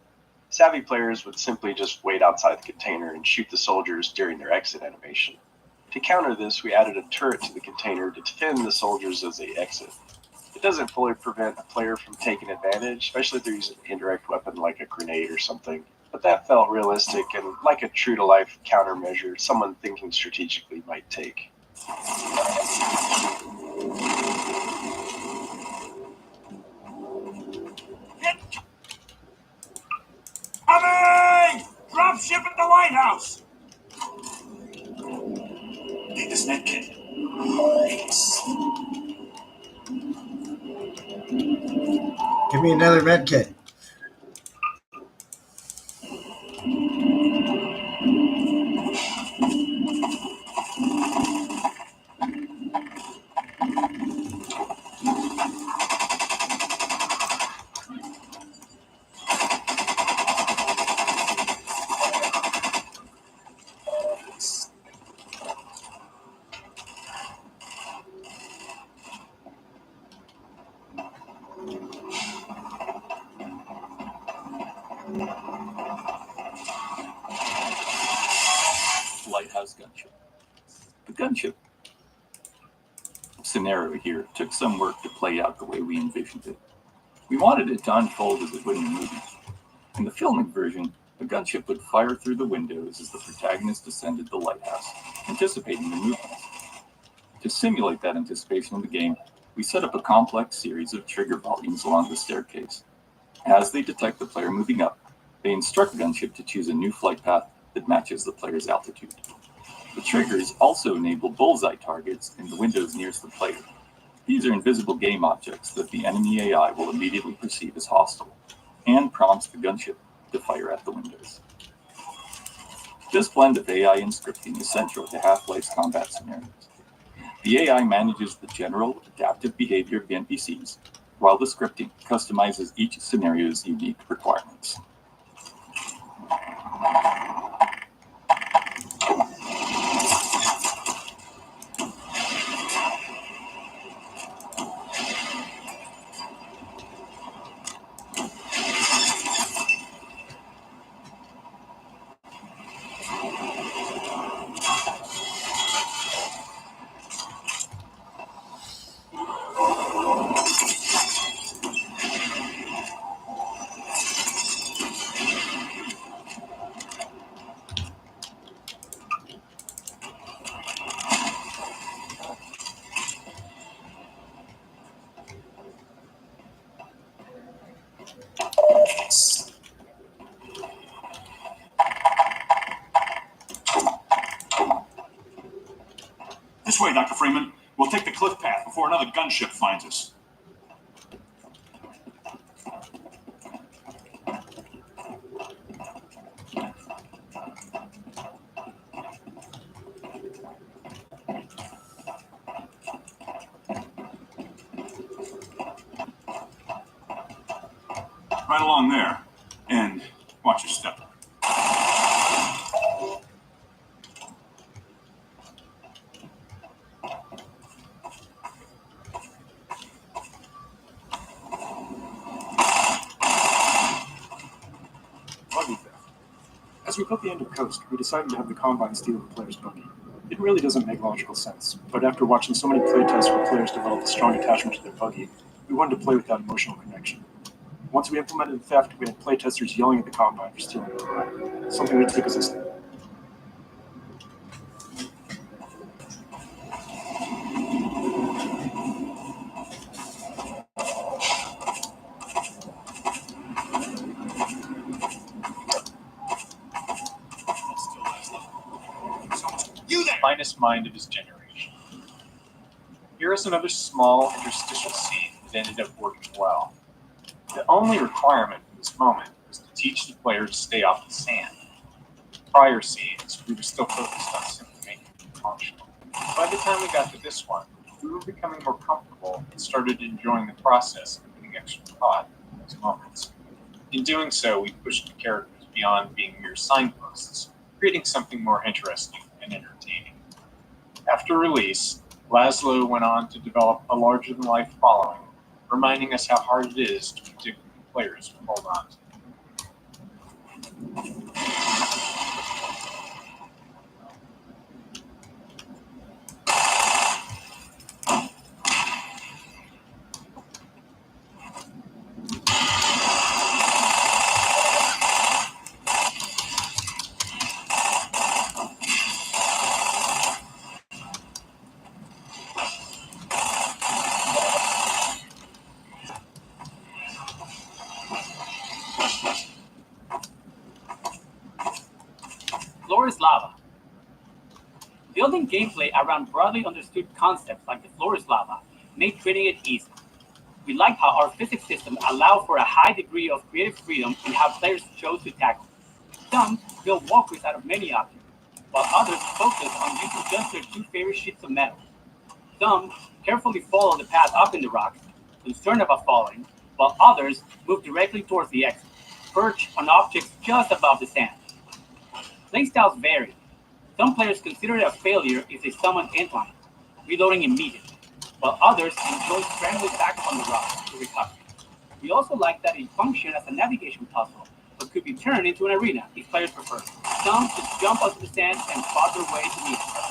Savvy players would simply just wait outside the container and shoot the soldiers during their exit animation. To counter this, we added a turret to the container to defend the soldiers as they exit. It doesn't fully prevent a player from taking advantage, especially if they're using an indirect weapon like a grenade or something. But that felt realistic and like a true-to-life countermeasure someone thinking strategically might take. Coming! Dropship at the lighthouse! Need this med kit. Give me another med kit. Lighthouse gunship. The gunship scenario here took some work to play out the way we envisioned it. We wanted it to unfold as it would in the movie. In the filmic version, the gunship would fire through the windows as the protagonist descended the lighthouse, anticipating the movements. To simulate that anticipation in the game, we set up a complex series of trigger volumes along the staircase. As they detect the player moving up, they instruct the gunship to choose a new flight path that matches the player's altitude. The triggers also enable bullseye targets in the windows nearest the player. These are invisible game objects that the enemy AI will immediately perceive as hostile, and prompts the gunship to fire at the windows. This blend of AI and scripting is central to Half-Life's combat scenarios. The AI manages the general adaptive behavior of the NPCs, while the scripting customizes each scenario's unique requirements. This way, Dr. Freeman. We'll take the cliff path before another gunship finds us. Right along there. And watch your step. As we put the end of Coast, we decided to have the Combine steal the player's buggy. It really doesn't make logical sense, but after watching so many playtests where players developed a strong attachment to their buggy, we wanted to play with that emotional connection. Once we implemented the theft, we had playtesters yelling at the Combine for stealing the ride, something we took as a finest mind of his generation. Here is another small interstitial scene that ended up working well. The only requirement for this moment was to teach the player to stay off the sand. Prior scenes, we were still focused on simply making it functional. By the time we got to this one, we were becoming more comfortable and started enjoying the process of putting extra thought in those moments. In doing so, we pushed the characters beyond being mere signposts, creating something more interesting and entertaining. After release, Laszlo went on to develop a larger-than-life following, reminding us how hard it is to predict what players will hold on to. Floor is lava. Building gameplay around broadly understood concepts like the floor is lava made treating it easy. We like how our physics system allowed for a high degree of creative freedom in how players chose to tackle. Some build walkways out of many objects, while others focus on using just their two favorite sheets of metal. Some carefully follow the path up in the rocks, concerned about falling, while others move directly towards the exit, perch on objects just above the sand. Playstyles vary. Some players consider it a failure if they summon endline, reloading immediately, while others enjoy scrambling back on the rocks to recover. We also like that it functions as a navigation puzzle, but could be turned into an arena if players prefer. Some just jump onto the sand and spot their way to meet it.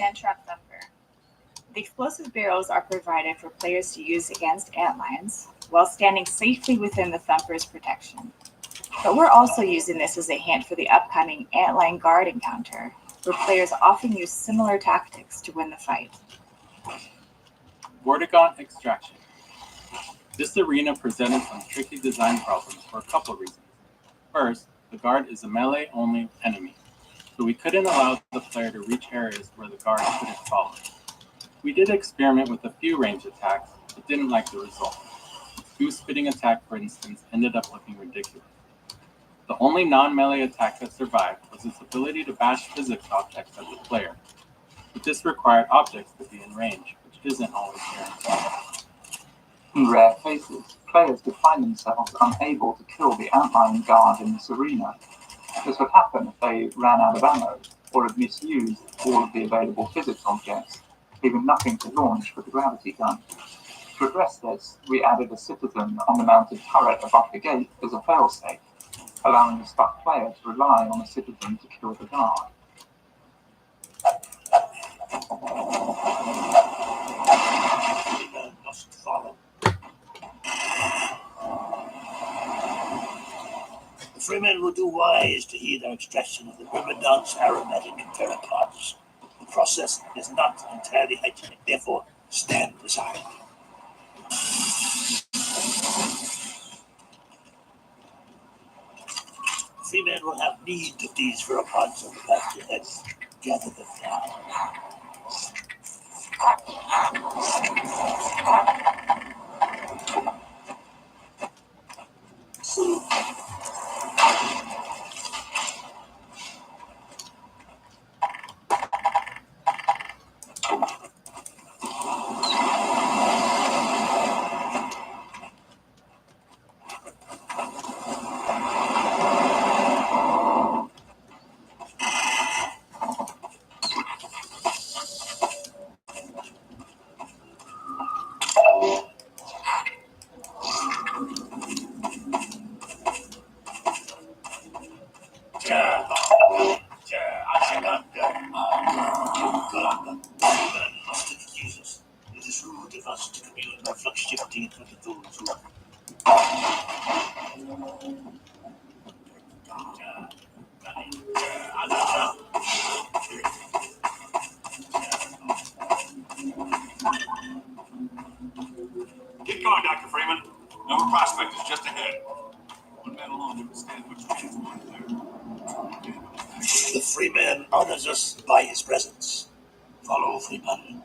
Sandtrap Thumper. The explosive barrels are provided for players to use against antlions while standing safely within the Thumper's protection. But we're also using this as a hint for the upcoming antlion guard encounter, where players often use similar tactics to win the fight. Vortigaunt Extraction. This arena presented some tricky design problems for a couple reasons. First, the guard is a melee-only enemy, so we couldn't allow the player to reach areas where the guard couldn't follow. We did experiment with a few range attacks, but didn't like the result. Goose spitting attack, for instance, ended up looking ridiculous. The only non-melee attack that survived was is its ability to bash physics objects at the player. But this required objects to be in range, which isn't always guaranteed. In rare cases, players could find themselves unable to kill the outlying guard in this arena. This would happen if they ran out of ammo or had misused all of the available physics objects, leaving nothing to launch with the gravity gun. To address this, we added a citizen on the mounted turret above the gate as a failsafe, allowing the stuck player to rely on the citizen to kill the guard. Must follow. The Freemen will do wise to heed our extraction of the Myrmidon's aromatic pteropods. The process is not entirely hygienic, therefore stand aside. Freemen will have need of these pteropods on the path ahead. Gather them now. It is rude of us to commune by flux-shifting with those who Keep going, Dr. Freeman. Nova Prospect is just ahead. One man alone would withstand much transport there. The Freeman honors us by his presence. Follow, Freeman.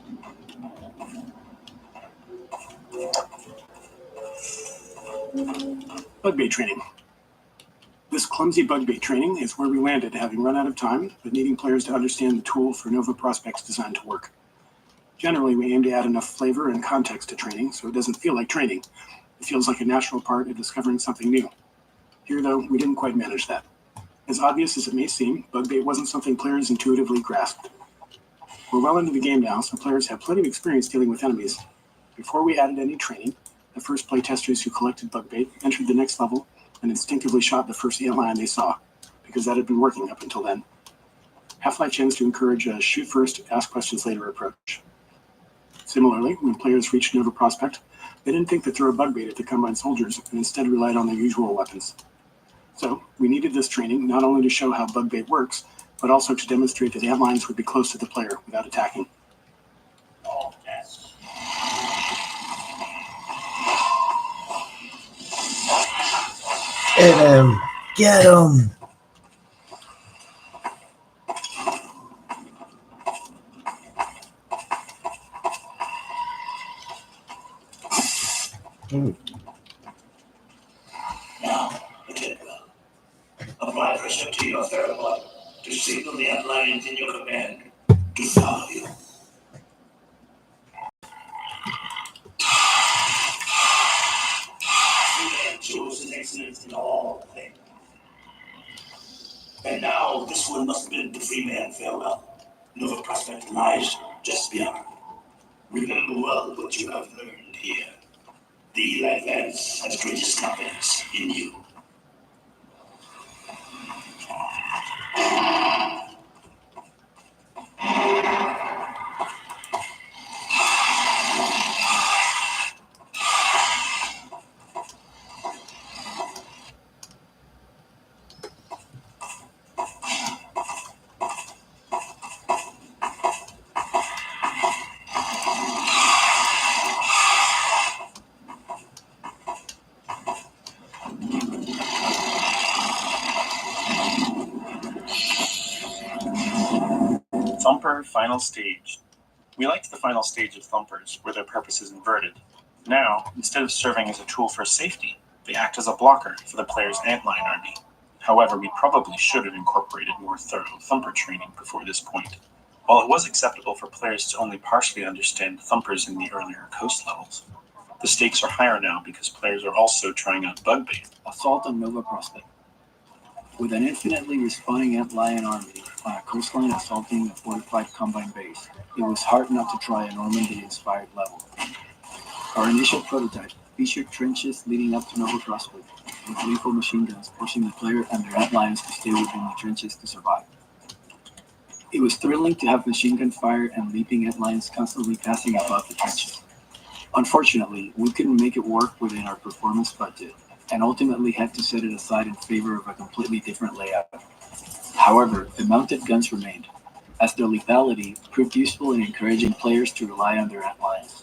Bug bait training. This clumsy bug bait training is where we landed, having run out of time, but needing players to understand the tool for Nova Prospect's design to work. Generally, we aim to add enough flavor and context to training so it doesn't feel like training. It feels like a natural part of discovering something new. Here, though, we didn't quite manage that. As obvious as it may seem, bug bait wasn't something players intuitively grasped. We're well into the game now, so players have plenty of experience dealing with enemies. Before we added any training, the first playtesters who collected bug bait entered the next level and instinctively shot the first antlion they saw, because that had been working up until then. Half-Life tends to encourage a shoot first, ask questions later approach. Similarly, when players reached Nova Prospect, they didn't think to throw bug bait at the Combine soldiers and instead relied on their usual weapons. So, we needed this training not only to show how bug bait works, but also to demonstrate that antlions would be close to the player without attacking. Oh, yes. Get him! Get him! Ooh. Now, Lieutenant Bell, apply pressure to your therapod to signal the antlions in your command to follow you. Freeman chose excellence in all things. And now this one must bid the Freeman farewell. Nova Prospect lies just beyond. Remember well what you have learned here. The Eli Vance has greatest confidence in you. Thumper Final Stage. We liked the final stage of Thumpers, where their purpose is inverted. Now, instead of serving as a tool for safety, they act as a blocker for the player's antlion army. However, we probably should have incorporated more thorough thumper training before this point. While it was acceptable for players to only partially understand thumpers in the earlier coast levels, the stakes are higher now because players are also trying out bug bait. Assault on Nova Prospect. With an infinitely respawning antlion army on a coastline assaulting a fortified combine base, it was hard not to try a Normandy-inspired level. Our initial prototype featured trenches leading up to Nova Prospect, with lethal machine guns pushing the player and their antlions to stay within the trenches to survive. It was thrilling to have machine gun fire and leaping antlions constantly passing above the trenches. Unfortunately, we couldn't make it work within our performance budget, and ultimately had to set it aside in favor of a completely different layout. However, the mounted guns remained, as their lethality proved useful in encouraging players to rely on their antlions.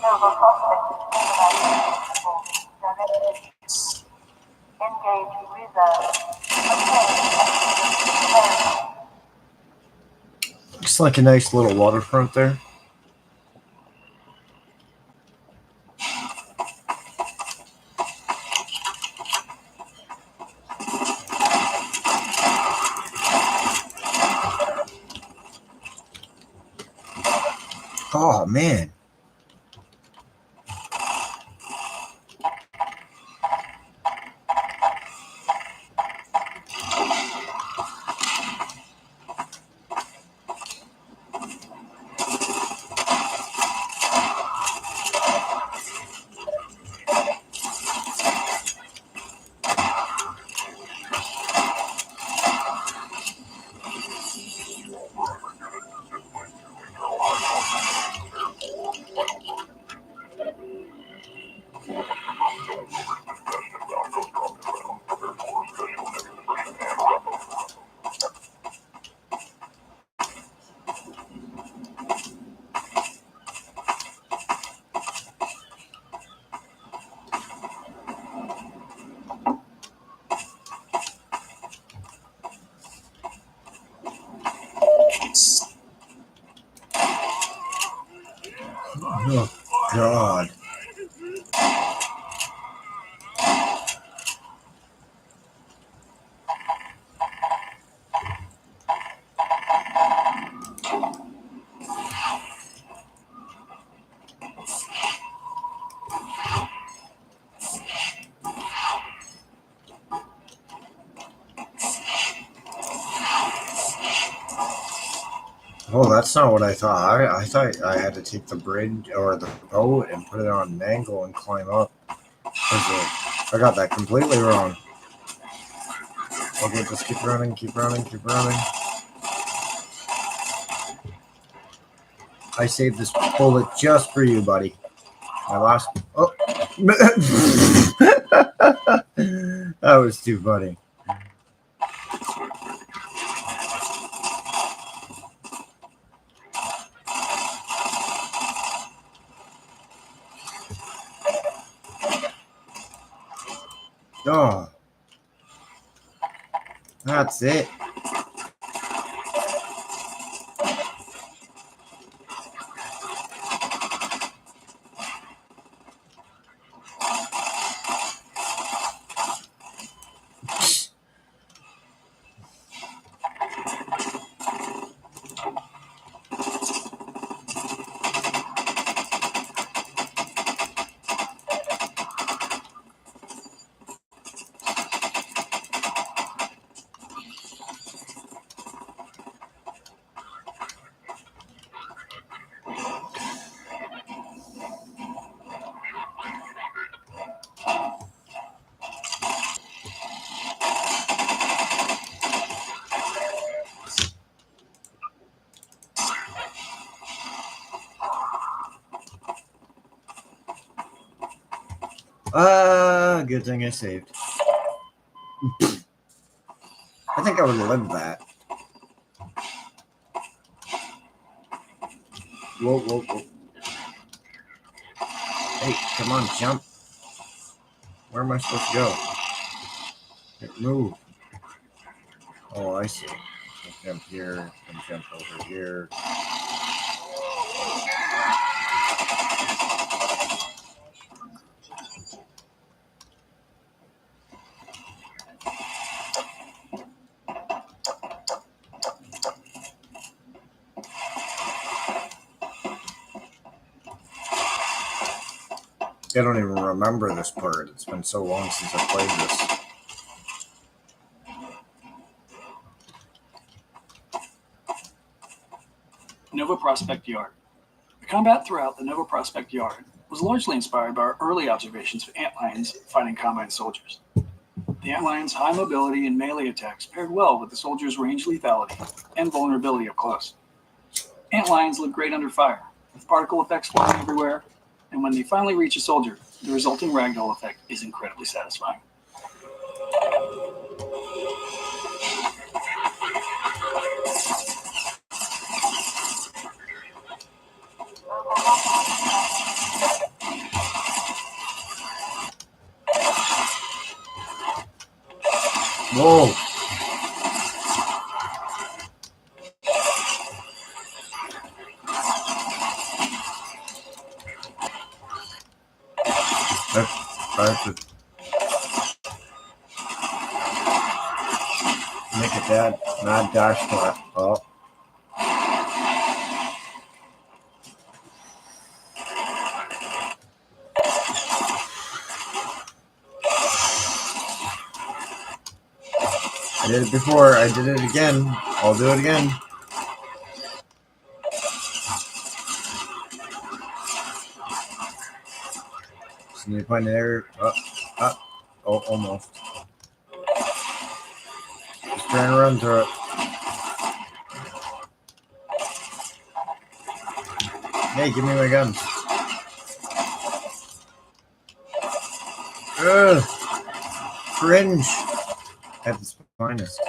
Nova Prospect engage reserve. Looks like a nice little waterfront there. Oh, man. Oh, God. Oh, that's not what I thought. I thought I had to take the bridge or the boat and put it on an angle and climb up. I got that completely wrong. Okay, just keep running, keep running, keep running. I saved this bullet just for you, buddy. My last... Oh! That was too funny. Oh, that's it. Good thing I saved. I think I would have lived that. Whoa, whoa, whoa. Hey, come on, jump. Where am I supposed to go? Move. Oh, I see. I jump here and jump over here. I don't even remember this part. It's been so long since I played this. Nova Prospect Yard. The combat throughout the Nova Prospect Yard was largely inspired by our early observations of antlions fighting combine soldiers. The antlions' high mobility and melee attacks paired well with the soldiers' range lethality and vulnerability up close. Antlions look great under fire, with particle effects flying everywhere, and when they finally reach a soldier, the resulting ragdoll effect is incredibly satisfying. Whoa. That's make it that not dash flat. Oh. I did it before. I did it again. I'll do it again. Just need to find an area. Oh, almost. Just trying to run through it. Hey, give me my guns. Ugh. Cringe. At its finest.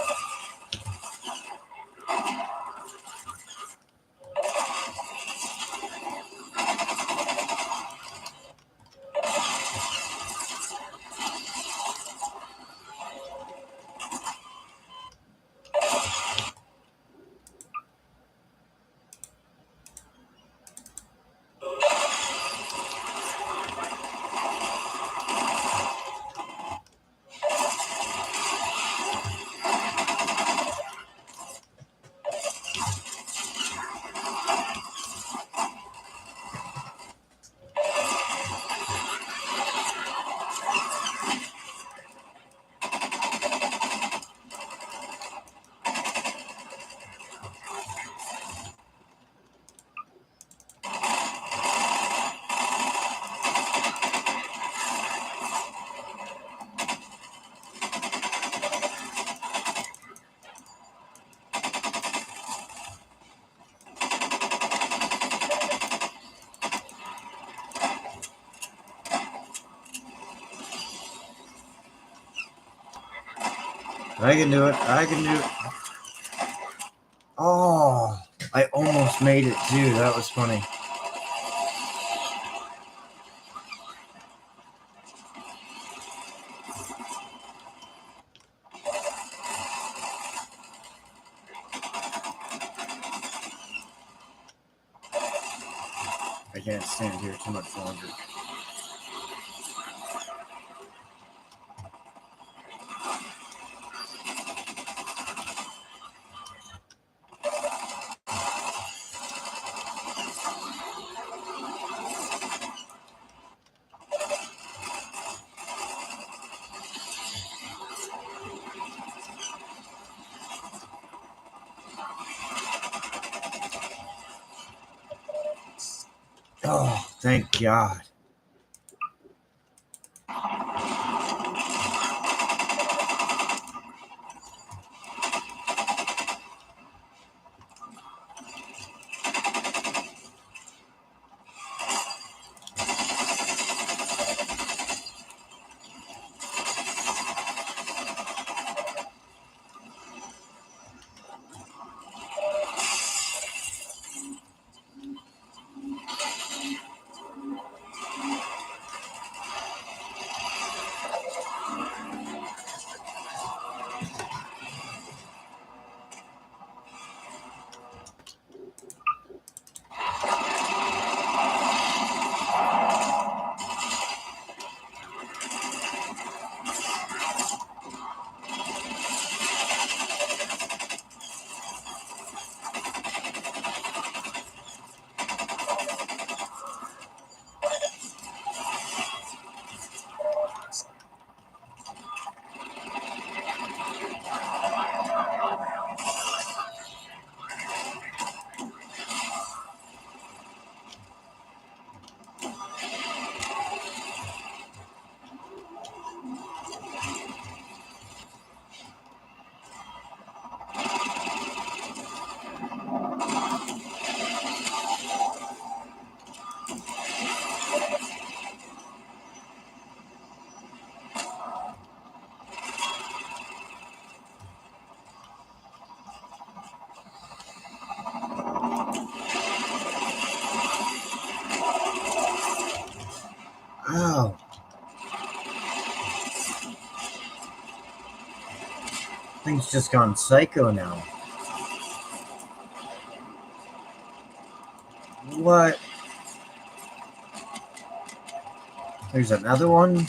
I can do it. I can do it. Oh, I almost made it too. That was funny. I can't stand here too much longer. Oh, thank God. Ow. Thing's just gone psycho now. What? There's another one?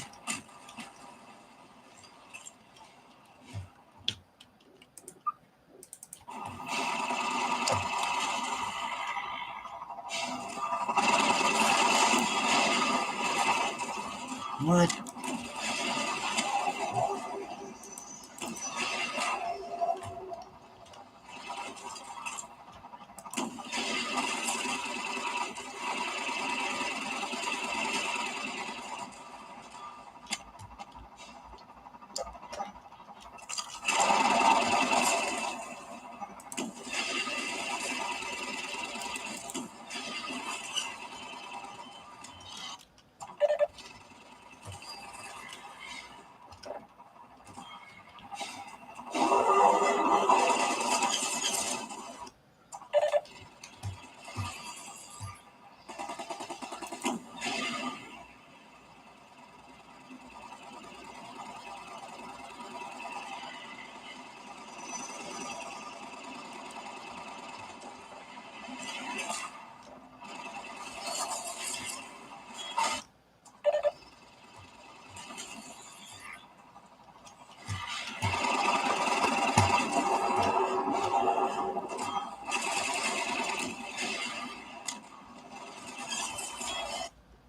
What?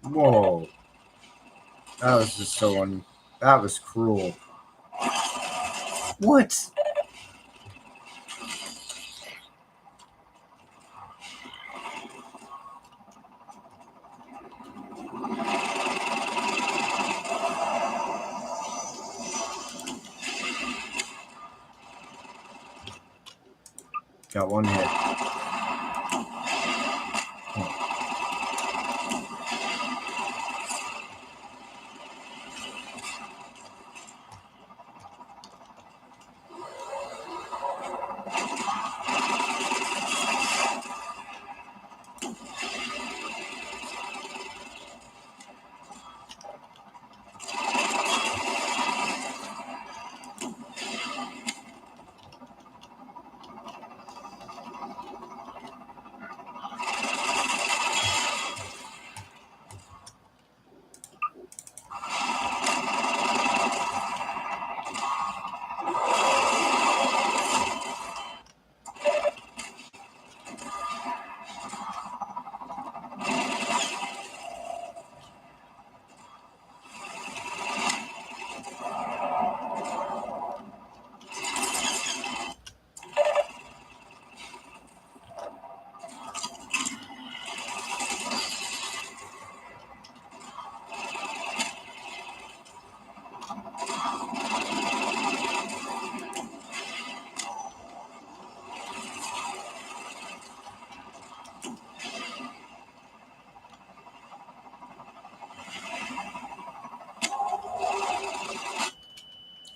Whoa. That was just so that was cruel. What? Got one hit.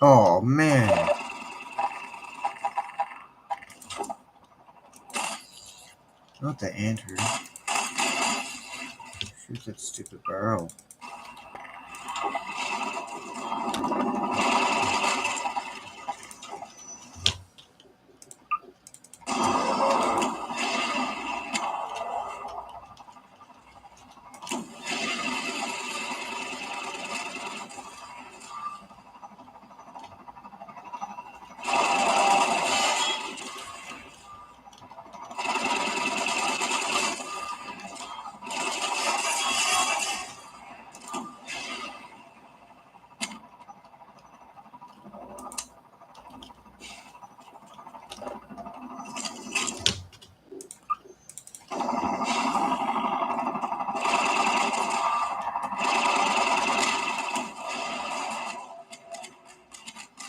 Oh, man. Not the Andrew. Shoot that stupid barrel.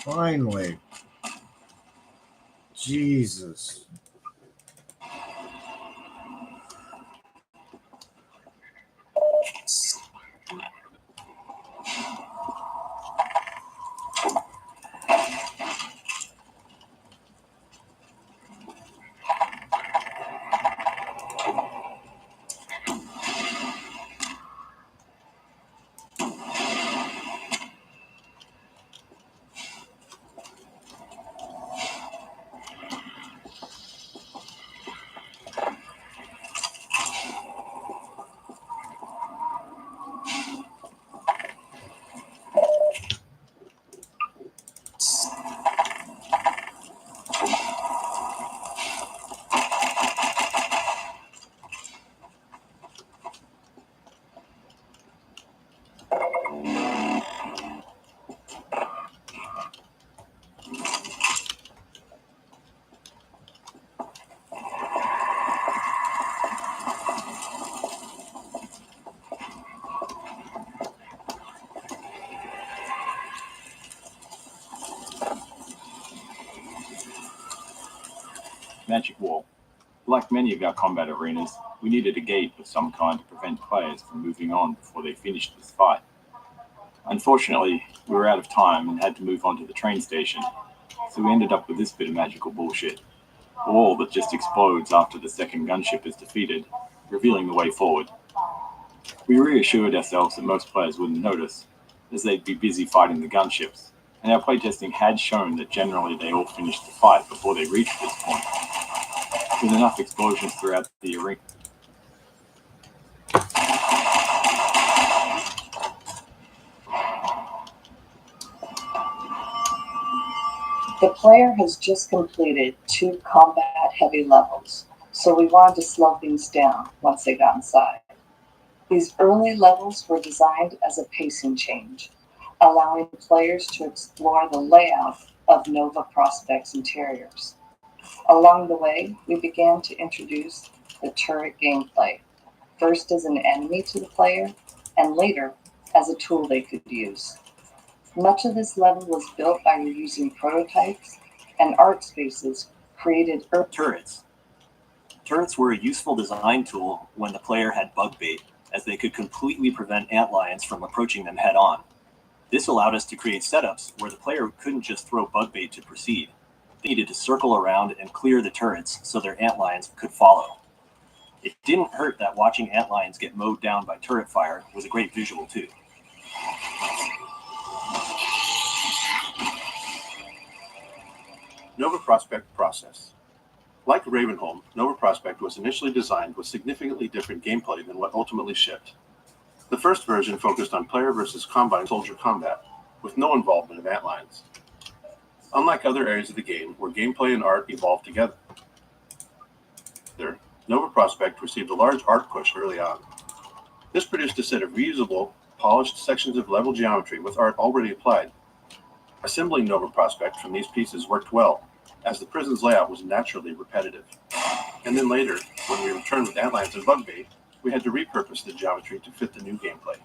Finally. Jesus. magic wall. Like many of our combat arenas, we needed a gate of some kind to prevent players from moving on before they finished this fight. Unfortunately, we were out of time and had to move on to the train station, so we ended up with this bit of magical bullshit. A wall that just explodes after the second gunship is defeated, revealing the way forward. We reassured ourselves that most players wouldn't notice, as they'd be busy fighting the gunships, and our playtesting had shown that generally they all finished the fight before they reached this point, with enough explosions throughout the arena. The player has just completed 2 combat-heavy levels, so we wanted to slow things down once they got inside. These early levels were designed as a pacing change, allowing players to explore the layout of Nova Prospect's interiors. Along the way, we began to introduce the turret gameplay, first as an enemy to the player, and later as a tool they could use. Much of this level was built by reusing prototypes and art spaces created early. Turrets. Turrets were a useful design tool when the player had bug bait, as they could completely prevent antlions from approaching them head-on. This allowed us to create setups where the player couldn't just throw bug bait to proceed. They needed to circle around and clear the turrets so their antlions could follow. It didn't hurt that watching antlions get mowed down by turret fire was a great visual too. Nova Prospect process. Like Ravenholm, Nova Prospect was initially designed with significantly different gameplay than what ultimately shipped. The first version focused on player versus combine soldier combat, with no involvement of antlions. Unlike other areas of the game, where gameplay and art evolved together, Nova Prospect received a large art push early on. This produced a set of reusable, polished sections of level geometry with art already applied. Assembling Nova Prospect from these pieces worked well, as the prison's layout was naturally repetitive. And then later, when we returned with antlions and bug bait, we had to repurpose the geometry to fit the new gameplay.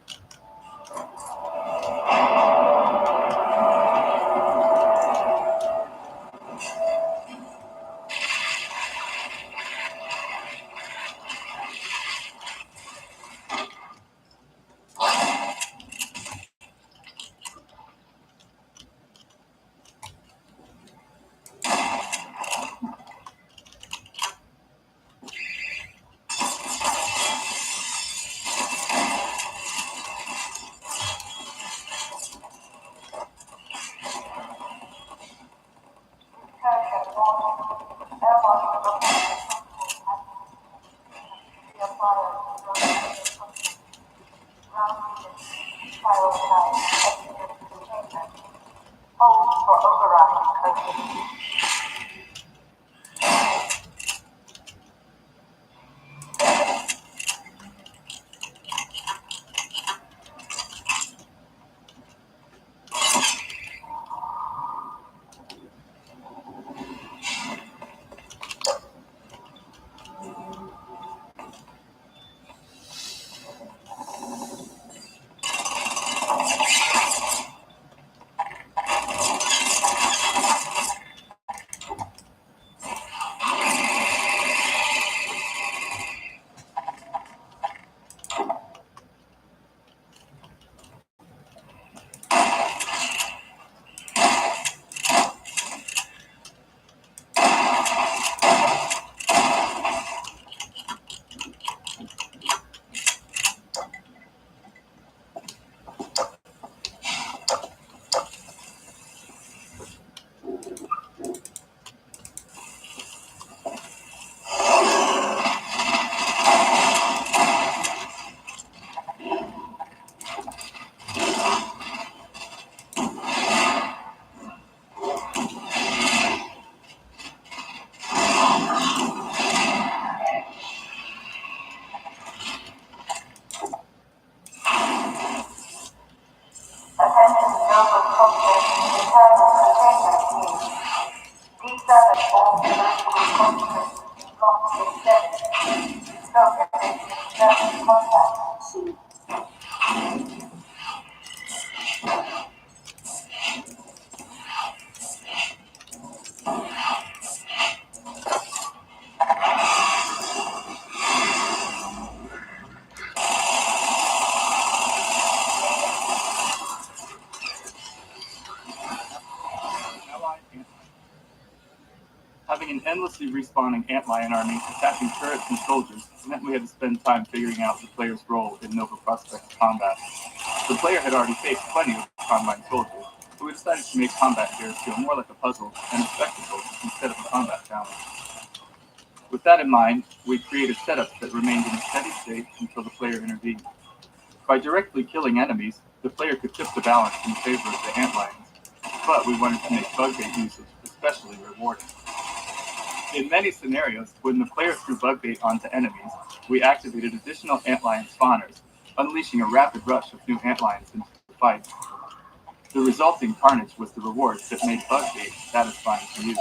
an endlessly respawning antlion army attacking turrets and soldiers meant we had to spend time figuring out the player's role in Nova Prospect combat. The player had already faced plenty of Combine soldiers, so we decided to make combat here feel more like a puzzle and a spectacle instead of a combat challenge. With that in mind, we created setups that remained in a steady state until the player intervened. By directly killing enemies, the player could tip the balance in favor of the antlions, but we wanted to make bug bait usage especially rewarding. In many scenarios, when the player threw bug bait onto enemies, we activated additional antlion spawners, unleashing a rapid rush of new antlions into the fight. The resulting carnage was the reward that made bug bait satisfying to use.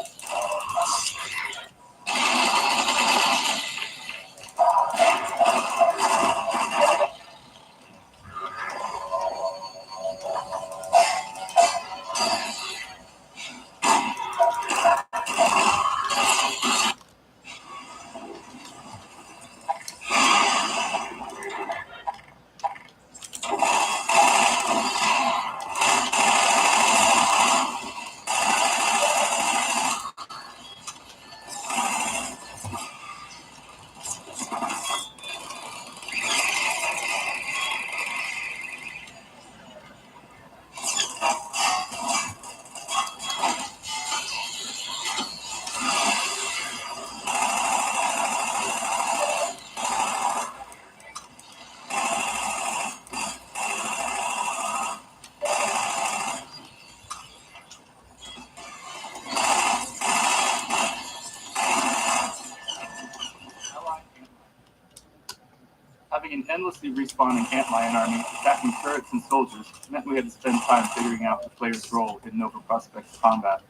Having an endlessly respawning antlion army attacking turrets and soldiers meant we had to spend time figuring out the player's role in Nova Prospect combat.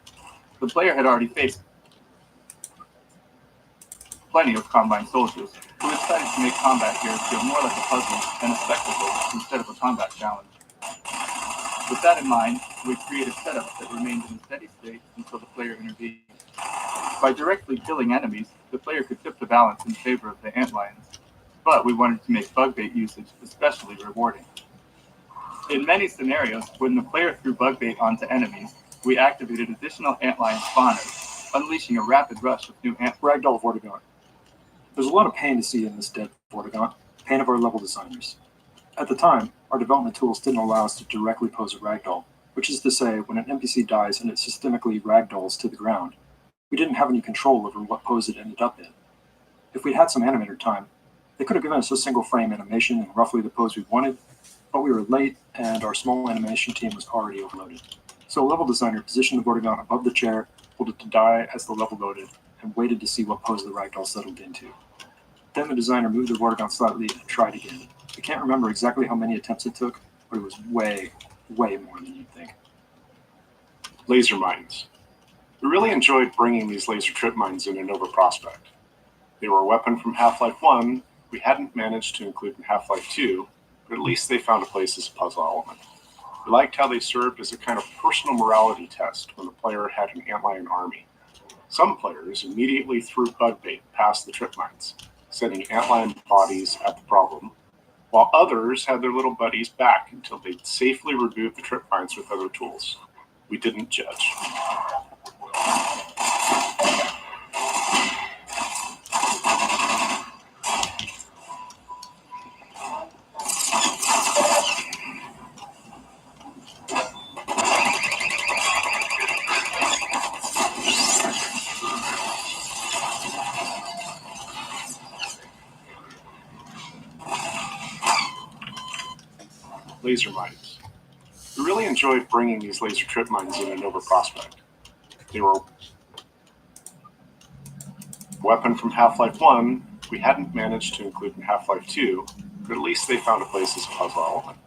The player had already faced plenty of Combine soldiers, so we decided to make combat here feel more like a puzzle and a spectacle instead of a combat challenge. With that in mind, we created setups that remained in a steady state until the player intervened. By directly killing enemies, the player could tip the balance in favor of the antlions, but we wanted to make bug bait usage especially rewarding. In many scenarios, when the player threw bug bait onto enemies, we activated additional antlion spawners, unleashing a rapid rush of new Ragdoll Vortigaunt. There's a lot of pain to see in this dead Vortigaunt, pain of our level designers. At the time, our development tools didn't allow us to directly pose a ragdoll, which is to say, when an NPC dies and it systemically ragdolls to the ground, we didn't have any control over what pose it ended up in. If we'd had some animator time, they could have given us a single frame animation and roughly the pose we wanted, but we were late and our small animation team was already overloaded. So a level designer positioned the Vortigaunt above the chair, told it to die as the level loaded, and waited to see what pose the ragdoll settled into. Then the designer moved the Vortigaunt slightly and tried again. I can't remember exactly how many attempts it took, but it was way, way more than you'd think. Laser mines. We really enjoyed bringing these laser trip mines into Nova Prospect. They were a weapon from Half-Life 1 we hadn't managed to include in Half-Life 2, but at least they found a place as a puzzle element. We liked how they served as a kind of personal morality test when the player had an antlion army. Some players immediately threw bug bait past the trip mines, sending antlion bodies at the problem, while others had their little buddies back until they'd safely removed the trip mines with other tools. We didn't judge. Laser mines. We really enjoyed bringing these laser trip mines into Nova Prospect. They were a weapon from Half-Life 1 we hadn't managed to include in Half-Life 2, but at least they found a place as a puzzle element.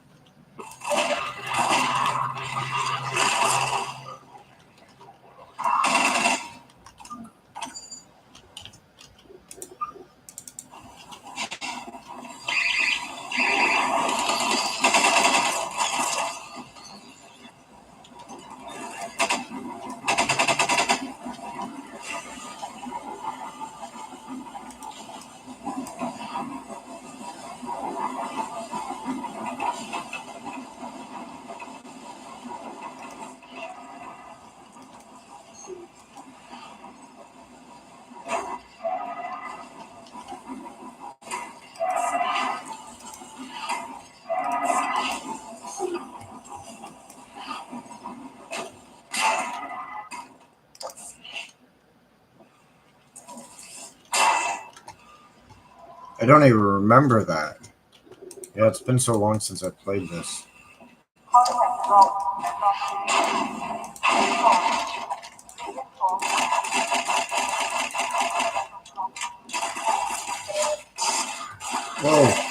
I don't even remember that. Yeah, it's been so long since I played this. Whoa.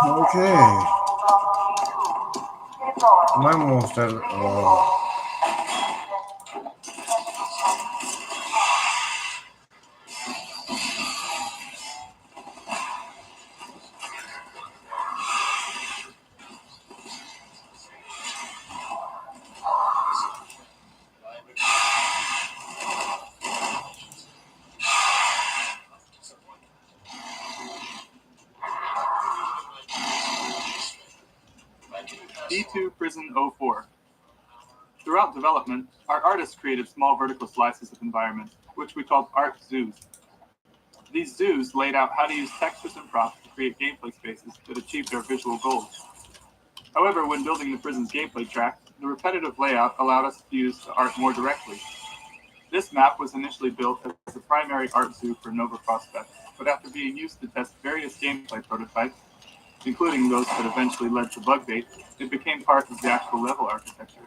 Okay. I'm almost at D2 Prison 04. Throughout development, our artists created small vertical slices of environment, which we called art zoos. These zoos laid out how to use textures and props to create gameplay spaces that achieve their visual goals. However, when building the prison's gameplay track, the repetitive layout allowed us to use the art more directly. This map was initially built as the primary art zoo for Nova Prospekt, but after being used to test various gameplay prototypes, including those that eventually led to Bugbait, it became part of the actual level architecture.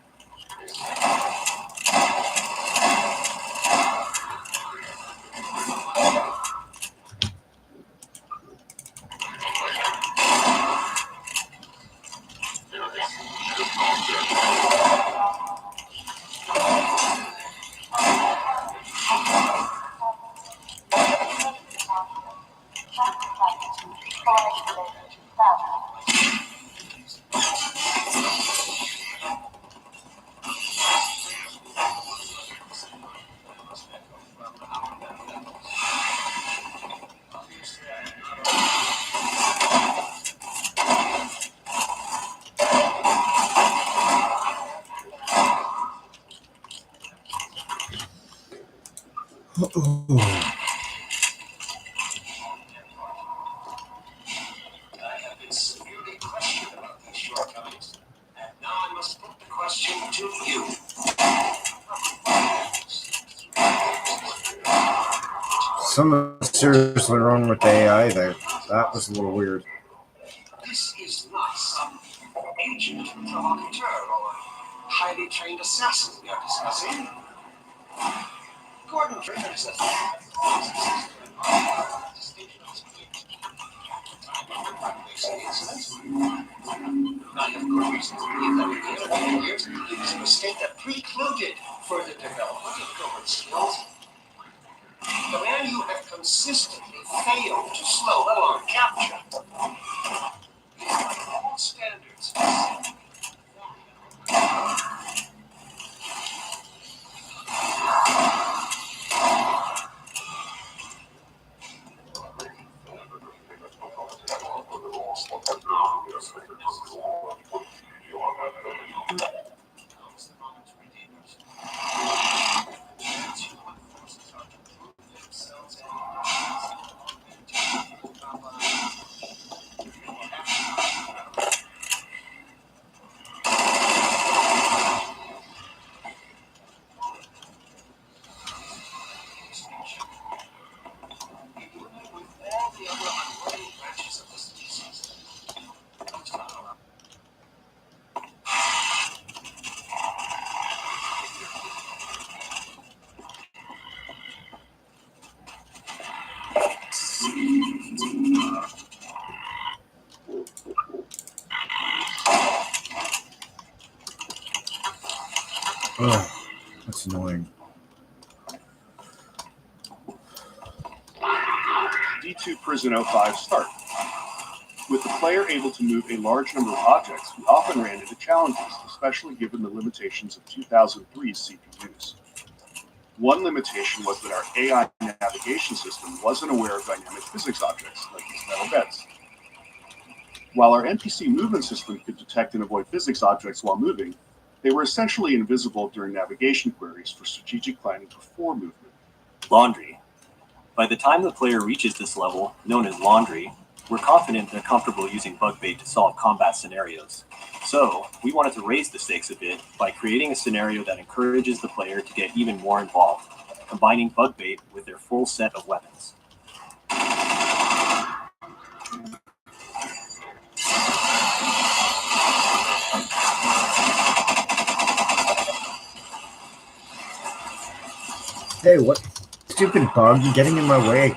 Something seriously wrong with the AI there. That was a little weird. This is not some agent provocateur or highly trained assassin we are discussing. Gordon Draper is I have good reason to believe that in the early years, it was a mistake that precluded further development of covert skills. The man you have consistently failed to slow, let alone capture, is by all standards. It's annoying. D2 Prison 05 start. With the player able to move a large number of objects, we often ran into challenges, especially given the limitations of 2003's CPUs. One limitation was that our AI navigation system wasn't aware of dynamic physics objects, like these metal beds. While our NPC movement system could detect and avoid physics objects while moving, they were essentially invisible during navigation queries for strategic planning before movement. Laundry. By the time the player reaches this level, known as Laundry, we're confident they're comfortable using bug bait to solve combat scenarios. So, we wanted to raise the stakes a bit by creating a scenario that encourages the player to get even more involved, combining bug bait with their full set of weapons. Hey, what stupid bug? You're getting in my way.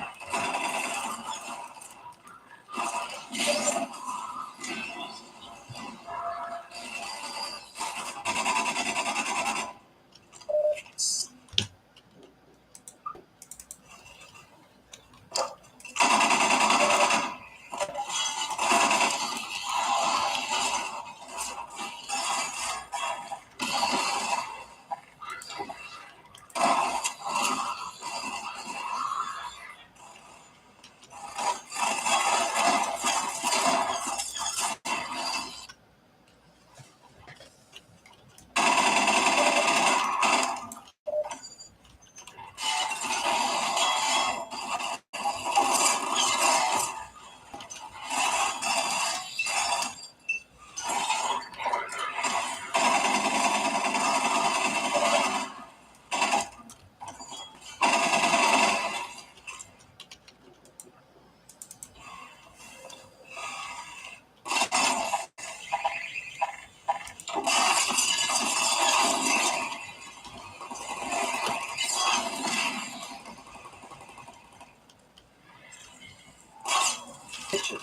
Kitchen.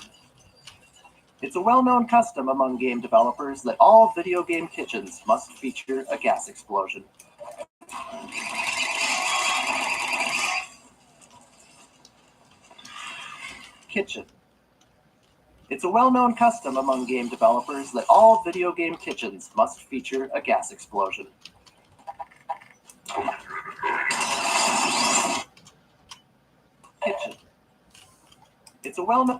It's a well-known custom among game developers that all video game kitchens must feature a gas explosion. Kitchen. It's a well-known custom among game developers that all video game kitchens must feature a gas explosion. Kitchen. It's a well-known...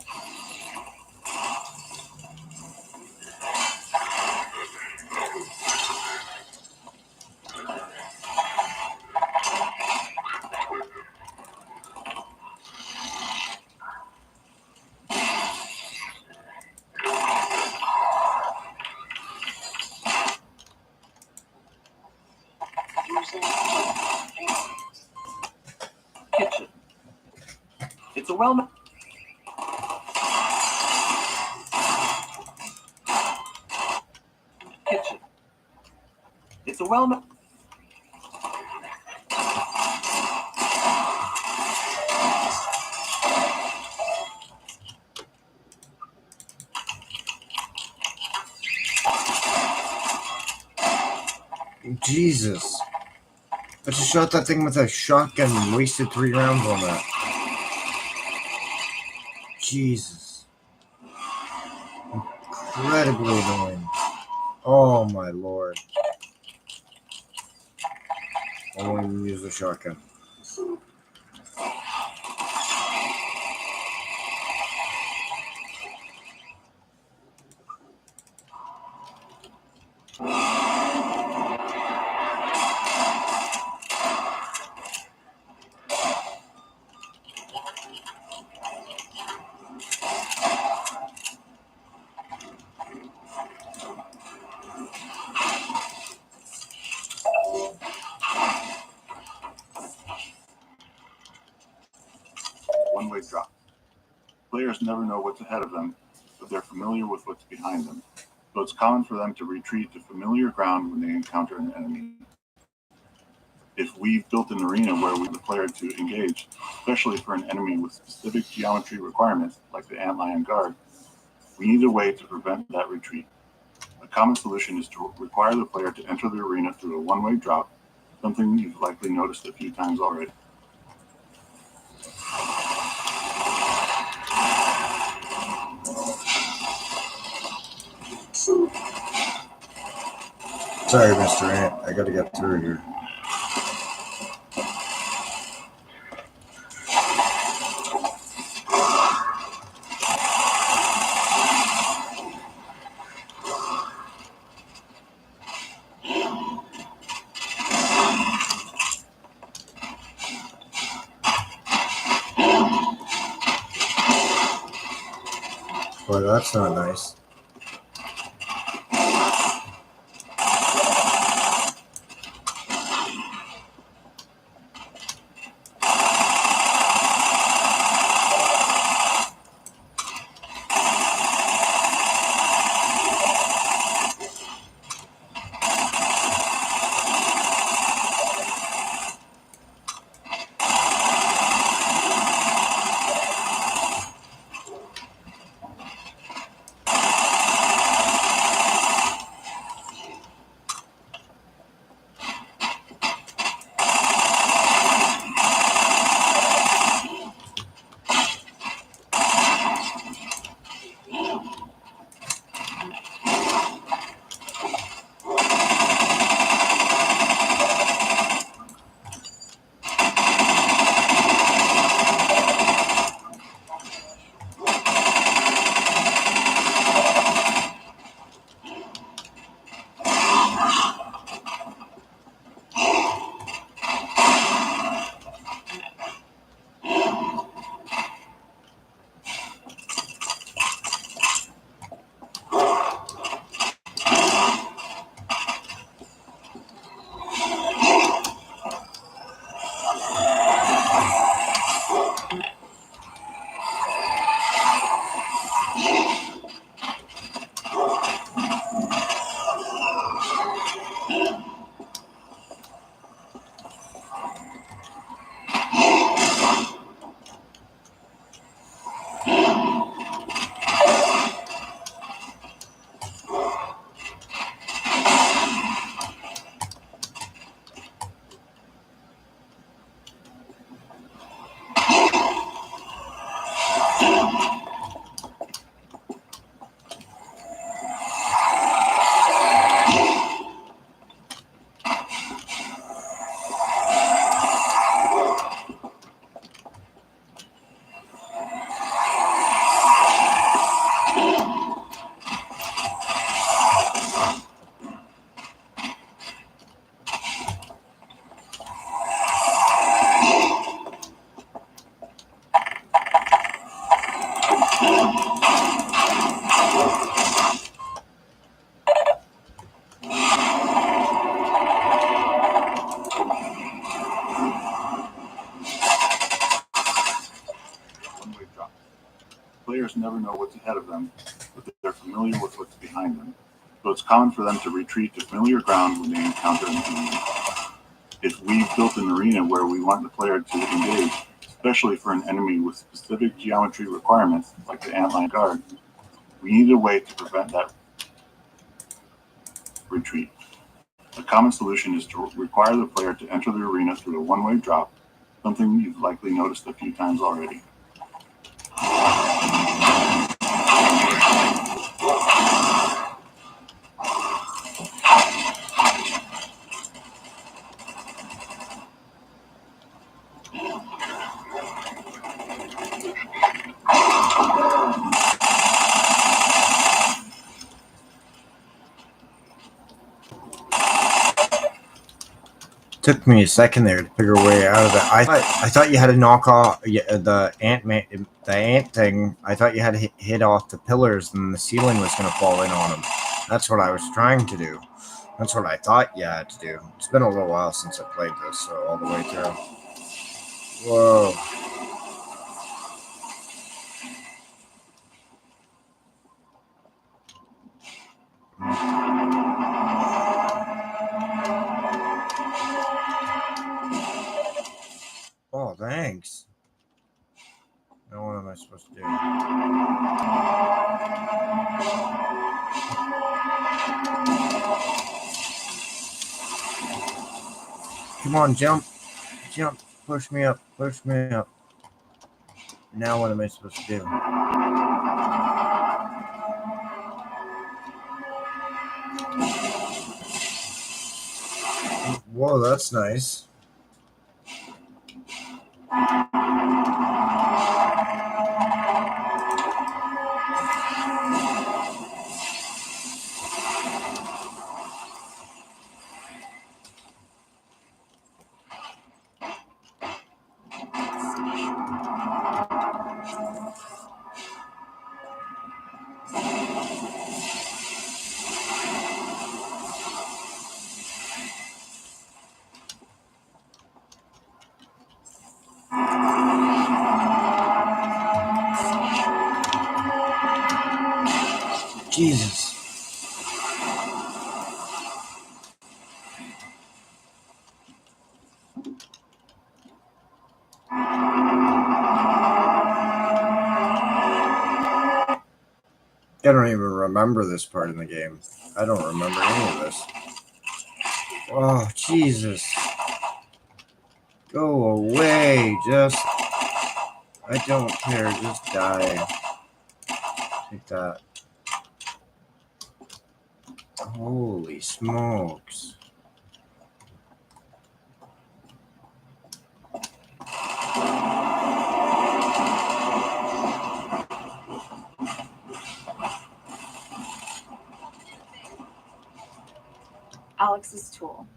Kitchen. It's a well-known... Kitchen. It's a well-known... Jesus. I just shot that thing with a shotgun and wasted 3 rounds on that. Jesus. Incredibly annoying. Oh my lord. I won't even use the shotgun. One-way drop. Players never know what's ahead of them, but they're familiar with what's behind them, so it's common for them to retreat to familiar ground when they encounter an enemy. If we've built an arena where we want the player to engage, especially for an enemy with specific geometry requirements, like the Antlion Guard, we need a way to prevent that retreat. A common solution is to require the player to enter the arena through a one-way drop, something you've likely noticed a few times already. Sorry, Mr. Ant. I gotta get through here. Boy, that's not nice. Players never know what's ahead of them, but they're familiar with what's behind them. So it's common for them to retreat to familiar ground when they encounter an enemy. If we've built an arena where we want the player to engage, especially for an enemy with specific geometry requirements, like the Antlion Guard, we need a way to prevent that retreat. A common solution is to require the player to enter the arena through a one-way drop, something you've likely noticed a few times already. Took me a second there to figure a way out of it. I thought you had to knock off the ant thing. I thought you had to hit off the pillars and the ceiling was going to fall in on them. That's what I was trying to do. That's what I thought you had to do. It's been a little while since I played this, so all the way through. Whoa. Oh, thanks. Now what am I supposed to do? Come on, jump. Jump. Push me up. Push me up. Now what am I supposed to do? Whoa, that's nice. Jesus. I don't even remember this part in the game. I don't remember any of this. Oh, Jesus. Go away. Just... I don't care. Just die. Take that. Holy smokes. Alex's tool.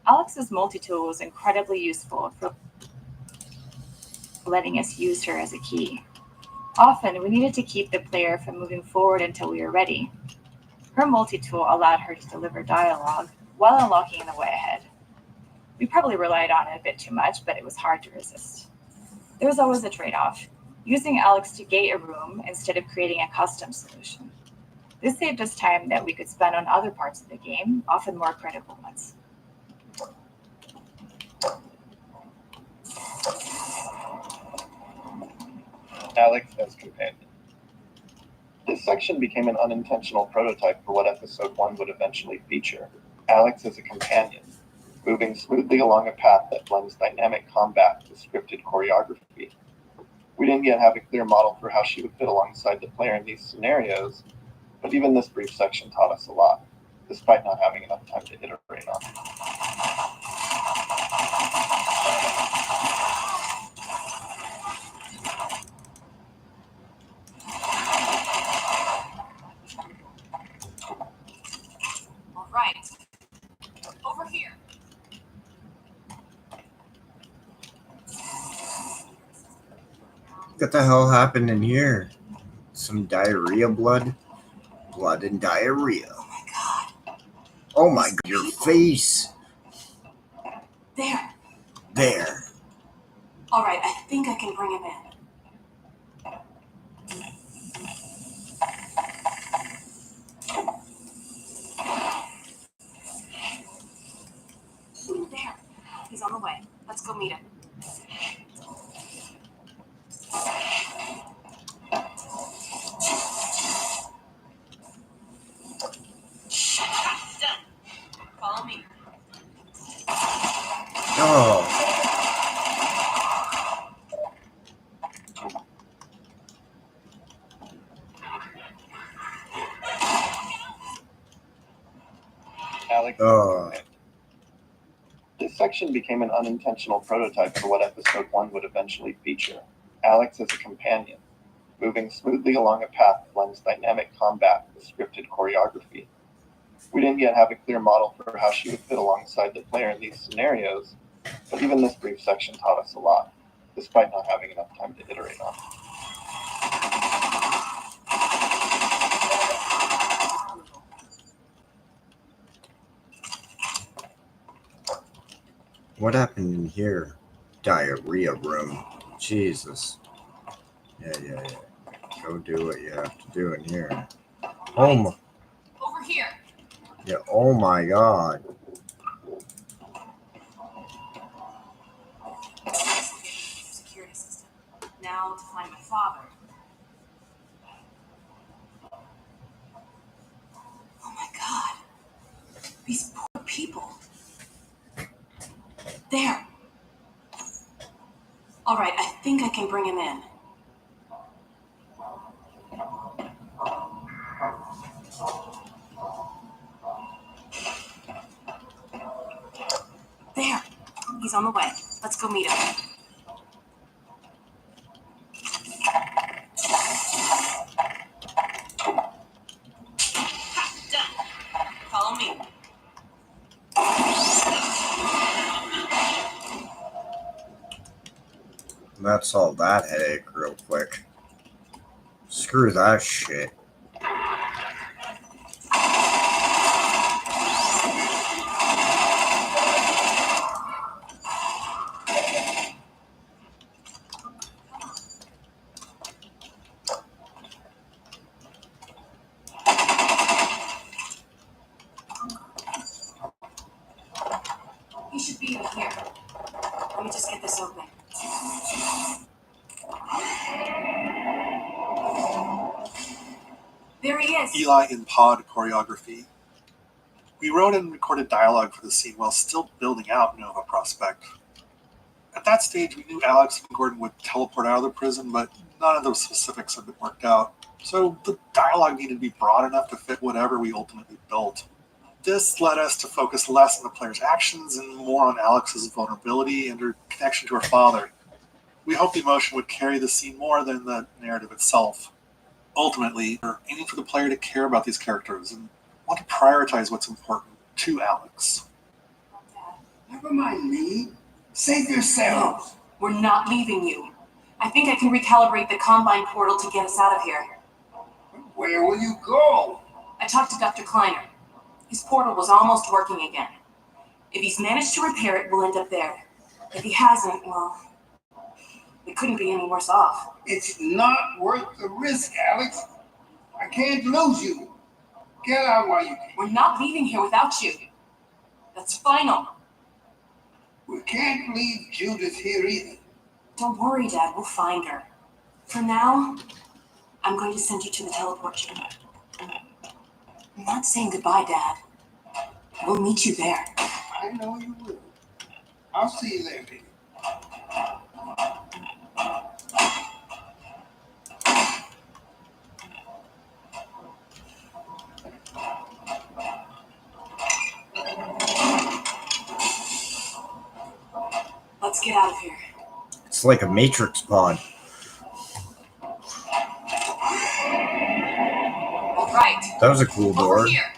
Alex's multi-tool was incredibly useful for letting us use her as a key. Often, we needed to keep the player from moving forward until we were ready. Her multi-tool allowed her to deliver dialogue while unlocking the way ahead. We probably relied on it a bit too much, but it was hard to resist. There was always a trade-off, using Alex to gate a room instead of creating a custom solution. This saved us time that we could spend on other parts of the game, often more critical ones. Alex as companion. This section became an unintentional prototype for what Episode 1 would eventually feature. Alex as a companion, moving smoothly along a path that blends dynamic combat with scripted choreography. We didn't yet have a clear model for how she would fit alongside the player in these scenarios, but even this brief section taught us a lot, despite not having enough time to iterate on it. All right. Over here. What the hell happened in here? Some diarrhea blood? Blood and diarrhea. Oh my god. Oh my god, your face. There. There. All right, I think I can bring him in. There. He's on the way. Let's go meet him. Done. Follow me. Oh. Alex. Oh. This section became an unintentional prototype for what Episode 1 would eventually feature. Alex as a companion, moving smoothly along a path that blends dynamic combat with scripted choreography. We didn't yet have a clear model for how she would fit alongside the player in these scenarios, but even this brief section taught us a lot, despite not having enough time to iterate on it. What happened in here? Diarrhea room. Jesus. Yeah. Go do what you have to do in here. Oh my. Over here. Yeah. Oh my God. Security system. Now to find my father. Oh my god. These poor people. There. All right, I think I can bring him in. There. He's on the way. Let's go meet him. Done. Follow me. That solved that headache real quick. Screw that shit. He should be in here. Let me just get this open. There he is. Eli in pod choreography. We wrote and recorded dialogue for the scene while still building out Nova Prospect. At that stage, we knew Alex and Gordon would teleport out of the prison, but none of those specifics had been worked out. So the dialogue needed to be broad enough to fit whatever we ultimately built. This led us to focus less on the player's actions and more on Alex's vulnerability and her connection to her father. We hoped the emotion would carry the scene more than the narrative itself. Ultimately, we're aiming for the player to care about these characters and want to prioritize what's important to Alex. Never mind me. Save yourselves. No, we're not leaving you. I think I can recalibrate the Combine portal to get us out of here. Where will you go? I talked to Dr. Kleiner. His portal was almost working again. If he's managed to repair it, we'll end up there. If he hasn't, well, we couldn't be any worse off. It's not worth the risk, Alex. I can't lose you. Get out while you can. We're not leaving here without you. That's final. We can't leave Judith here either. Don't worry, Dad. We'll find her. For now, I'm going to send you to the teleport chamber. I'm not saying goodbye, Dad. We'll meet you there. I know you will. I'll see you there, baby. Let's get out of here. It's like a Matrix pod. All right. That was a cool door. Over here.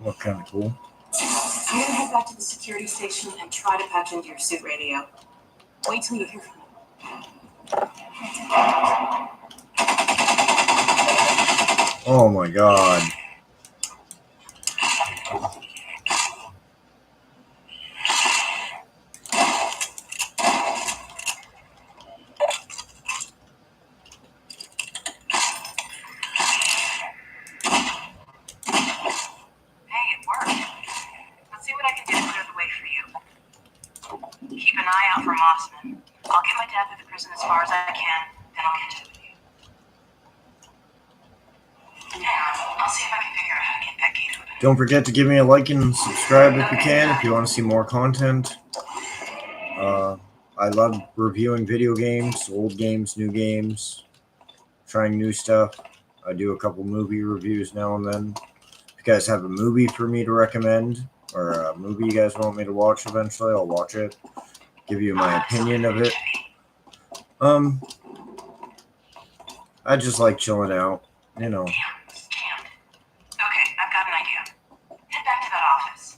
Looked kind of cool. I'm gonna head back to the security station and try to patch into your suit radio. Wait till you hear from me. Oh my god. Keep an eye out for Mossman. I'll get my dad through the prison as far as I can, then I'll catch up with you. Hang on, I'll see if I can figure out how to get that gate open. Don't forget to give me a like and subscribe if you can, if you want to see more content. I love reviewing video games, old games, new games, trying new stuff. I do a couple movie reviews now and then. If you guys have a movie for me to recommend, or a movie you guys want me to watch eventually, I'll watch it. Give you my opinion of it. I just like chilling out, you know. Okay, I've got an idea. Head back to that office.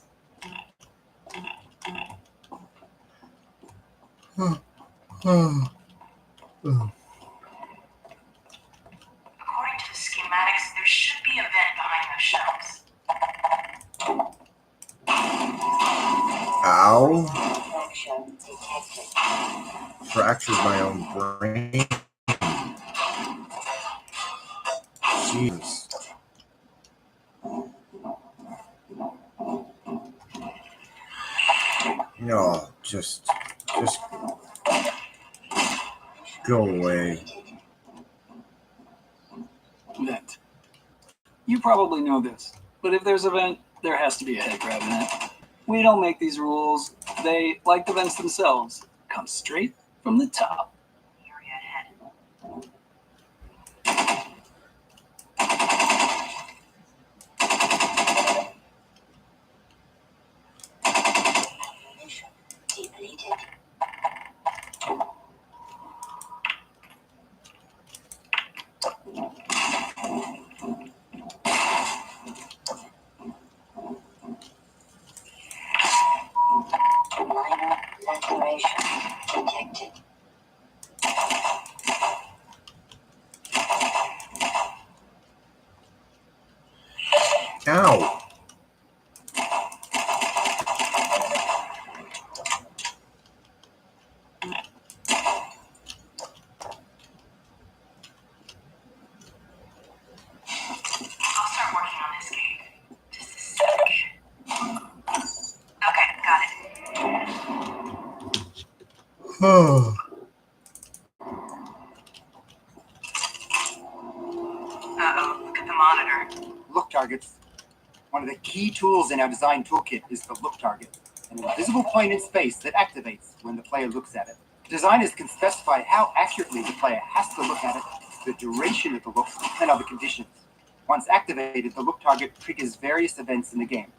According to the schematics, there should be a vent behind those shelves. Ow. Fractured my own brain. Jesus. No, just go away. Vent. You probably know this, but if there's a vent, there has to be a head grab in it. We don't make these rules. They, like the vents themselves, come straight from the top. Minor laceration detected. Ow. I'll start working on this cake. Just a sec. Okay, got it. Uh-oh, look at the monitor. Look targets. One of the key tools in our design toolkit is the look target, an invisible point in space that activates when the player looks at it. Designers can specify how accurately the player has to look at it, the duration of the look, and other conditions. Once activated, the look target triggers various events in the game.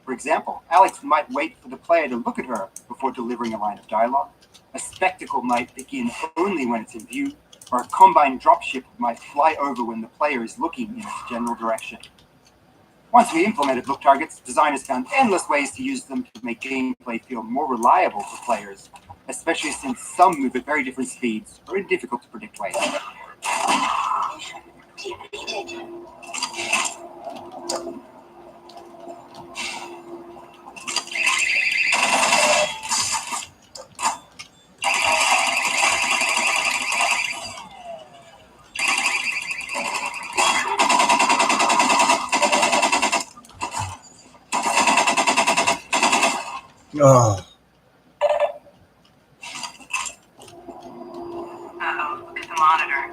For example, Alex might wait for the player to look at her before delivering a line of dialogue. A spectacle might begin only when it's in view, or a combine dropship might fly over when the player is looking in its general direction. Once we implemented look targets, designers found endless ways to use them to make gameplay feel more reliable for players, especially since some move at very different speeds or in difficult to predict ways. Oh. Uh-oh, look at the monitor.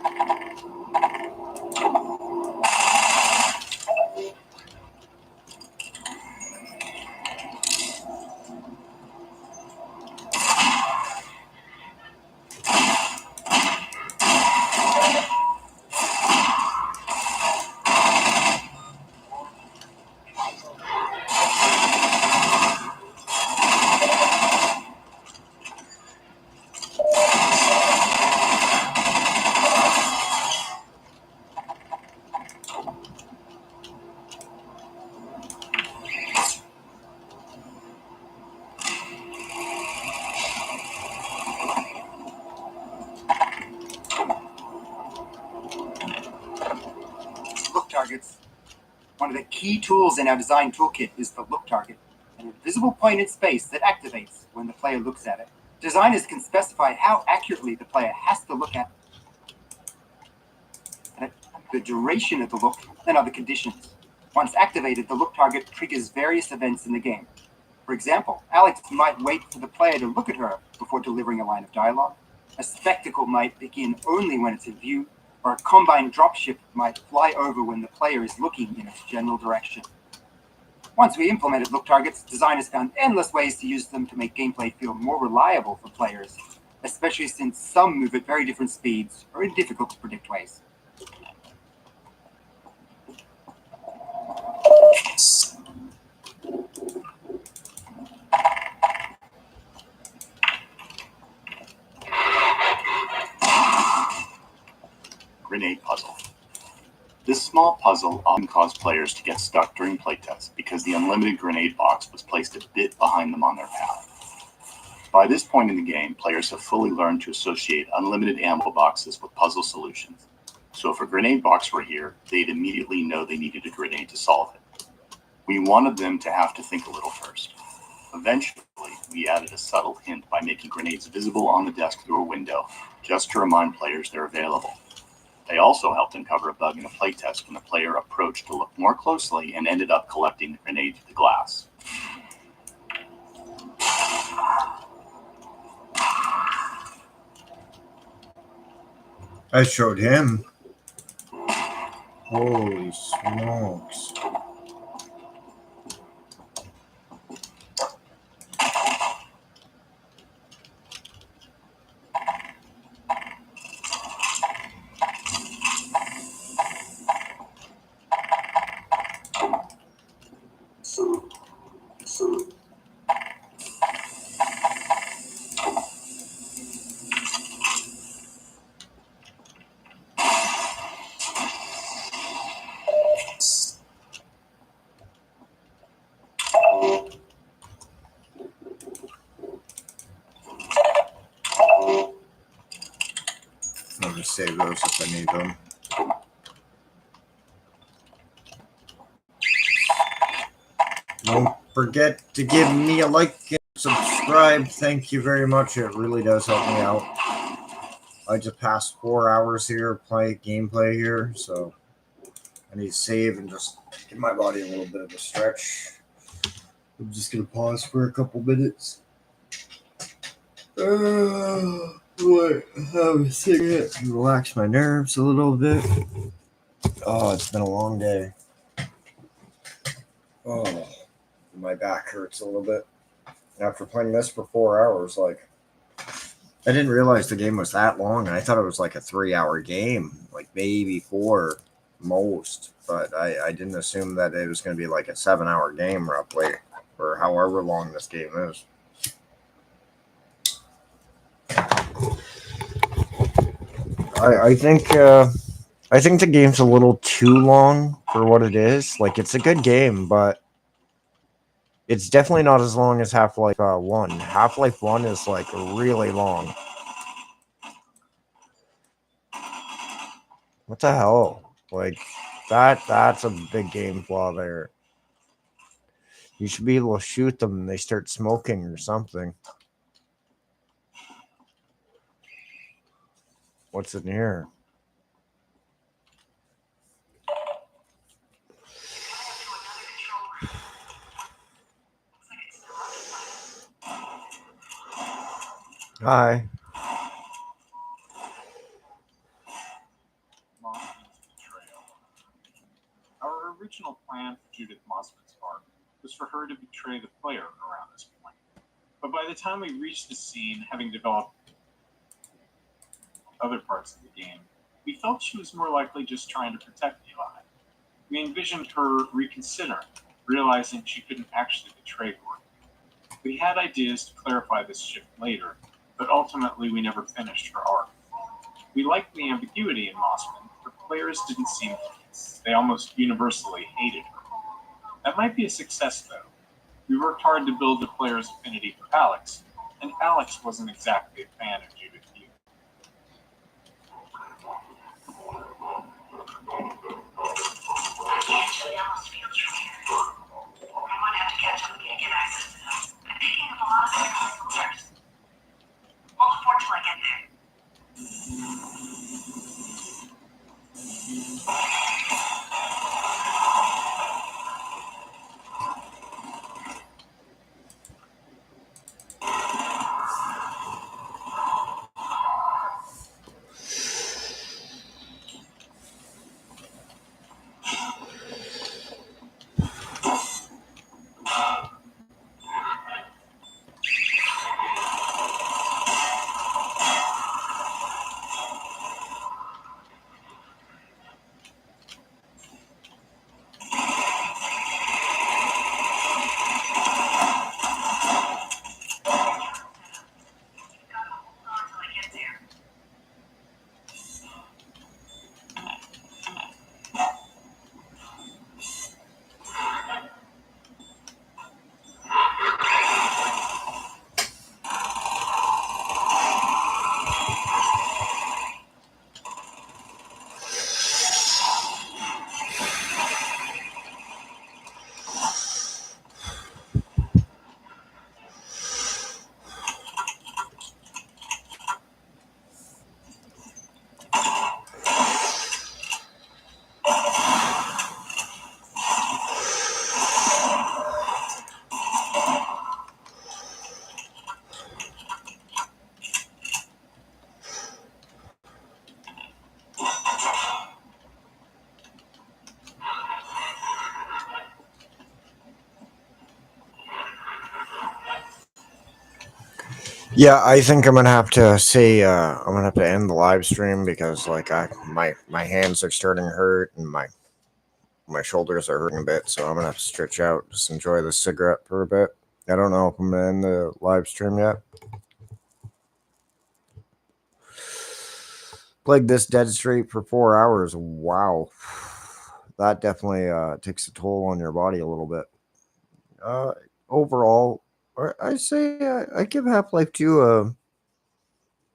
Look targets. One of the key tools in our design toolkit is the look target, an invisible point in space that activates when the player looks at it. Designers can specify how accurately the player has to look at it, the duration of the look, and other conditions. Once activated, the look target triggers various events in the game. For example, Alex might wait for the player to look at her before delivering a line of dialogue. A spectacle might begin only when it's in view, or a combine dropship might fly over when the player is looking in its general direction. Once we implemented look targets, designers found endless ways to use them to make gameplay feel more reliable for players, especially since some move at very different speeds or in difficult to predict ways. Grenade puzzle. This small puzzle often caused players to get stuck during playtests because the unlimited grenade box was placed a bit behind them on their path. By this point in the game, players have fully learned to associate unlimited ammo boxes with puzzle solutions. So if a grenade box were here, they'd immediately know they needed a grenade to solve it. We wanted them to have to think a little first. Eventually, we added a subtle hint by making grenades visible on the desk through a window, just to remind players they're available. They also helped uncover a bug in a playtest when the player approached to look more closely and ended up collecting the grenade to the glass. I showed him. Holy smokes. I'll just save those if I need them. Don't forget to give me a like and subscribe. Thank you very much. It really does help me out. I just passed 4 hours here gameplay here, so I need to save and just give my body a little bit of a stretch. I'm just gonna pause for a couple minutes. Have a cigarette to relax my nerves a little bit. Oh, it's been a long day. Oh, my back hurts a little bit. After playing this for 4 hours, like, I didn't realize the game was that long. I thought it was like a 3-hour game, like maybe 4 most. But I didn't assume that it was going to be like a 7-hour game roughly, or however long this game is. I think the game's a little too long for what it is. Like, it's a good game, but it's definitely not as long as Half-Life 1. Half-Life 1 is like really long. What the hell? Like, that's a big game flaw there. You should be able to shoot them and they start smoking or something. What's in here? Hi. Mossman's betrayal. Our original plan for Judith Mossman's arc was for her to betray the player around this point. But by the time we reached the scene, having developed other parts of the game, we felt she was more likely just trying to protect Eli. We envisioned her reconsidering, realizing she couldn't actually betray Gordon. We had ideas to clarify this shift later, but ultimately we never finished her arc. We liked the ambiguity in Mossman, but players didn't seem pleased. They almost universally hated her. That might be a success, though. We worked hard to build the player's affinity for Alex, and Alex wasn't exactly a fan of Judith either. I actually almost feel traitor. I want to have to catch up with you to get access to them. I'm picking up a lot of successful letters. We'll look forward till I get there. Yeah, I think I'm gonna have to say I'm gonna have to end the live stream because like my hands are starting to hurt and my shoulders are hurting a bit, so I'm gonna have to stretch out, just enjoy the cigarette for a bit. I don't know if I'm gonna end the live stream yet. Played this dead straight for 4 hours. Wow, that definitely takes a toll on your body a little bit. Overall, I say I give Half-Life 2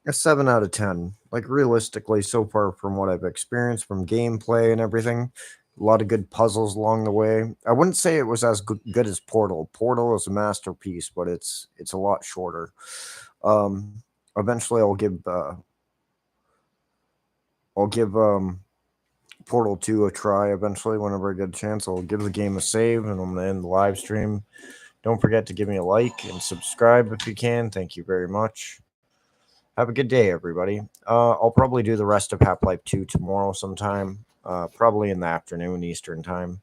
a 7 out of 10. Like, realistically, so far from what I've experienced from gameplay and everything, a lot of good puzzles along the way. I wouldn't say it was as good as Portal. Portal is a masterpiece, but it's a lot shorter. Eventually I'll give Portal 2 a try eventually whenever I get a chance. I'll give the game a save, and I'm going to end the live stream. Don't forget to give me a like and subscribe if you can. Thank you very much. Have a good day, everybody. I'll probably do the rest of Half-Life 2 tomorrow sometime, probably in the afternoon Eastern time.